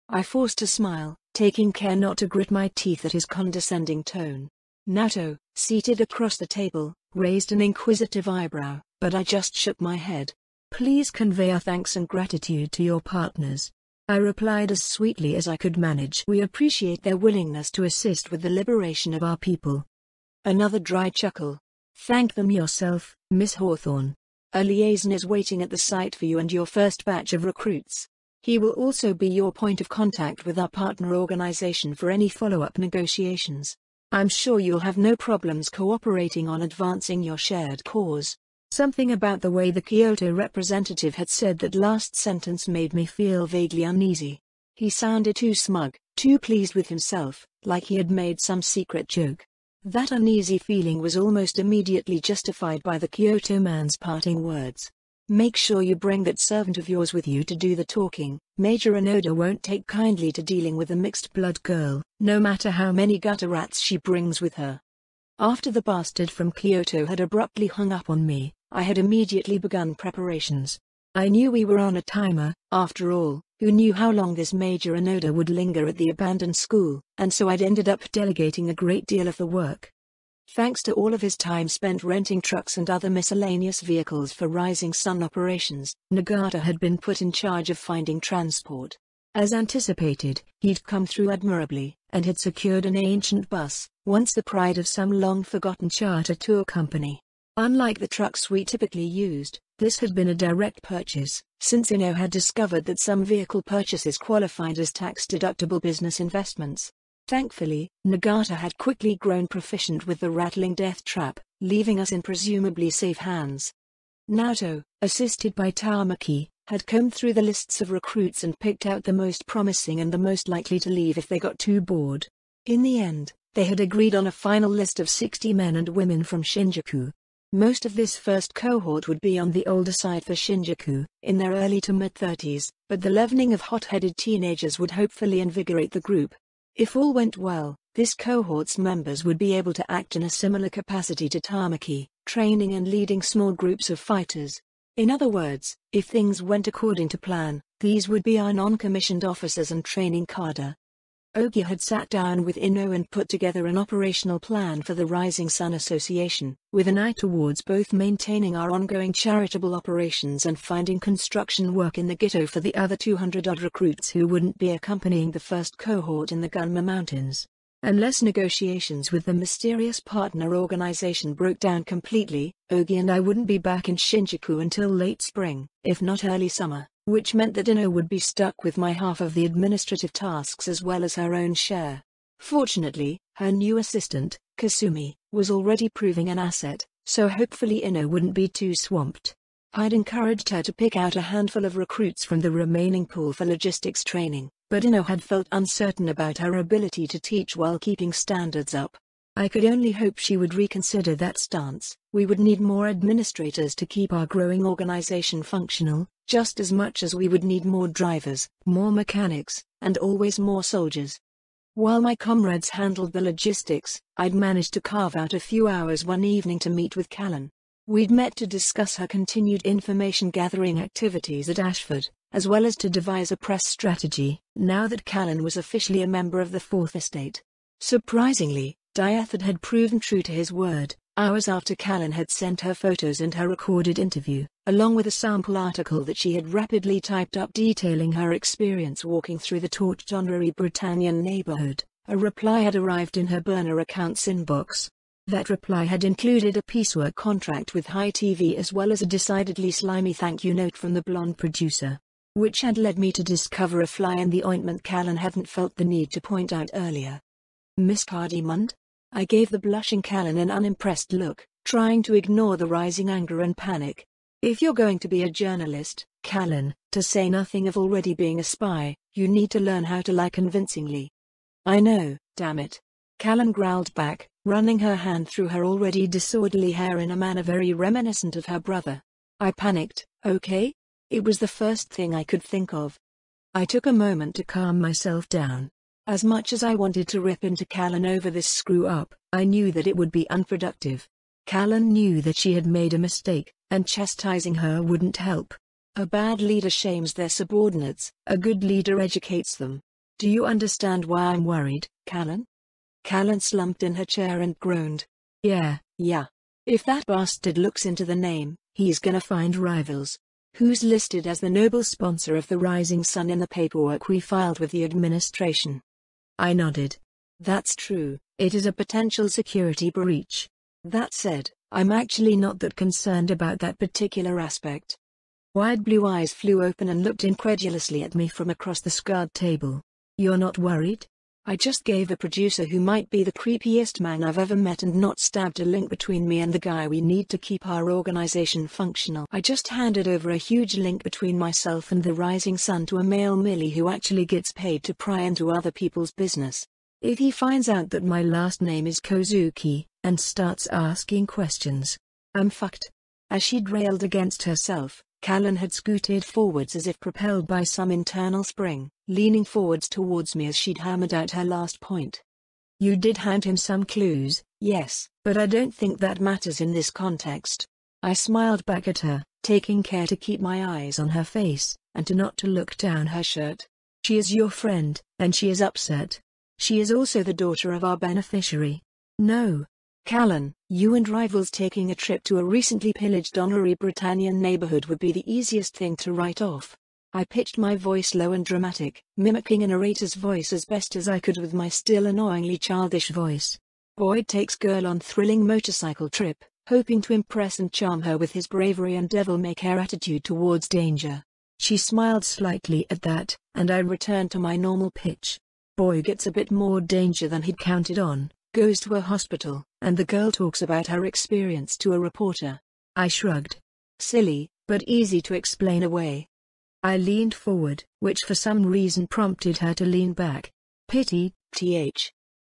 I forced a smile, taking care not to grit my teeth at his condescending tone. Nato, seated across the table, raised an inquisitive eyebrow, but I just shook my head. Please convey our thanks and gratitude to your partners. I replied as sweetly as I could manage. We appreciate their willingness to assist with the liberation of our people. Another dry chuckle. Thank them yourself, Miss Hawthorne. A liaison is waiting at the site for you and your first batch of recruits. He will also be your point of contact with our partner organization for any follow-up negotiations. I'm sure you'll have no problems cooperating on advancing your shared cause. Something about the way the Kyoto representative had said that last sentence made me feel vaguely uneasy. He sounded too smug, too pleased with himself, like he had made some secret joke. That uneasy feeling was almost immediately justified by the Kyoto man's parting words. Make sure you bring that servant of yours with you to do the talking. Major Onoda won't take kindly to dealing with a mixed-blood girl, no matter how many gutter rats she brings with her. After the bastard from Kyoto had abruptly hung up on me, I had immediately begun preparations. I knew we were on a timer, after all. Who knew how long this Major Onoda would linger at the abandoned school, and so I'd ended up delegating a great deal of the work. Thanks to all of his time spent renting trucks and other miscellaneous vehicles for Rising Sun operations, Nagata had been put in charge of finding transport. As anticipated, he'd come through admirably, and had secured an ancient bus, once the pride of some long-forgotten charter tour company. Unlike the trucks we typically used, this had been a direct purchase, since Ino had discovered that some vehicle purchases qualified as tax-deductible business investments. Thankfully, Nagata had quickly grown proficient with the rattling death trap, leaving us in presumably safe hands. Naoto, assisted by Tamaki, had combed through the lists of recruits and picked out the most promising and the most likely to leave if they got too bored. In the end, they had agreed on a final list of 60 men and women from Shinjuku. Most of this first cohort would be on the older side for Shinjuku, in their early to mid-30s, but the leavening of hot-headed teenagers would hopefully invigorate the group. If all went well, this cohort's members would be able to act in a similar capacity to Tamaki, training and leading small groups of fighters. In other words, if things went according to plan, these would be our non-commissioned officers and training cadre. Ogi had sat down with Ino and put together an operational plan for the Rising Sun Association, with an eye towards both maintaining our ongoing charitable operations and finding construction work in the Ghetto for the other 200-odd recruits who wouldn't be accompanying the first cohort in the Gunma Mountains. Unless negotiations with the mysterious partner organization broke down completely, Ogi and I wouldn't be back in Shinjuku until late spring, if not early summer, which meant that Ino would be stuck with my half of the administrative tasks as well as her own share. Fortunately, her new assistant, Kasumi, was already proving an asset, so hopefully Ino wouldn't be too swamped. I'd encouraged her to pick out a handful of recruits from the remaining pool for logistics training, but Ino had felt uncertain about her ability to teach while keeping standards up. I could only hope she would reconsider that stance. We would need more administrators to keep our growing organization functional, just as much as we would need more drivers, more mechanics, and always more soldiers. While my comrades handled the logistics, I'd managed to carve out a few hours one evening to meet with Callan. We'd met to discuss her continued information-gathering activities at Ashford, as well as to devise a press strategy, now that Callan was officially a member of the Fourth Estate. Surprisingly, Diathard had proven true to his word. Hours after Callan had sent her photos and her recorded interview, along with a sample article that she had rapidly typed up detailing her experience walking through the torched Honorary Britannian neighborhood, a reply had arrived in her burner account's inbox. That reply had included a piecework contract with High TV as well as a decidedly slimy thank you note from the blonde producer, which had led me to discover a fly in the ointment Callan hadn't felt the need to point out earlier. Miss Cardimond? I gave the blushing Callan an unimpressed look, trying to ignore the rising anger and panic. If you're going to be a journalist, Callan, to say nothing of already being a spy, you need to learn how to lie convincingly. I know, damn it. Callan growled back, running her hand through her already disorderly hair in a manner very reminiscent of her brother. I panicked. Okay? It was the first thing I could think of. I took a moment to calm myself down. As much as I wanted to rip into Callan over this screw-up, I knew that it would be unproductive. Callan knew that she had made a mistake, and chastising her wouldn't help. A bad leader shames their subordinates, a good leader educates them. Do you understand why I'm worried, Callan? Callan slumped in her chair and groaned. Yeah. If that bastard looks into the name, he's gonna find rivals. Who's listed as the noble sponsor of the Rising Sun in the paperwork we filed with the administration? I nodded. That's true, it is a potential security breach. That said, I'm actually not that concerned about that particular aspect. Wide blue eyes flew open and looked incredulously at me from across the scarred table. You're not worried? I just gave a producer who might be the creepiest man I've ever met and not stabbed a link between me and the guy we need to keep our organization functional. I just handed over a huge link between myself and the Rising Sun to a male Millie who actually gets paid to pry into other people's business. If he finds out that my last name is Kozuki, and starts asking questions, I'm fucked. As she'd railed against herself, Callan had scooted forwards as if propelled by some internal spring, leaning forwards towards me as she'd hammered out her last point. You did hand him some clues, yes, but I don't think that matters in this context. I smiled back at her, taking care to keep my eyes on her face, and not to look down her shirt. She is your friend, and she is upset. She is also the daughter of our beneficiary. No. Callan, you and rivals taking a trip to a recently pillaged honorary Britannian neighborhood would be the easiest thing to write off. I pitched my voice low and dramatic, mimicking a narrator's voice as best as I could with my still annoyingly childish voice. Boyd takes girl on thrilling motorcycle trip, hoping to impress and charm her with his bravery and devil-may-care attitude towards danger. She smiled slightly at that, and I returned to my normal pitch. Boy gets a bit more danger than he'd counted on, goes to a hospital, and the girl talks about her experience to a reporter. I shrugged. Silly, but easy to explain away. I leaned forward, which for some reason prompted her to lean back. Pity,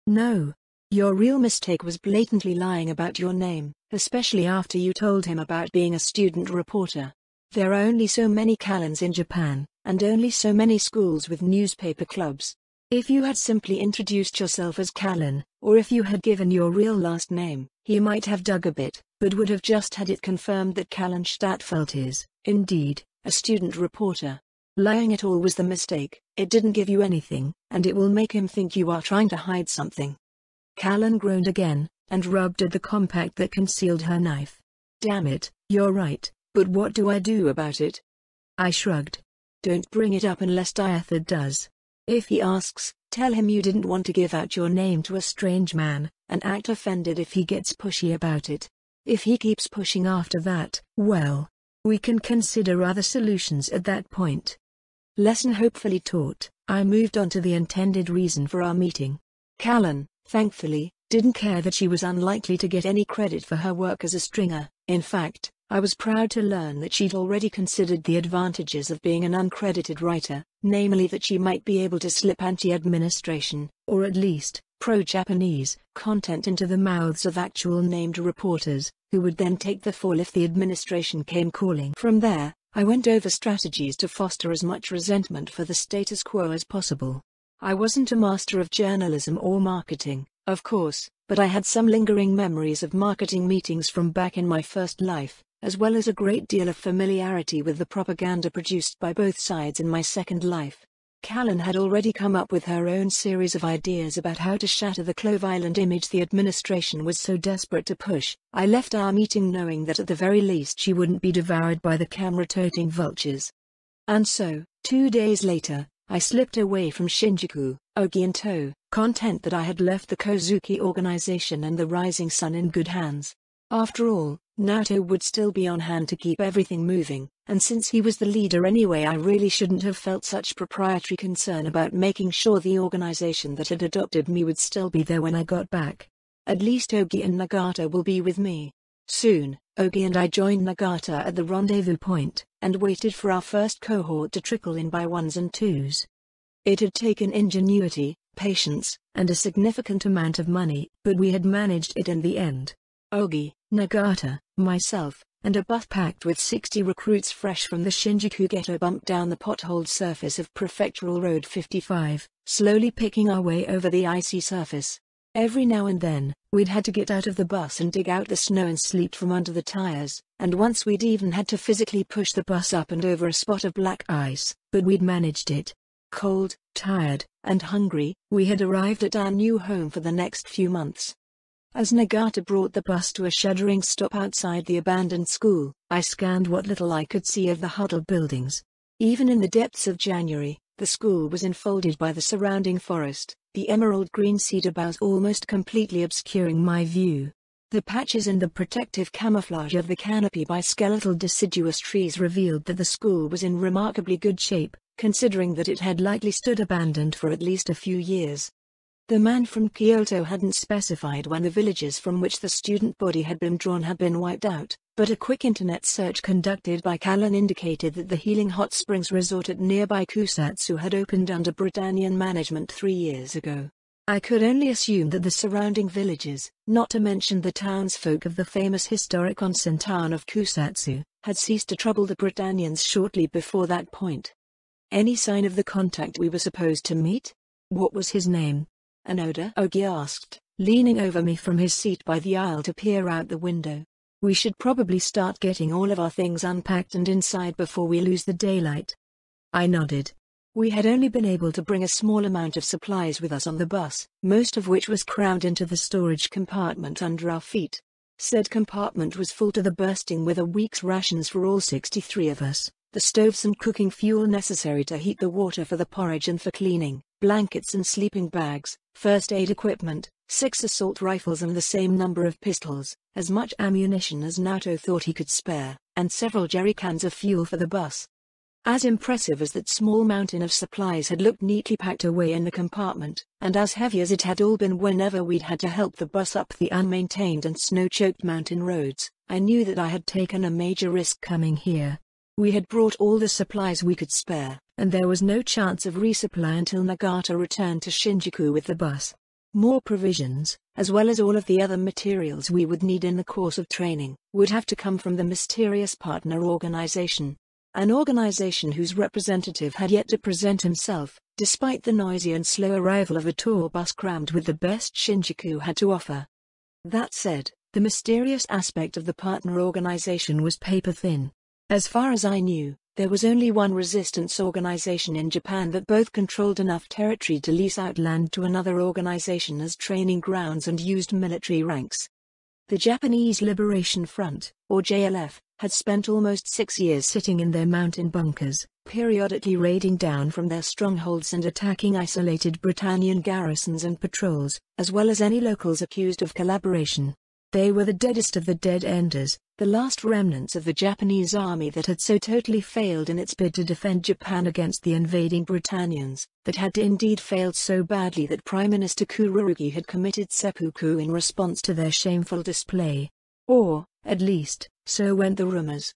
No. Your real mistake was blatantly lying about your name, especially after you told him about being a student reporter. There are only so many Callans in Japan, and only so many schools with newspaper clubs. If you had simply introduced yourself as Callan, or if you had given your real last name, he might have dug a bit, but would have just had it confirmed that Callan Stadtfeld is, indeed, a student reporter. Lying at all was the mistake. It didn't give you anything, and it will make him think you are trying to hide something. Callan groaned again, and rubbed at the compact that concealed her knife. Damn it, you're right, but what do I do about it? I shrugged. Don't bring it up unless Diathard does. If he asks, tell him you didn't want to give out your name to a strange man, and act offended if he gets pushy about it. If he keeps pushing after that, well, we can consider other solutions at that point. Lesson hopefully taught, I moved on to the intended reason for our meeting. Callan, thankfully, didn't care that she was unlikely to get any credit for her work as a stringer. In fact, I was proud to learn that she'd already considered the advantages of being an uncredited writer, namely that she might be able to slip anti-administration, or at least, pro-Japanese, content into the mouths of actual named reporters, who would then take the fall if the administration came calling. From there, I went over strategies to foster as much resentment for the status quo as possible. I wasn't a master of journalism or marketing, of course, but I had some lingering memories of marketing meetings from back in my first life, as well as a great deal of familiarity with the propaganda produced by both sides in my second life. Callan had already come up with her own series of ideas about how to shatter the Clove Island image the administration was so desperate to push. I left our meeting knowing that at the very least she wouldn't be devoured by the camera-toting vultures. And so, 2 days later, I slipped away from Shinjuku, Ogi in tow, content that I had left the Kozuki organization and the Rising Sun in good hands. After all, Naoto would still be on hand to keep everything moving, and since he was the leader anyway, I really shouldn't have felt such proprietary concern about making sure the organization that had adopted me would still be there when I got back. At least Ogi and Nagata will be with me. Soon, Ogi and I joined Nagata at the rendezvous point, and waited for our first cohort to trickle in by ones and twos. It had taken ingenuity, patience, and a significant amount of money, but we had managed it in the end. Ogi, Nagata, myself, and a bus packed with 60 recruits fresh from the Shinjuku ghetto bumped down the potholed surface of Prefectural Road 55, slowly picking our way over the icy surface. Every now and then, we'd had to get out of the bus and dig out the snow and sleet from under the tires, and once we'd even had to physically push the bus up and over a spot of black ice, but we'd managed it. Cold, tired, and hungry, we had arrived at our new home for the next few months. As Nagata brought the bus to a shuddering stop outside the abandoned school, I scanned what little I could see of the huddled buildings. Even in the depths of January, the school was enfolded by the surrounding forest, the emerald green cedar boughs almost completely obscuring my view. The patches in the protective camouflage of the canopy by skeletal deciduous trees revealed that the school was in remarkably good shape, considering that it had likely stood abandoned for at least a few years. The man from Kyoto hadn't specified when the villages from which the student body had been drawn had been wiped out, but a quick internet search conducted by Callan indicated that the Healing Hot Springs resort at nearby Kusatsu had opened under Britannian management 3 years ago. I could only assume that the surrounding villages, not to mention the townsfolk of the famous historic onsen town of Kusatsu, had ceased to trouble the Britannians shortly before that point. Any sign of the contact we were supposed to meet? What was his name? Anoda? Ogi asked, leaning over me from his seat by the aisle to peer out the window. We should probably start getting all of our things unpacked and inside before we lose the daylight. I nodded. We had only been able to bring a small amount of supplies with us on the bus, most of which was crammed into the storage compartment under our feet. Said compartment was full to the bursting with a week's rations for all 63 of us, the stoves and cooking fuel necessary to heat the water for the porridge and for cleaning, blankets and sleeping bags, first aid equipment, 6 assault rifles and the same number of pistols, as much ammunition as Naoto thought he could spare, and several jerry cans of fuel for the bus. As impressive as that small mountain of supplies had looked neatly packed away in the compartment, and as heavy as it had all been whenever we'd had to help the bus up the unmaintained and snow-choked mountain roads, I knew that I had taken a major risk coming here. We had brought all the supplies we could spare, and there was no chance of resupply until Nagata returned to Shinjuku with the bus. More provisions, as well as all of the other materials we would need in the course of training, would have to come from the mysterious partner organization. An organization whose representative had yet to present himself, despite the noisy and slow arrival of a tour bus crammed with the best Shinjuku had to offer. That said, the mysterious aspect of the partner organization was paper-thin. As far as I knew, there was only one resistance organization in Japan that both controlled enough territory to lease out land to another organization as training grounds and used military ranks. The Japanese Liberation Front, or JLF, had spent almost 6 years sitting in their mountain bunkers, periodically raiding down from their strongholds and attacking isolated Britannian garrisons and patrols, as well as any locals accused of collaboration. They were the deadest of the dead-enders, the last remnants of the Japanese army that had so totally failed in its bid to defend Japan against the invading Britannians, that had indeed failed so badly that Prime Minister Kururugi had committed seppuku in response to their shameful display. Or, at least, so went the rumors.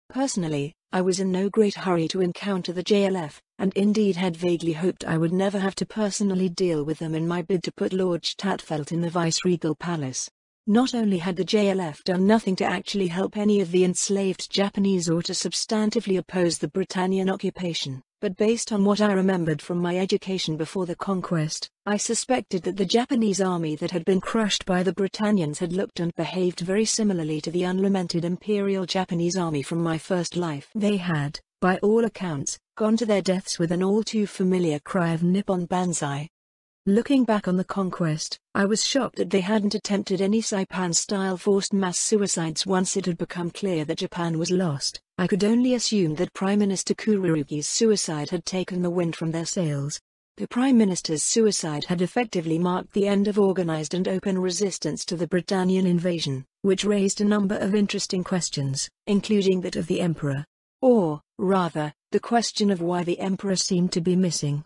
Personally, I was in no great hurry to encounter the JLF, and indeed had vaguely hoped I would never have to personally deal with them in my bid to put Lord Stadtfeld in the viceregal palace. Not only had the JLF done nothing to actually help any of the enslaved Japanese or to substantively oppose the Britannian occupation, but based on what I remembered from my education before the conquest, I suspected that the Japanese army that had been crushed by the Britannians had looked and behaved very similarly to the unlamented Imperial Japanese army from my first life. They had, by all accounts, gone to their deaths with an all too familiar cry of Nippon Banzai. Looking back on the conquest, I was shocked that they hadn't attempted any Saipan-style forced mass suicides once it had become clear that Japan was lost. I could only assume that Prime Minister Kururugi's suicide had taken the wind from their sails. The Prime Minister's suicide had effectively marked the end of organized and open resistance to the Britannian invasion, which raised a number of interesting questions, including that of the Emperor. Or, rather, the question of why the Emperor seemed to be missing.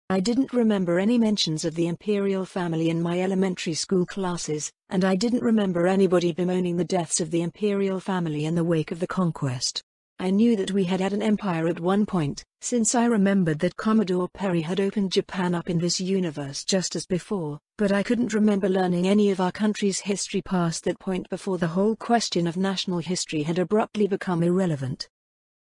I didn't remember any mentions of the imperial family in my elementary school classes, and I didn't remember anybody bemoaning the deaths of the imperial family in the wake of the conquest. I knew that we had had an empire at one point, since I remembered that Commodore Perry had opened Japan up in this universe just as before, but I couldn't remember learning any of our country's history past that point before the whole question of national history had abruptly become irrelevant.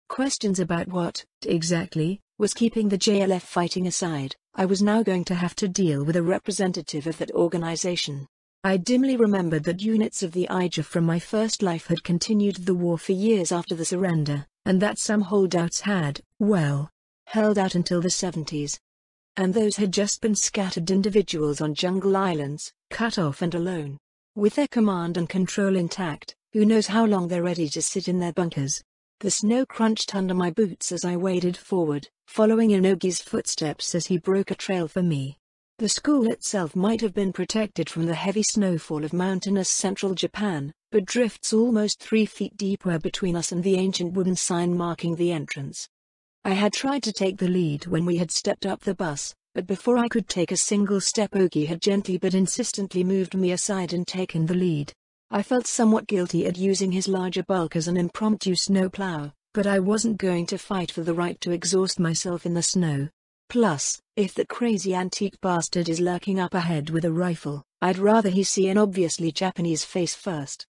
Questions about what, exactly, was keeping the JLF fighting aside, I was now going to have to deal with a representative of that organization. I dimly remembered that units of the Ija from my first life had continued the war for years after the surrender, and that some holdouts had, well, held out until the 70s. And those had just been scattered individuals on jungle islands, cut off and alone. With their command and control intact, who knows how long they're ready to sit in their bunkers. The snow crunched under my boots as I waded forward, following Inogi's footsteps as he broke a trail for me. The school itself might have been protected from the heavy snowfall of mountainous central Japan, but drifts almost 3 feet deep were between us and the ancient wooden sign marking the entrance. I had tried to take the lead when we had stepped up the bus, but before I could take a single step Ogi had gently but insistently moved me aside and taken the lead. I felt somewhat guilty at using his larger bulk as an impromptu snowplow, but I wasn't going to fight for the right to exhaust myself in the snow. Plus, if that crazy antique bastard is lurking up ahead with a rifle, I'd rather he see an obviously Japanese face first.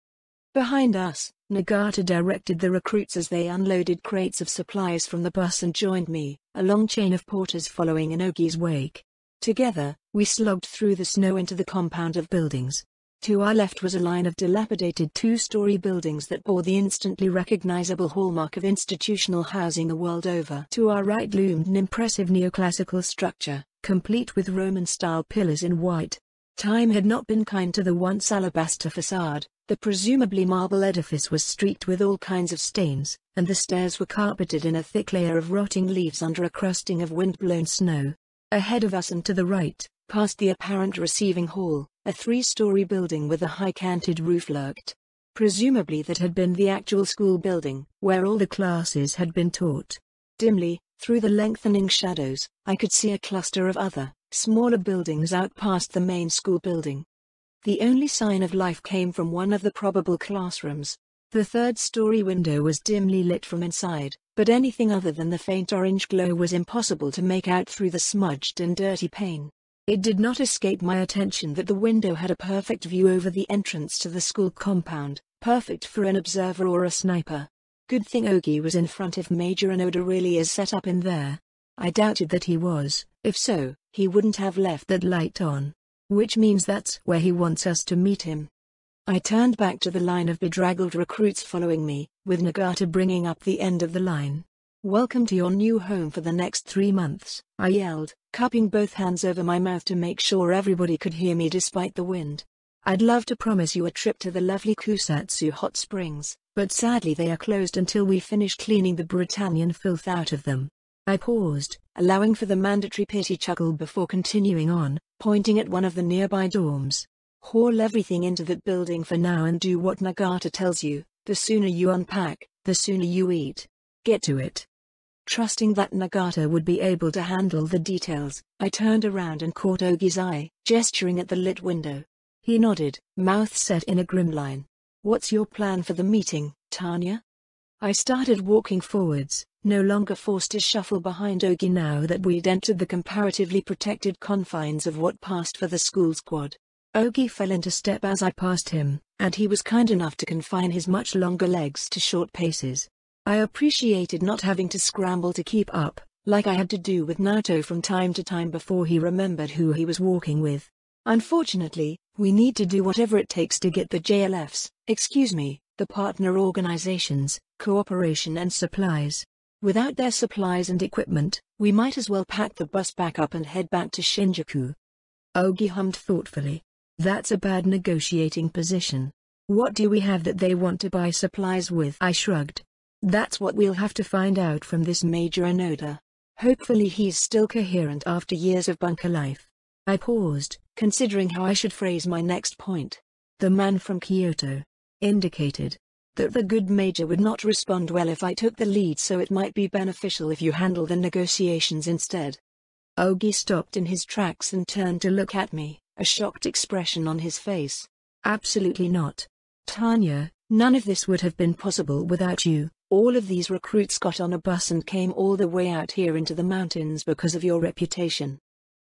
Behind us, Nagata directed the recruits as they unloaded crates of supplies from the bus and joined me, a long chain of porters following in Ogi's wake. Together, we slogged through the snow into the compound of buildings. To our left was a line of dilapidated two-story buildings that bore the instantly recognizable hallmark of institutional housing the world over. To our right loomed an impressive neoclassical structure, complete with Roman-style pillars in white. Time had not been kind to the once alabaster facade. The presumably marble edifice was streaked with all kinds of stains, and the stairs were carpeted in a thick layer of rotting leaves under a crusting of wind-blown snow. Ahead of us and to the right, past the apparent receiving hall, a three-story building with a high-canted roof lurked. Presumably that had been the actual school building, where all the classes had been taught. Dimly, through the lengthening shadows, I could see a cluster of other, smaller buildings out past the main school building. The only sign of life came from one of the probable classrooms. The third-story window was dimly lit from inside, but anything other than the faint orange glow was impossible to make out through the smudged and dirty pane. It did not escape my attention that the window had a perfect view over the entrance to the school compound, perfect for an observer or a sniper. Good thing Ogi was in front if Major Onoda really is set up in there. I doubted that he was. If so, he wouldn't have left that light on. Which means that's where he wants us to meet him. I turned back to the line of bedraggled recruits following me, with Nagata bringing up the end of the line. "Welcome to your new home for the next 3 months," I yelled, cupping both hands over my mouth to make sure everybody could hear me despite the wind. "I'd love to promise you a trip to the lovely Kusatsu hot springs, but sadly they are closed until we finish cleaning the Britannian filth out of them." I paused, allowing for the mandatory pity chuckle before continuing on, pointing at one of the nearby dorms. "Haul everything into that building for now and do what Nagata tells you. The sooner you unpack, the sooner you eat. Get to it." Trusting that Nagata would be able to handle the details, I turned around and caught Ogi's eye, gesturing at the lit window. He nodded, mouth set in a grim line. "What's your plan for the meeting, Tanya?" I started walking forwards, no longer forced to shuffle behind Ogi now that we'd entered the comparatively protected confines of what passed for the school squad. Ogi fell into step as I passed him, and he was kind enough to confine his much longer legs to short paces. I appreciated not having to scramble to keep up, like I had to do with Naoto from time to time before he remembered who he was walking with. Unfortunately, we need to do whatever it takes to get the JLFs, the partner organizations, cooperation and supplies. Without their supplies and equipment, we might as well pack the bus back up and head back to Shinjuku. Ogi hummed thoughtfully. "That's a bad negotiating position. What do we have that they want to buy supplies with?" I shrugged. "That's what we'll have to find out from this Major Onoda. Hopefully he's still coherent after years of bunker life." I paused, considering how I should phrase my next point. The man from Kyoto indicated that the good major would not respond well if I took the lead, so it might be beneficial if you handle the negotiations instead. Ogi stopped in his tracks and turned to look at me, a shocked expression on his face. "Absolutely not. Tanya, none of this would have been possible without you. All of these recruits got on a bus and came all the way out here into the mountains because of your reputation."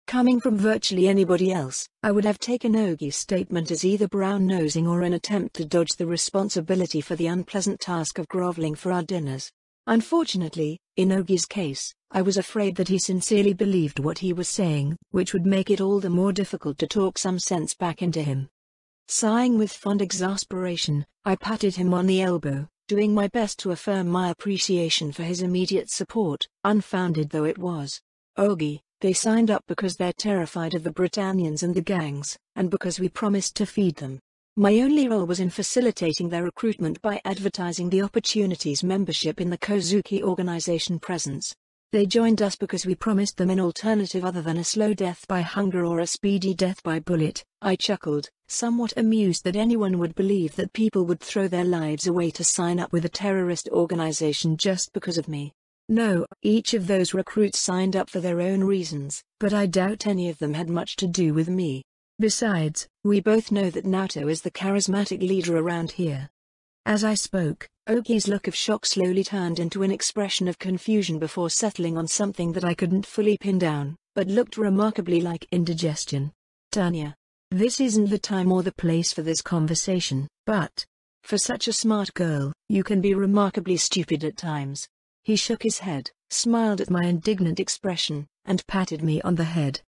Coming from virtually anybody else, I would have taken Ogi's statement as either brown-nosing or an attempt to dodge the responsibility for the unpleasant task of groveling for our dinners. Unfortunately, in Ogi's case, I was afraid that he sincerely believed what he was saying, which would make it all the more difficult to talk some sense back into him. Sighing with fond exasperation, I patted him on the elbow, doing my best to affirm my appreciation for his immediate support, unfounded though it was. "Ogi, they signed up because they're terrified of the Britannians and the gangs, and because we promised to feed them. My only role was in facilitating their recruitment by advertising the opportunities membership in the Kozuki organization presents. They joined us because we promised them an alternative other than a slow death by hunger or a speedy death by bullet." I chuckled, somewhat amused that anyone would believe that people would throw their lives away to sign up with a terrorist organization just because of me. No, each of those recruits signed up for their own reasons, but I doubt any of them had much to do with me. Besides, we both know that Naoto is the charismatic leader around here. As I spoke, Ogi's look of shock slowly turned into an expression of confusion before settling on something that I couldn't fully pin down, but looked remarkably like indigestion. "Tanya, this isn't the time or the place for this conversation, but for such a smart girl, you can be remarkably stupid at times." He shook his head, smiled at my indignant expression, and patted me on the head.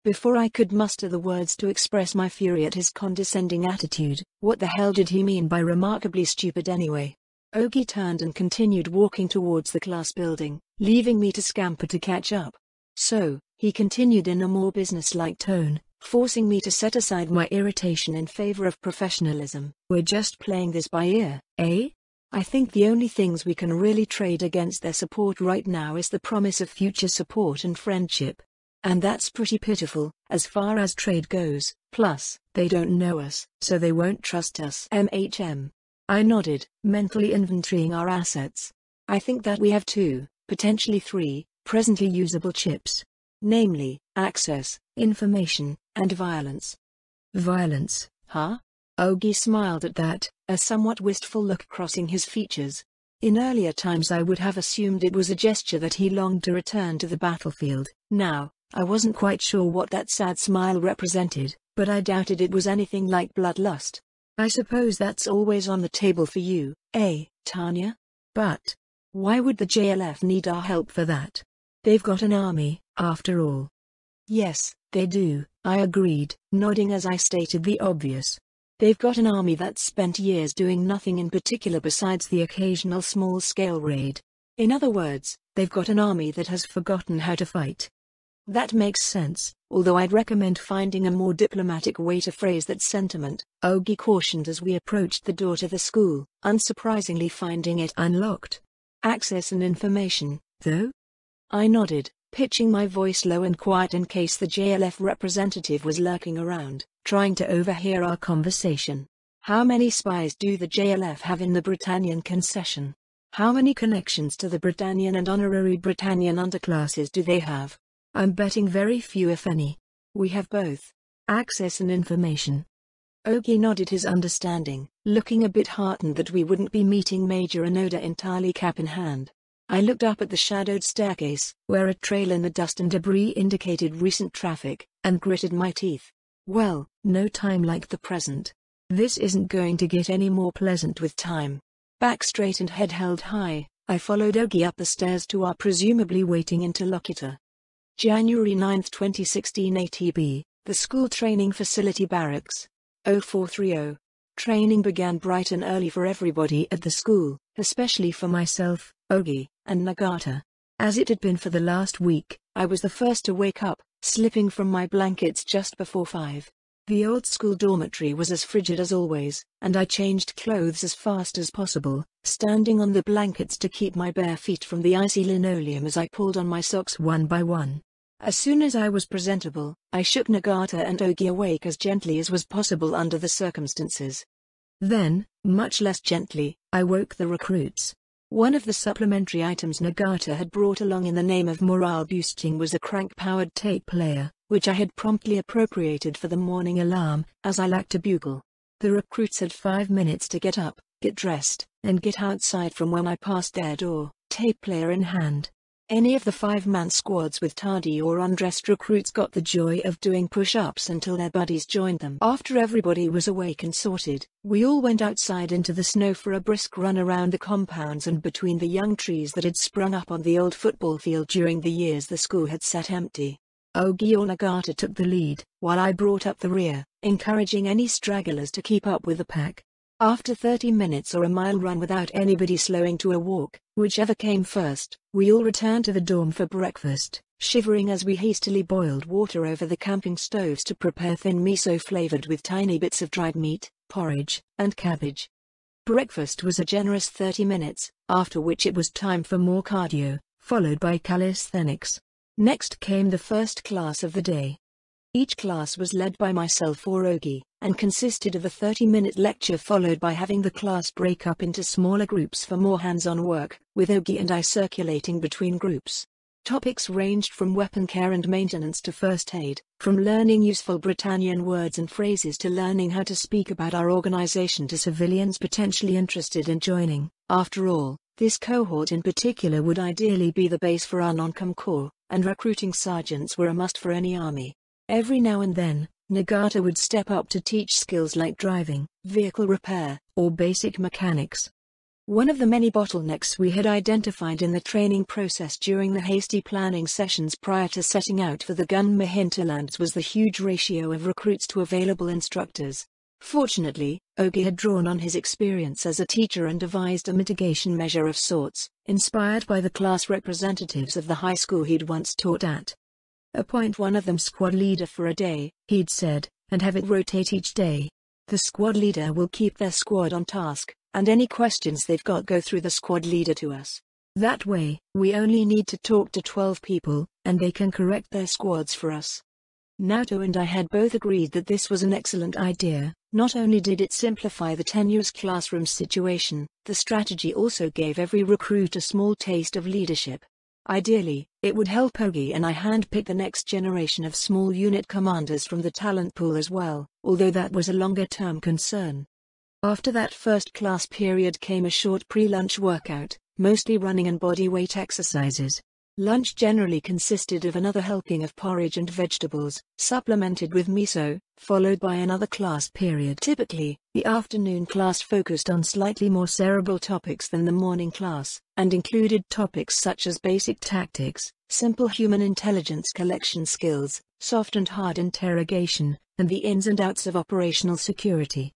Before I could muster the words to express my fury at his condescending attitude, what the hell did he mean by remarkably stupid anyway? Ogi turned and continued walking towards the class building, leaving me to scamper to catch up. So, he continued in a more businesslike tone, forcing me to set aside my irritation in favor of professionalism. We're just playing this by ear, eh? I think the only things we can really trade against their support right now is the promise of future support and friendship. And that's pretty pitiful, as far as trade goes. Plus, they don't know us, so they won't trust us. I nodded, mentally inventorying our assets. I think that we have 2, potentially 3, presently usable chips. Namely, access, information, and violence. Violence, huh? Ogi smiled at that, a somewhat wistful look crossing his features. In earlier times I would have assumed it was a gesture that he longed to return to the battlefield. Now, I wasn't quite sure what that sad smile represented, but I doubted it was anything like bloodlust. I suppose that's always on the table for you, Tanya? But why would the JLF need our help for that? They've got an army, after all. Yes, they do, I agreed, nodding as I stated the obvious. They've got an army that's spent years doing nothing in particular besides the occasional small-scale raid. In other words, they've got an army that has forgotten how to fight. That makes sense, although I'd recommend finding a more diplomatic way to phrase that sentiment, Ogi cautioned as we approached the door to the school, unsurprisingly finding it unlocked. Access and information, though? I nodded, pitching my voice low and quiet in case the JLF representative was lurking around, trying to overhear our conversation. How many spies do the JLF have in the Britannian concession? How many connections to the Britannian and honorary Britannian underclasses do they have? I'm betting very few if any. We have both. Access and information. Ogi nodded his understanding, looking a bit heartened that we wouldn't be meeting Major Onoda entirely cap in hand. I looked up at the shadowed staircase, where a trail in the dust and debris indicated recent traffic, and gritted my teeth. Well, no time like the present. This isn't going to get any more pleasant with time. Back straight and head held high, I followed Ogi up the stairs to our presumably waiting interlocutor. January 9, 2016 ATB, the School Training Facility Barracks. 0430. Training began bright and early for everybody at the school, especially for myself, Ogi, and Nagata. As it had been for the last week, I was the first to wake up, slipping from my blankets just before 5. The old school dormitory was as frigid as always, and I changed clothes as fast as possible, standing on the blankets to keep my bare feet from the icy linoleum as I pulled on my socks one by one. As soon as I was presentable, I shook Nagata and Ogi awake as gently as was possible under the circumstances. Then, much less gently, I woke the recruits. One of the supplementary items Nagata had brought along in the name of morale boosting was a crank-powered tape player, which I had promptly appropriated for the morning alarm, as I lacked a bugle. The recruits had 5 minutes to get up, get dressed, and get outside from when I passed their door, tape player in hand. Any of the 5-man squads with tardy or undressed recruits got the joy of doing push-ups until their buddies joined them. After everybody was awake and sorted, we all went outside into the snow for a brisk run around the compounds and between the young trees that had sprung up on the old football field during the years the school had sat empty. Ogi or Nagata took the lead, while I brought up the rear, encouraging any stragglers to keep up with the pack. After 30 minutes or a mile run without anybody slowing to a walk, whichever came first, we all returned to the dorm for breakfast, shivering as we hastily boiled water over the camping stoves to prepare thin miso flavored with tiny bits of dried meat, porridge, and cabbage. Breakfast was a generous 30 minutes, after which it was time for more cardio, followed by calisthenics. Next came the first class of the day. Each class was led by myself or Ogi, and consisted of a 30-minute lecture followed by having the class break up into smaller groups for more hands-on work, with Ogi and I circulating between groups. Topics ranged from weapon care and maintenance to first aid, from learning useful Britannian words and phrases to learning how to speak about our organization to civilians potentially interested in joining. After all, this cohort in particular would ideally be the base for our non-com corps, and recruiting sergeants were a must for any army. Every now and then, Nagata would step up to teach skills like driving, vehicle repair, or basic mechanics. One of the many bottlenecks we had identified in the training process during the hasty planning sessions prior to setting out for the Gunma hinterlands was the huge ratio of recruits to available instructors. Fortunately, Ogi had drawn on his experience as a teacher and devised a mitigation measure of sorts, inspired by the class representatives of the high school he'd once taught at. Appoint one of them squad leader for a day, he'd said, and have it rotate each day. The squad leader will keep their squad on task, and any questions they've got go through the squad leader to us. That way, we only need to talk to 12 people, and they can correct their squads for us. Naoto and I had both agreed that this was an excellent idea. Not only did it simplify the tenuous classroom situation, the strategy also gave every recruit a small taste of leadership. Ideally, it would help Ogi and I handpick the next generation of small unit commanders from the talent pool as well, although that was a longer-term concern. After that first class period came a short pre-lunch workout, mostly running and body weight exercises. Lunch generally consisted of another helping of porridge and vegetables, supplemented with miso, followed by another class period. Typically, the afternoon class focused on slightly more cerebral topics than the morning class, and included topics such as basic tactics, simple human intelligence collection skills, soft and hard interrogation, and the ins and outs of operational security.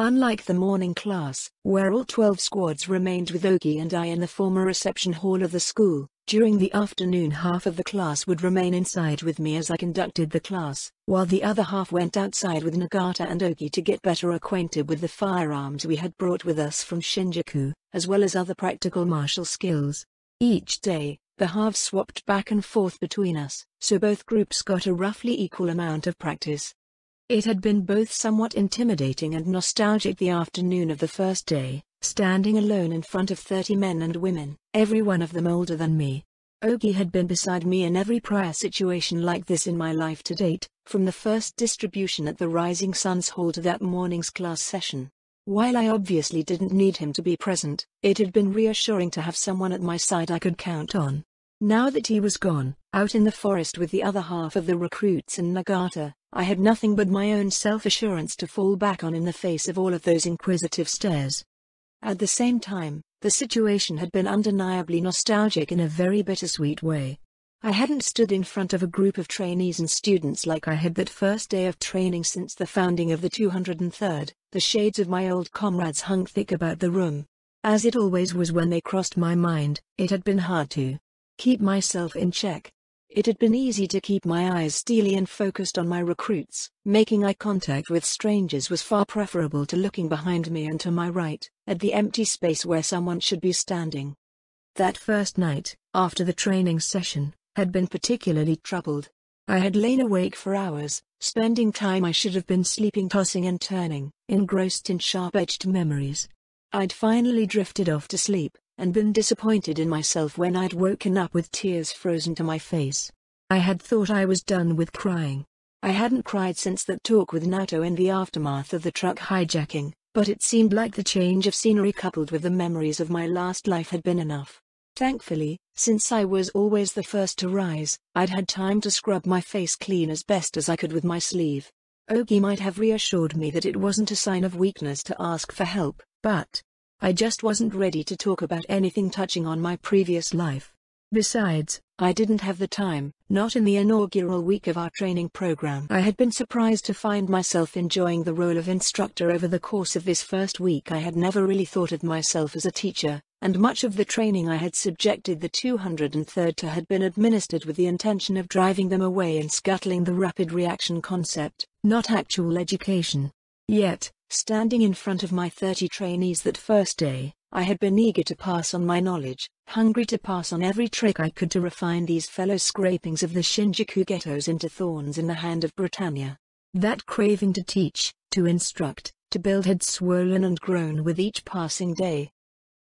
Unlike the morning class, where all 12 squads remained with Ogi and I in the former reception hall of the school, during the afternoon half of the class would remain inside with me as I conducted the class, while the other half went outside with Nagata and Ogi to get better acquainted with the firearms we had brought with us from Shinjuku, as well as other practical martial skills. Each day, the halves swapped back and forth between us, so both groups got a roughly equal amount of practice. It had been both somewhat intimidating and nostalgic the afternoon of the first day, standing alone in front of 30 men and women, every one of them older than me. Ogi had been beside me in every prior situation like this in my life to date, from the first distribution at the Rising Suns Hall to that morning's class session. While I obviously didn't need him to be present, it had been reassuring to have someone at my side I could count on. Now that he was gone, out in the forest with the other half of the recruits and Nagata, I had nothing but my own self-assurance to fall back on in the face of all of those inquisitive stares. At the same time, the situation had been undeniably nostalgic in a very bittersweet way. I hadn't stood in front of a group of trainees and students like I had that first day of training since the founding of the 203rd. The shades of my old comrades hung thick about the room. As it always was when they crossed my mind, it had been hard to keep myself in check. It had been easy to keep my eyes steely and focused on my recruits. Making eye contact with strangers was far preferable to looking behind me and to my right, at the empty space where someone should be standing. That first night, after the training session, had been particularly troubled. I had lain awake for hours, spending time I should have been sleeping, tossing and turning, engrossed in sharp-edged memories. I'd finally drifted off to sleep, and been disappointed in myself when I'd woken up with tears frozen to my face. I had thought I was done with crying. I hadn't cried since that talk with Naoto in the aftermath of the truck hijacking, but it seemed like the change of scenery coupled with the memories of my last life had been enough. Thankfully, since I was always the first to rise, I'd had time to scrub my face clean as best as I could with my sleeve. Ogi might have reassured me that it wasn't a sign of weakness to ask for help, but I just wasn't ready to talk about anything touching on my previous life. Besides, I didn't have the time, not in the inaugural week of our training program. I had been surprised to find myself enjoying the role of instructor over the course of this first week. I had never really thought of myself as a teacher, and much of the training I had subjected the 203rd to had been administered with the intention of driving them away and scuttling the rapid reaction concept, not actual education. Yet, standing in front of my 30 trainees that first day, I had been eager to pass on my knowledge, hungry to pass on every trick I could to refine these fellow scrapings of the Shinjuku ghettos into thorns in the hand of Britannia. That craving to teach, to instruct, to build had swollen and grown with each passing day.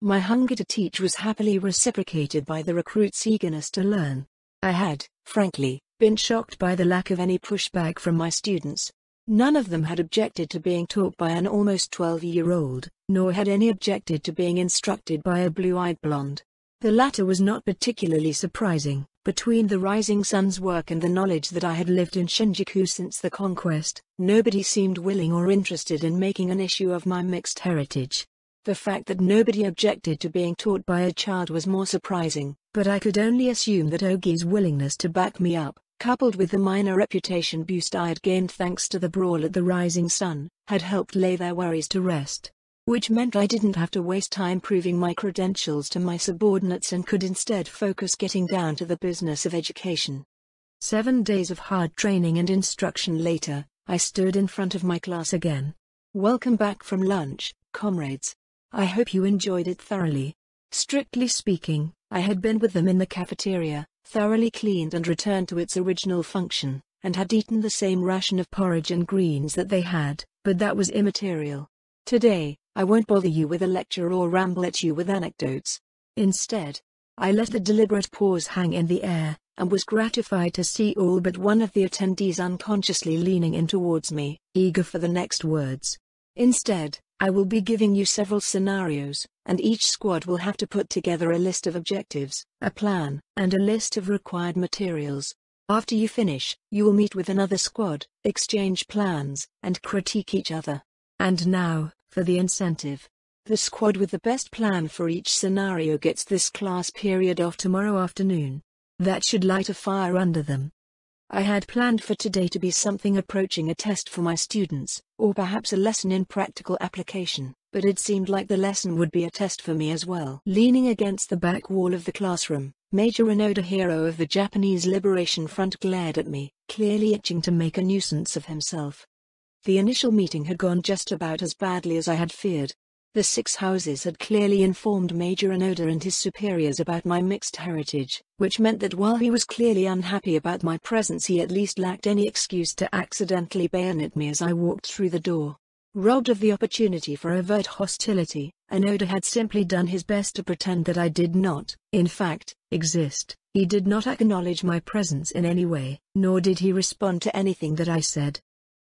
My hunger to teach was happily reciprocated by the recruits' eagerness to learn. I had, frankly, been shocked by the lack of any pushback from my students. None of them had objected to being taught by an almost 12-year-old, nor had any objected to being instructed by a blue-eyed blonde. The latter was not particularly surprising. Between the Rising Sun's work and the knowledge that I had lived in Shinjuku since the conquest, nobody seemed willing or interested in making an issue of my mixed heritage. The fact that nobody objected to being taught by a child was more surprising, but I could only assume that Ogi's willingness to back me up, coupled with the minor reputation boost I had gained thanks to the brawl at the Rising Sun, had helped lay their worries to rest. Which meant I didn't have to waste time proving my credentials to my subordinates and could instead focus getting down to the business of education. 7 days of hard training and instruction later, I stood in front of my class again. Welcome back from lunch, comrades. I hope you enjoyed it thoroughly. Strictly speaking, I had been with them in the cafeteria, thoroughly cleaned and returned to its original function, and had eaten the same ration of porridge and greens that they had, but that was immaterial. Today, I won't bother you with a lecture or ramble at you with anecdotes. Instead, I let the deliberate pause hang in the air, and was gratified to see all but one of the attendees unconsciously leaning in towards me, eager for the next words. Instead, I will be giving you several scenarios, and each squad will have to put together a list of objectives, a plan, and a list of required materials. After you finish, you will meet with another squad, exchange plans, and critique each other. And now, for the incentive. The squad with the best plan for each scenario gets this class period off tomorrow afternoon. That should light a fire under them. I had planned for today to be something approaching a test for my students, or perhaps a lesson in practical application, but it seemed like the lesson would be a test for me as well. Leaning against the back wall of the classroom, Major Inoda, hero of the Japanese Liberation Front, glared at me, clearly itching to make a nuisance of himself. The initial meeting had gone just about as badly as I had feared. The 6 houses had clearly informed Major Inoda and his superiors about my mixed heritage, which meant that while he was clearly unhappy about my presence, he at least lacked any excuse to accidentally bayonet me as I walked through the door. Robbed of the opportunity for overt hostility, Inoda had simply done his best to pretend that I did not, in fact, exist. He did not acknowledge my presence in any way, nor did he respond to anything that I said.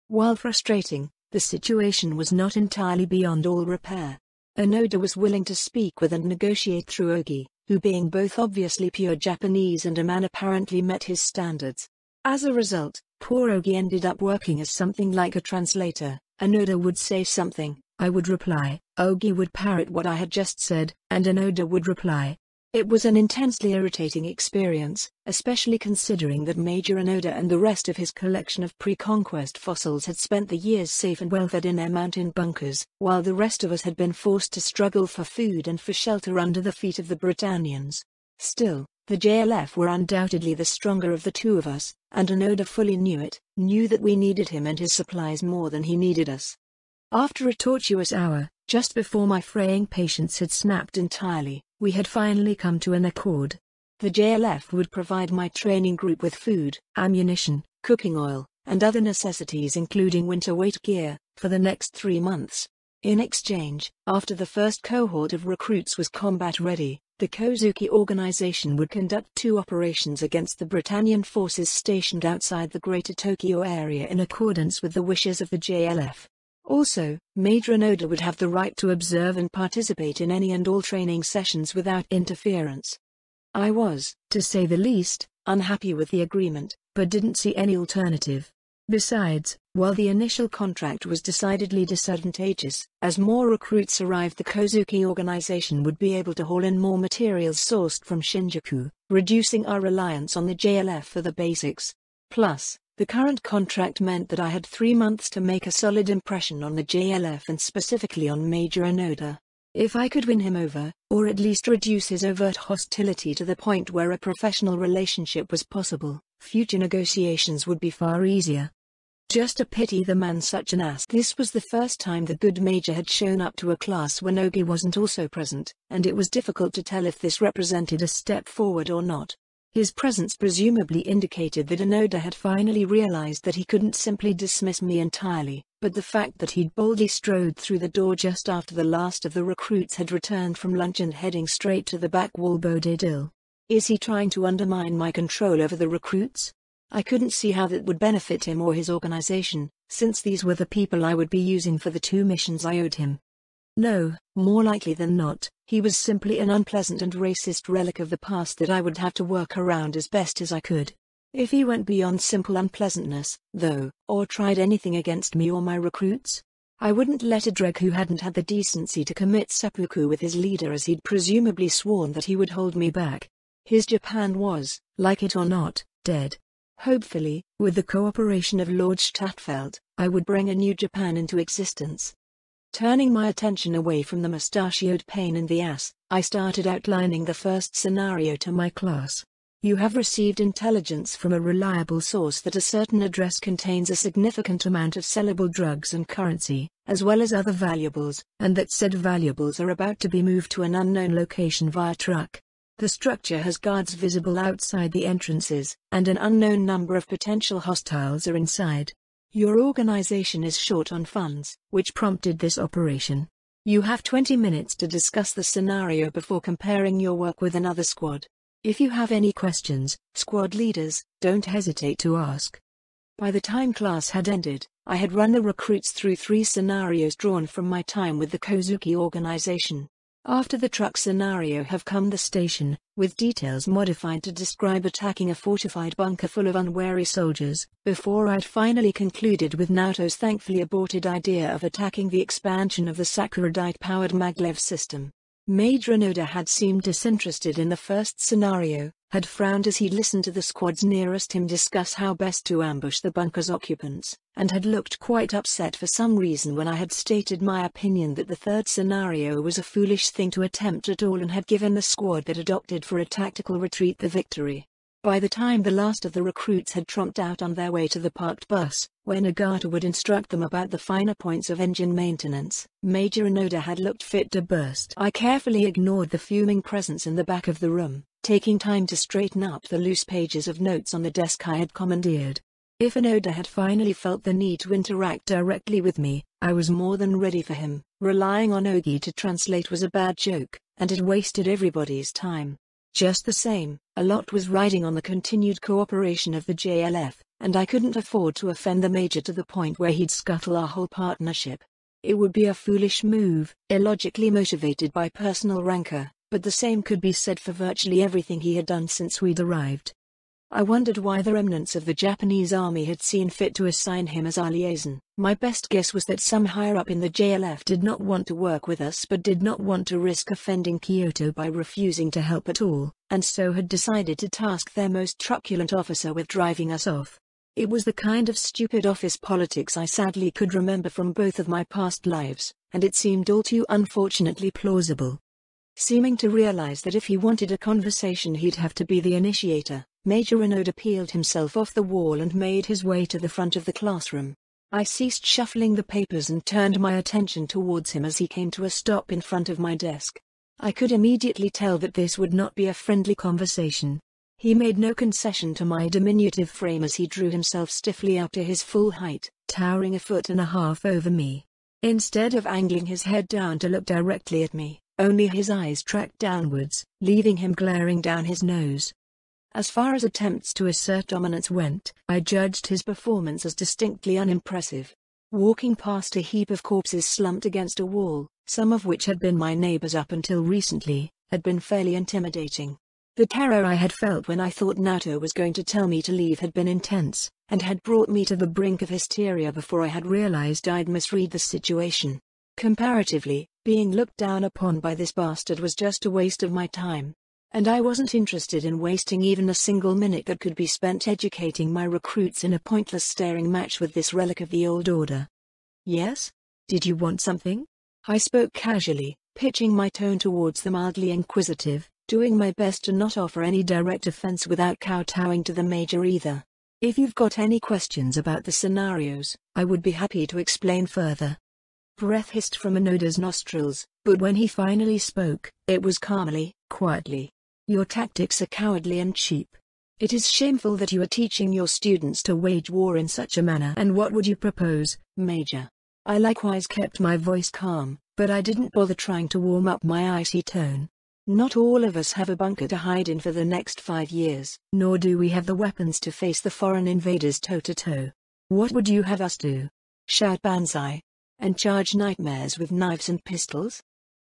While frustrating, the situation was not entirely beyond all repair. Inoda was willing to speak with and negotiate through Ogi, who, being both obviously pure Japanese and a man, apparently met his standards. As a result, poor Ogi ended up working as something like a translator. Inoda would say something, I would reply, Ogi would parrot what I had just said, and Inoda would reply. It was an intensely irritating experience, especially considering that Major Inoda and the rest of his collection of pre-conquest fossils had spent the years safe and well-fed in their mountain bunkers, while the rest of us had been forced to struggle for food and for shelter under the feet of the Britannians. Still, the JLF were undoubtedly the stronger of the two of us, and Inoda fully knew it, knew that we needed him and his supplies more than he needed us. After a tortuous hour, just before my fraying patience had snapped entirely, we had finally come to an accord. The JLF would provide my training group with food, ammunition, cooking oil, and other necessities including winter weight gear, for the next 3 months. In exchange, after the first cohort of recruits was combat ready, the Kozuki organization would conduct 2 operations against the Britannian forces stationed outside the Greater Tokyo area in accordance with the wishes of the JLF. Also, Major Inoda would have the right to observe and participate in any and all training sessions without interference. I was, to say the least, unhappy with the agreement, but didn't see any alternative. Besides, while the initial contract was decidedly disadvantageous, as more recruits arrived, the Kozuki organization would be able to haul in more materials sourced from Shinjuku, reducing our reliance on the JLF for the basics. Plus, the current contract meant that I had 3 months to make a solid impression on the JLF and specifically on Major Inoda. If I could win him over, or at least reduce his overt hostility to the point where a professional relationship was possible, future negotiations would be far easier. Just a pity the man's such an ass. This was the first time the good Major had shown up to a class when Ogi wasn't also present, and it was difficult to tell if this represented a step forward or not. His presence presumably indicated that Inoda had finally realized that he couldn't simply dismiss me entirely, but the fact that he'd boldly strode through the door just after the last of the recruits had returned from lunch and heading straight to the back wall boded ill. Is he trying to undermine my control over the recruits? I couldn't see how that would benefit him or his organization, since these were the people I would be using for the 2 missions I owed him. No, more likely than not, he was simply an unpleasant and racist relic of the past that I would have to work around as best as I could. If he went beyond simple unpleasantness, though, or tried anything against me or my recruits, I wouldn't let a dreg who hadn't had the decency to commit seppuku with his leader, as he'd presumably sworn that he would hold me back. His Japan was, like it or not, dead. Hopefully, with the cooperation of Lord Stadtfeld, I would bring a new Japan into existence. Turning my attention away from the mustachioed pain in the ass, I started outlining the first scenario to my class. You have received intelligence from a reliable source that a certain address contains a significant amount of sellable drugs and currency, as well as other valuables, and that said valuables are about to be moved to an unknown location via truck. The structure has guards visible outside the entrances, and an unknown number of potential hostiles are inside. Your organization is short on funds, which prompted this operation. You have 20 minutes to discuss the scenario before comparing your work with another squad. If you have any questions, squad leaders, don't hesitate to ask. By the time class had ended, I had run the recruits through 3 scenarios drawn from my time with the Kozuki organization. After the truck scenario have come the station, with details modified to describe attacking a fortified bunker full of unwary soldiers, before I'd finally concluded with Naoto's thankfully aborted idea of attacking the expansion of the Sakuradite-powered maglev system. Major Onoda had seemed disinterested in the first scenario, had frowned as he'd listened to the squads nearest him discuss how best to ambush the bunker's occupants, and had looked quite upset for some reason when I had stated my opinion that the third scenario was a foolish thing to attempt at all, and had given the squad that adopted for a tactical retreat the victory. By the time the last of the recruits had tromped out on their way to the parked bus, where Nagata would instruct them about the finer points of engine maintenance, Major Onoda had looked fit to burst. I carefully ignored the fuming presence in the back of the room, taking time to straighten up the loose pages of notes on the desk I had commandeered. If Onoda had finally felt the need to interact directly with me, I was more than ready for him. Relying on Ogi to translate was a bad joke, and it wasted everybody's time. Just the same, a lot was riding on the continued cooperation of the JLF, and I couldn't afford to offend the Major to the point where he'd scuttle our whole partnership. It would be a foolish move, illogically motivated by personal rancor, but the same could be said for virtually everything he had done since we'd arrived. I wondered why the remnants of the Japanese army had seen fit to assign him as our liaison. My best guess was that some higher up in the JLF did not want to work with us but did not want to risk offending Kyoto by refusing to help at all, and so had decided to task their most truculent officer with driving us off. It was the kind of stupid office politics I sadly could remember from both of my past lives, and it seemed all too unfortunately plausible. Seeming to realize that if he wanted a conversation he'd have to be the initiator, Major Onoda peeled himself off the wall and made his way to the front of the classroom. I ceased shuffling the papers and turned my attention towards him as he came to a stop in front of my desk. I could immediately tell that this would not be a friendly conversation. He made no concession to my diminutive frame as he drew himself stiffly up to his full height, towering 1.5 feet over me. Instead of angling his head down to look directly at me, only his eyes tracked downwards, leaving him glaring down his nose. As far as attempts to assert dominance went, I judged his performance as distinctly unimpressive. Walking past a heap of corpses slumped against a wall, some of which had been my neighbors up until recently, had been fairly intimidating. The terror I had felt when I thought Naoto was going to tell me to leave had been intense, and had brought me to the brink of hysteria before I had realized I'd misread the situation. Comparatively, being looked down upon by this bastard was just a waste of my time. And I wasn't interested in wasting even a single minute that could be spent educating my recruits in a pointless staring match with this relic of the old order. Yes? Did you want something? I spoke casually, pitching my tone towards the mildly inquisitive, doing my best to not offer any direct offense without kowtowing to the Major either. If you've got any questions about the scenarios, I would be happy to explain further. Breath hissed from Onoda's nostrils, but when he finally spoke, it was calmly, quietly. Your tactics are cowardly and cheap. It is shameful that you are teaching your students to wage war in such a manner. And what would you propose, Major? I likewise kept my voice calm, but I didn't bother trying to warm up my icy tone. Not all of us have a bunker to hide in for the next 5 years, nor do we have the weapons to face the foreign invaders toe-to-toe. What would you have us do? Shout banzai? And charge nightmares with knives and pistols?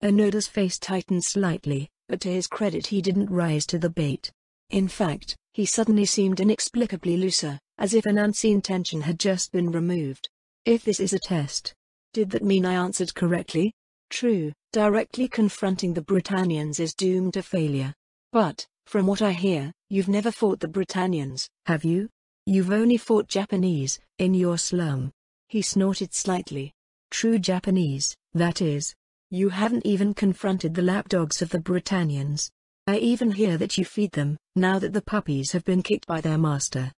Onoda's face tightened slightly, but to his credit he didn't rise to the bait. In fact, he suddenly seemed inexplicably looser, as if an unseen tension had just been removed. If this is a test, Did that mean I answered correctly? True, directly confronting the Britannians is doomed to failure. But, from what I hear, you've never fought the Britannians, have you? You've only fought Japanese, in your slum. He snorted slightly. True Japanese, that is. You haven't even confronted the lapdogs of the Britannians. I even hear that you feed them, now that the puppies have been kicked by their master.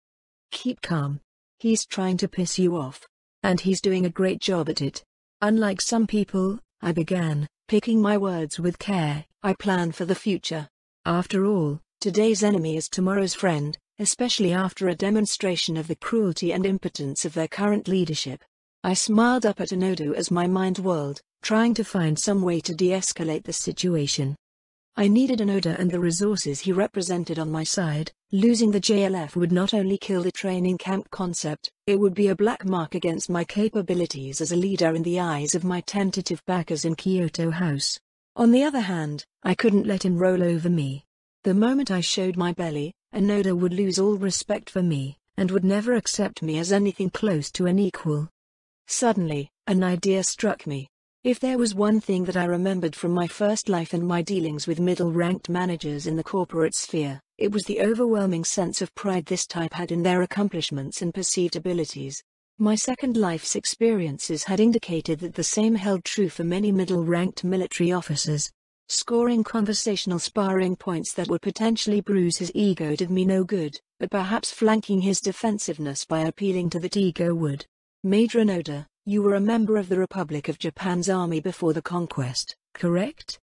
Keep calm. He's trying to piss you off. And he's doing a great job at it. Unlike some people, I began, picking my words with care, I plan for the future. After all, today's enemy is tomorrow's friend, especially after a demonstration of the cruelty and impotence of their current leadership. I smiled up at Enoda as my mind whirled, trying to find some way to de-escalate the situation. I needed Enoda and the resources he represented on my side. Losing the JLF would not only kill the training camp concept, it would be a black mark against my capabilities as a leader in the eyes of my tentative backers in Kyoto House. On the other hand, I couldn't let him roll over me. The moment I showed my belly, Enoda would lose all respect for me, and would never accept me as anything close to an equal. Suddenly, an idea struck me. If there was one thing that I remembered from my first life and my dealings with middle-ranked managers in the corporate sphere, it was the overwhelming sense of pride this type had in their accomplishments and perceived abilities. My second life's experiences had indicated that the same held true for many middle-ranked military officers. Scoring conversational sparring points that would potentially bruise his ego did me no good, but perhaps flanking his defensiveness by appealing to that ego would. Major Enoda, you were a member of the Republic of Japan's army before the conquest, correct?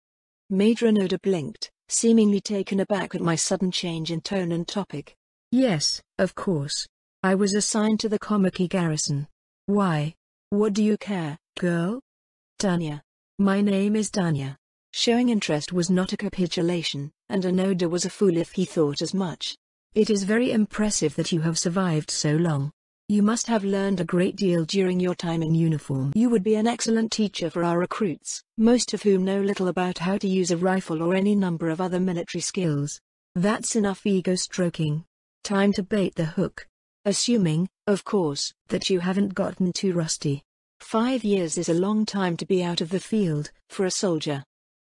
Major Enoda blinked, seemingly taken aback at my sudden change in tone and topic. Yes, of course. I was assigned to the Komaki garrison. Why? What do you care, girl? Tanya. My name is Tanya. Showing interest was not a capitulation, and Enoda was a fool if he thought as much. It is very impressive that you have survived so long. You must have learned a great deal during your time in uniform. You would be an excellent teacher for our recruits, most of whom know little about how to use a rifle or any number of other military skills. That's enough ego stroking. Time to bait the hook. Assuming, of course, that you haven't gotten too rusty. 5 years is a long time to be out of the field, for a soldier.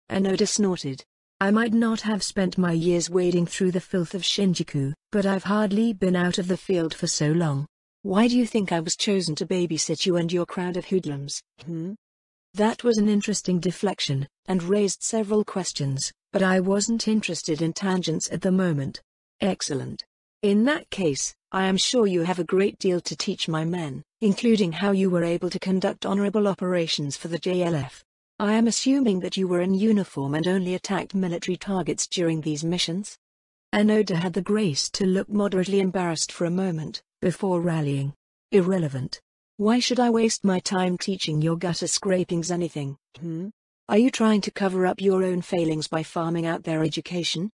Enoda snorted. I might not have spent my years wading through the filth of Shinjuku, but I've hardly been out of the field for so long. Why do you think I was chosen to babysit you and your crowd of hoodlums, That was an interesting deflection, and raised several questions, but I wasn't interested in tangents at the moment. Excellent. In that case, I am sure you have a great deal to teach my men, including how you were able to conduct honorable operations for the JLF. I am assuming that you were in uniform and only attacked military targets during these missions? Enoda had the grace to look moderately embarrassed for a moment, before rallying. Irrelevant. Why should I waste my time teaching your gutter scrapings anything, Are you trying to cover up your own failings by farming out their education?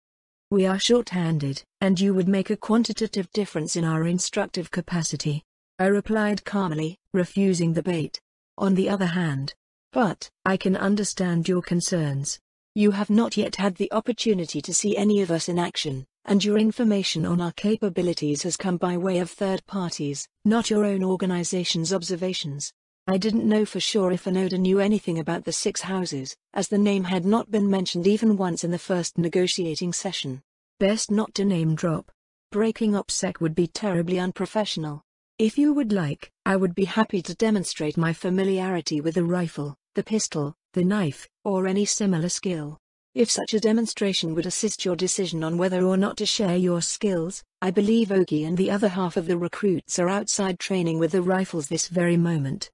We are short-handed, and you would make a quantitative difference in our instructive capacity. I replied calmly, refusing the bait. On the other hand. But, I can understand your concerns. You have not yet had the opportunity to see any of us in action, and your information on our capabilities has come by way of third parties, not your own organization's observations. I didn't know for sure if Enoda knew anything about the 6 houses, as the name had not been mentioned even once in the first negotiating session. Best not to name drop. Breaking OPSEC would be terribly unprofessional. If you would like, I would be happy to demonstrate my familiarity with the rifle, the pistol, the knife, or any similar skill. If such a demonstration would assist your decision on whether or not to share your skills, I believe Ogi and the other half of the recruits are outside training with the rifles this very moment.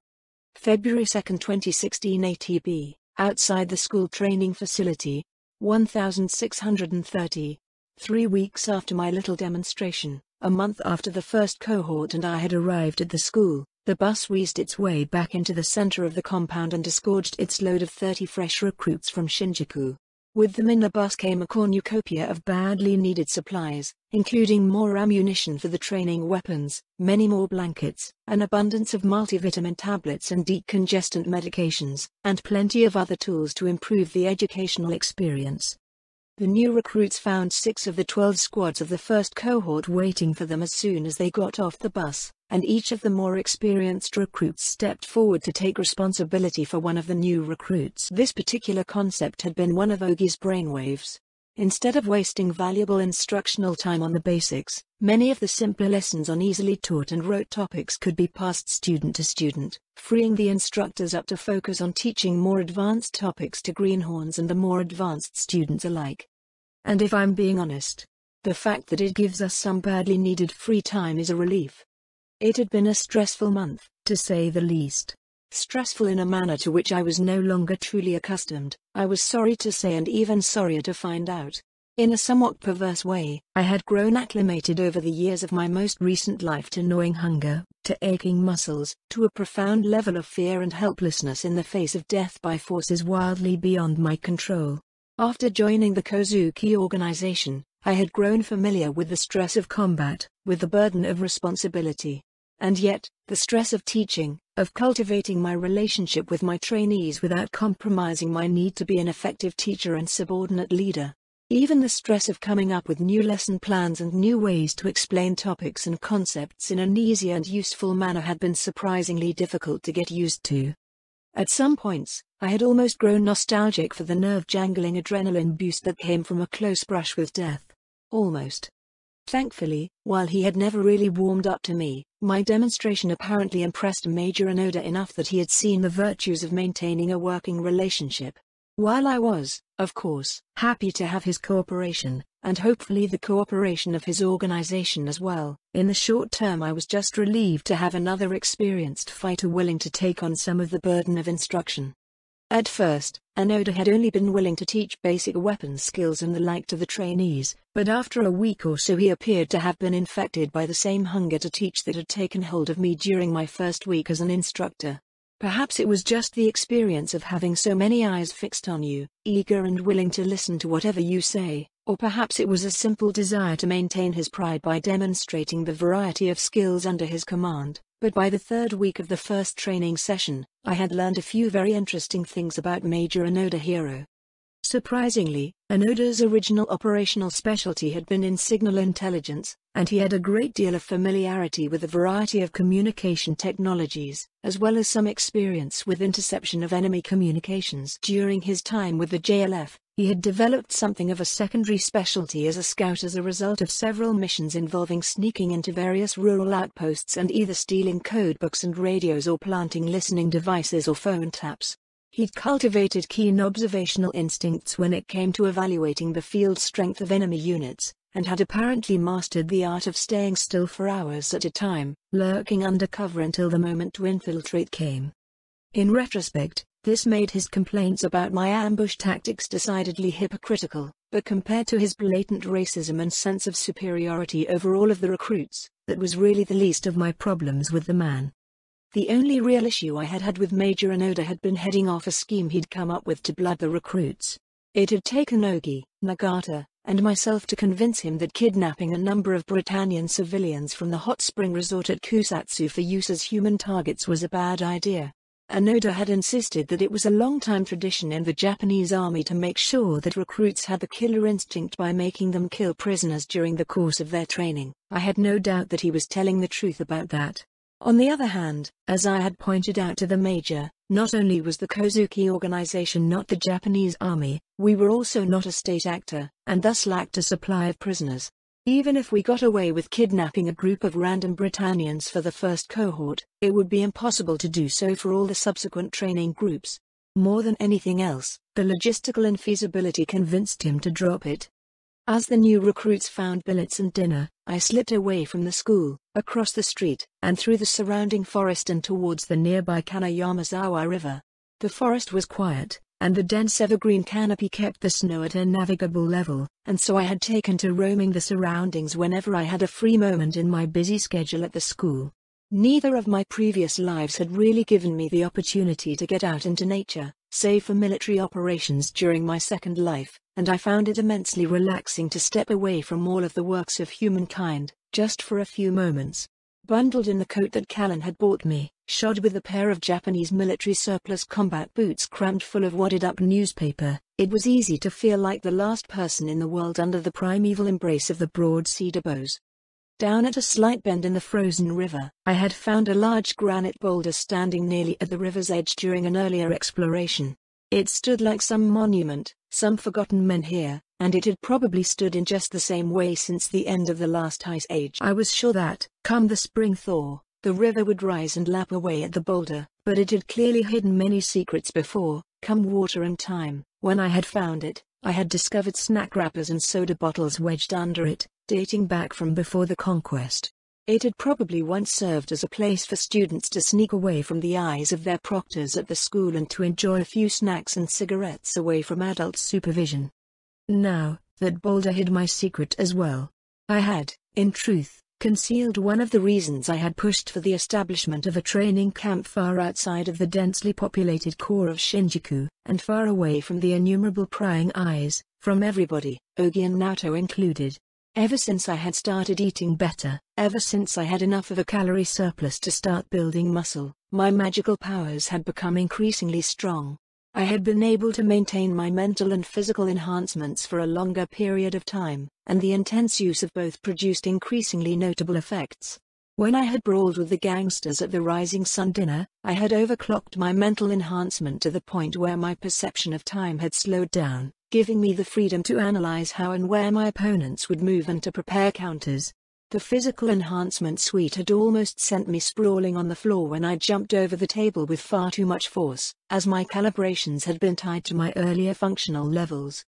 February 2, 2016 ATB, outside the school training facility, 1630. 3 weeks after my little demonstration, a month after the first cohort and I had arrived at the school, the bus wheezed its way back into the center of the compound and disgorged its load of 30 fresh recruits from Shinjuku. With them in the bus came a cornucopia of badly needed supplies, including more ammunition for the training weapons, many more blankets, an abundance of multivitamin tablets and decongestant medications, and plenty of other tools to improve the educational experience. The new recruits found 6 of the 12 squads of the first cohort waiting for them as soon as they got off the bus, and each of the more experienced recruits stepped forward to take responsibility for one of the new recruits. This particular concept had been one of Ogi's brainwaves. Instead of wasting valuable instructional time on the basics, many of the simpler lessons on easily taught and rote topics could be passed student to student, freeing the instructors up to focus on teaching more advanced topics to greenhorns and the more advanced students alike. And if I'm being honest, the fact that it gives us some badly needed free time is a relief. It had been a stressful month, to say the least. Stressful in a manner to which I was no longer truly accustomed, I was sorry to say, and even sorrier to find out. In a somewhat perverse way, I had grown acclimated over the years of my most recent life to gnawing hunger, to aching muscles, to a profound level of fear and helplessness in the face of death by forces wildly beyond my control. After joining the Kozuki organization, I had grown familiar with the stress of combat, with the burden of responsibility. And yet, the stress of teaching, of cultivating my relationship with my trainees without compromising my need to be an effective teacher and subordinate leader. Even the stress of coming up with new lesson plans and new ways to explain topics and concepts in an easy and useful manner had been surprisingly difficult to get used to. At some points, I had almost grown nostalgic for the nerve-jangling adrenaline boost that came from a close brush with death. Almost. Thankfully, while he had never really warmed up to me, my demonstration apparently impressed Major Onoda enough that he had seen the virtues of maintaining a working relationship. While I was, of course, happy to have his cooperation, and hopefully the cooperation of his organization as well, in the short term I was just relieved to have another experienced fighter willing to take on some of the burden of instruction. At first, Onoda had only been willing to teach basic weapons skills and the like to the trainees, but after a week or so he appeared to have been infected by the same hunger to teach that had taken hold of me during my first week as an instructor. Perhaps it was just the experience of having so many eyes fixed on you, eager and willing to listen to whatever you say, or perhaps it was a simple desire to maintain his pride by demonstrating the variety of skills under his command. But by the 3rd week of the first training session, I had learned a few very interesting things about Major Onoda Hiro. Surprisingly, Onoda's original operational specialty had been in signal intelligence, and he had a great deal of familiarity with a variety of communication technologies, as well as some experience with interception of enemy communications. During his time with the JLF, he had developed something of a secondary specialty as a scout as a result of several missions involving sneaking into various rural outposts and either stealing codebooks and radios or planting listening devices or phone taps. He'd cultivated keen observational instincts when it came to evaluating the field strength of enemy units, and had apparently mastered the art of staying still for hours at a time, lurking under cover until the moment to infiltrate came. In retrospect, this made his complaints about my ambush tactics decidedly hypocritical, but compared to his blatant racism and sense of superiority over all of the recruits, that was really the least of my problems with the man. The only real issue I had had with Major Onoda had been heading off a scheme he'd come up with to blood the recruits. It had taken Ogi, Nagata, and myself to convince him that kidnapping a number of Britannian civilians from the hot spring resort at Kusatsu for use as human targets was a bad idea. Onoda had insisted that it was a long-time tradition in the Japanese army to make sure that recruits had the killer instinct by making them kill prisoners during the course of their training. I had no doubt that he was telling the truth about that. On the other hand, as I had pointed out to the Major, not only was the Kozuki organization not the Japanese army, we were also not a state actor, and thus lacked a supply of prisoners. Even if we got away with kidnapping a group of random Britannians for the first cohort, it would be impossible to do so for all the subsequent training groups. More than anything else, the logistical infeasibility convinced him to drop it. As the new recruits found billets and dinner, I slipped away from the school, across the street, and through the surrounding forest and towards the nearby Kanayamazawa River. The forest was quiet, and the dense evergreen canopy kept the snow at a navigable level, and so I had taken to roaming the surroundings whenever I had a free moment in my busy schedule at the school. Neither of my previous lives had really given me the opportunity to get out into nature, save for military operations during my second life, and I found it immensely relaxing to step away from all of the works of humankind, just for a few moments. Bundled in the coat that Callan had bought me, shod with a pair of Japanese military surplus combat boots crammed full of wadded-up newspaper, it was easy to feel like the last person in the world under the primeval embrace of the broad cedar boughs. Down at a slight bend in the frozen river, I had found a large granite boulder standing nearly at the river's edge during an earlier exploration. It stood like some monument, some forgotten men here, and it had probably stood in just the same way since the end of the last ice age. I was sure that, come the spring thaw, the river would rise and lap away at the boulder, but it had clearly hidden many secrets before, come water and time. When I had found it, I had discovered snack wrappers and soda bottles wedged under it, dating back from before the conquest. It had probably once served as a place for students to sneak away from the eyes of their proctors at the school and to enjoy a few snacks and cigarettes away from adult supervision. Now, that boulder hid my secret as well. I had, in truth, concealed one of the reasons I had pushed for the establishment of a training camp far outside of the densely populated core of Shinjuku, and far away from the innumerable prying eyes, from everybody, Ogi and Naoto included. Ever since I had started eating better, ever since I had enough of a calorie surplus to start building muscle, my magical powers had become increasingly strong. I had been able to maintain my mental and physical enhancements for a longer period of time, and the intense use of both produced increasingly notable effects. When I had brawled with the gangsters at the Rising Sun dinner, I had overclocked my mental enhancement to the point where my perception of time had slowed down, giving me the freedom to analyze how and where my opponents would move and to prepare counters. The physical enhancement suite had almost sent me sprawling on the floor when I jumped over the table with far too much force, as my calibrations had been tied to my earlier functional levels.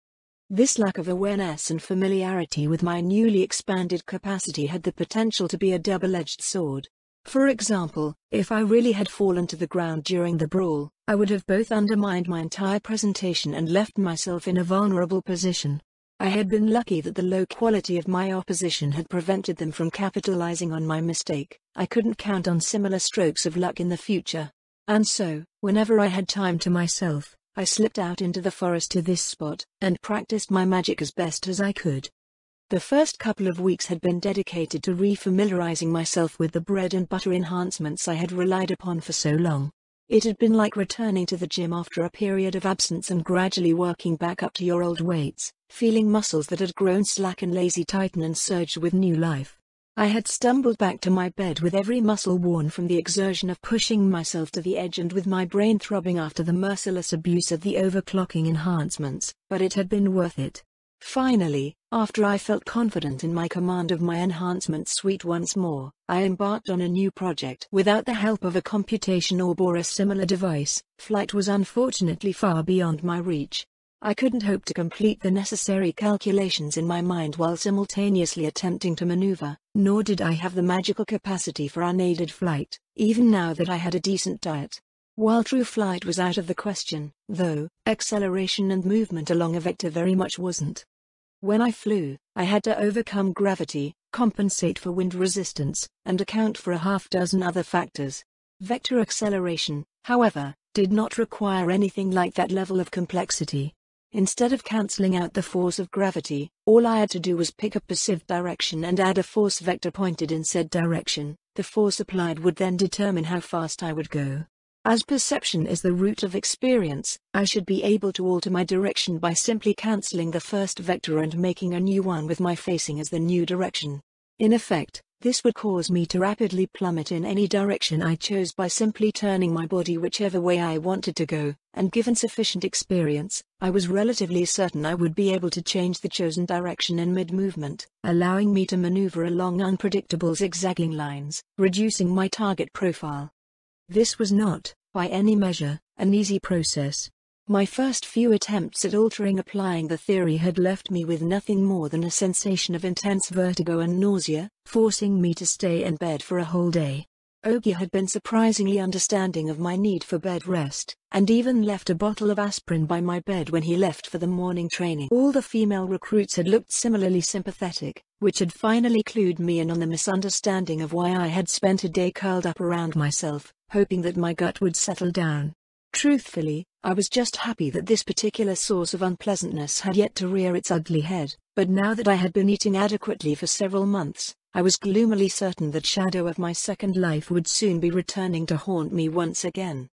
This lack of awareness and familiarity with my newly expanded capacity had the potential to be a double-edged sword. For example, if I really had fallen to the ground during the brawl, I would have both undermined my entire presentation and left myself in a vulnerable position. I had been lucky that the low quality of my opposition had prevented them from capitalizing on my mistake. I couldn't count on similar strokes of luck in the future. And so, whenever I had time to myself, I slipped out into the forest to this spot, and practiced my magic as best as I could. The first couple of weeks had been dedicated to refamiliarizing myself with the bread and butter enhancements I had relied upon for so long. It had been like returning to the gym after a period of absence and gradually working back up to your old weights, feeling muscles that had grown slack and lazy tighten and surge with new life. I had stumbled back to my bed with every muscle worn from the exertion of pushing myself to the edge and with my brain throbbing after the merciless abuse of the overclocking enhancements, but it had been worth it. Finally, after I felt confident in my command of my enhancement suite once more, I embarked on a new project. Without the help of a computation orb or a similar device, flight was unfortunately far beyond my reach. I couldn't hope to complete the necessary calculations in my mind while simultaneously attempting to maneuver, nor did I have the magical capacity for unaided flight, even now that I had a decent diet. While true flight was out of the question, though, acceleration and movement along a vector very much wasn't. When I flew, I had to overcome gravity, compensate for wind resistance, and account for a half-dozen other factors. Vector acceleration, however, did not require anything like that level of complexity. Instead of cancelling out the force of gravity, all I had to do was pick a passive direction and add a force vector pointed in said direction. The force applied would then determine how fast I would go. As perception is the root of experience, I should be able to alter my direction by simply cancelling the first vector and making a new one with my facing as the new direction. In effect, this would cause me to rapidly plummet in any direction I chose by simply turning my body whichever way I wanted to go, and given sufficient experience, I was relatively certain I would be able to change the chosen direction in mid-movement, allowing me to maneuver along unpredictable zigzagging lines, reducing my target profile. This was not, by any measure, an easy process. My first few attempts at applying the theory had left me with nothing more than a sensation of intense vertigo and nausea, forcing me to stay in bed for a whole day. Ogi had been surprisingly understanding of my need for bed rest, and even left a bottle of aspirin by my bed when he left for the morning training. All the female recruits had looked similarly sympathetic, which had finally clued me in on the misunderstanding of why I had spent a day curled up around myself, hoping that my gut would settle down. Truthfully, I was just happy that this particular source of unpleasantness had yet to rear its ugly head, but now that I had been eating adequately for several months, I was gloomily certain that shadow of my second life would soon be returning to haunt me once again.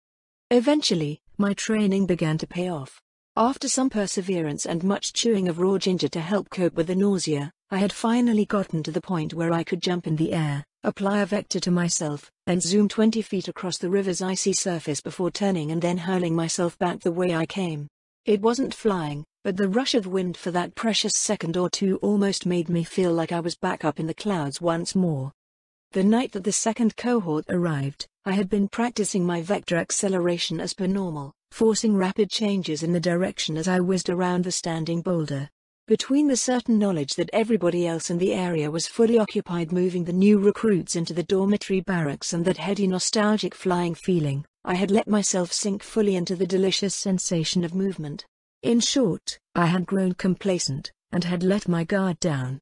Eventually, my training began to pay off. After some perseverance and much chewing of raw ginger to help cope with the nausea, I had finally gotten to the point where I could jump in the air, apply a vector to myself, and zoom 20 feet across the river's icy surface before turning and then hurling myself back the way I came. It wasn't flying, but the rush of wind for that precious second or two almost made me feel like I was back up in the clouds once more. The night that the second cohort arrived, I had been practicing my vector acceleration as per normal, forcing rapid changes in the direction as I whizzed around the standing boulder. Between the certain knowledge that everybody else in the area was fully occupied moving the new recruits into the dormitory barracks and that heady nostalgic flying feeling, I had let myself sink fully into the delicious sensation of movement. In short, I had grown complacent, and had let my guard down.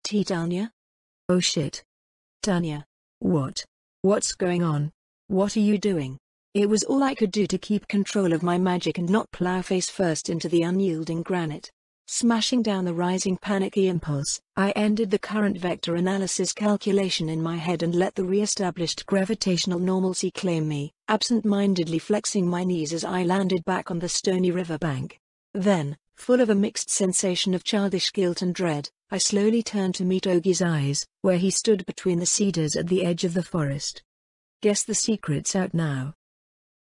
Titania? Oh shit. Tanya. What's going on? What are you doing? It was all I could do to keep control of my magic and not plow face first into the unyielding granite. Smashing down the rising panicky impulse, I ended the current vector analysis calculation in my head and let the re-established gravitational normalcy claim me, absent-mindedly flexing my knees as I landed back on the stony riverbank. Then, full of a mixed sensation of childish guilt and dread, I slowly turned to meet Ogi's eyes, where he stood between the cedars at the edge of the forest. Guess the secret's out now,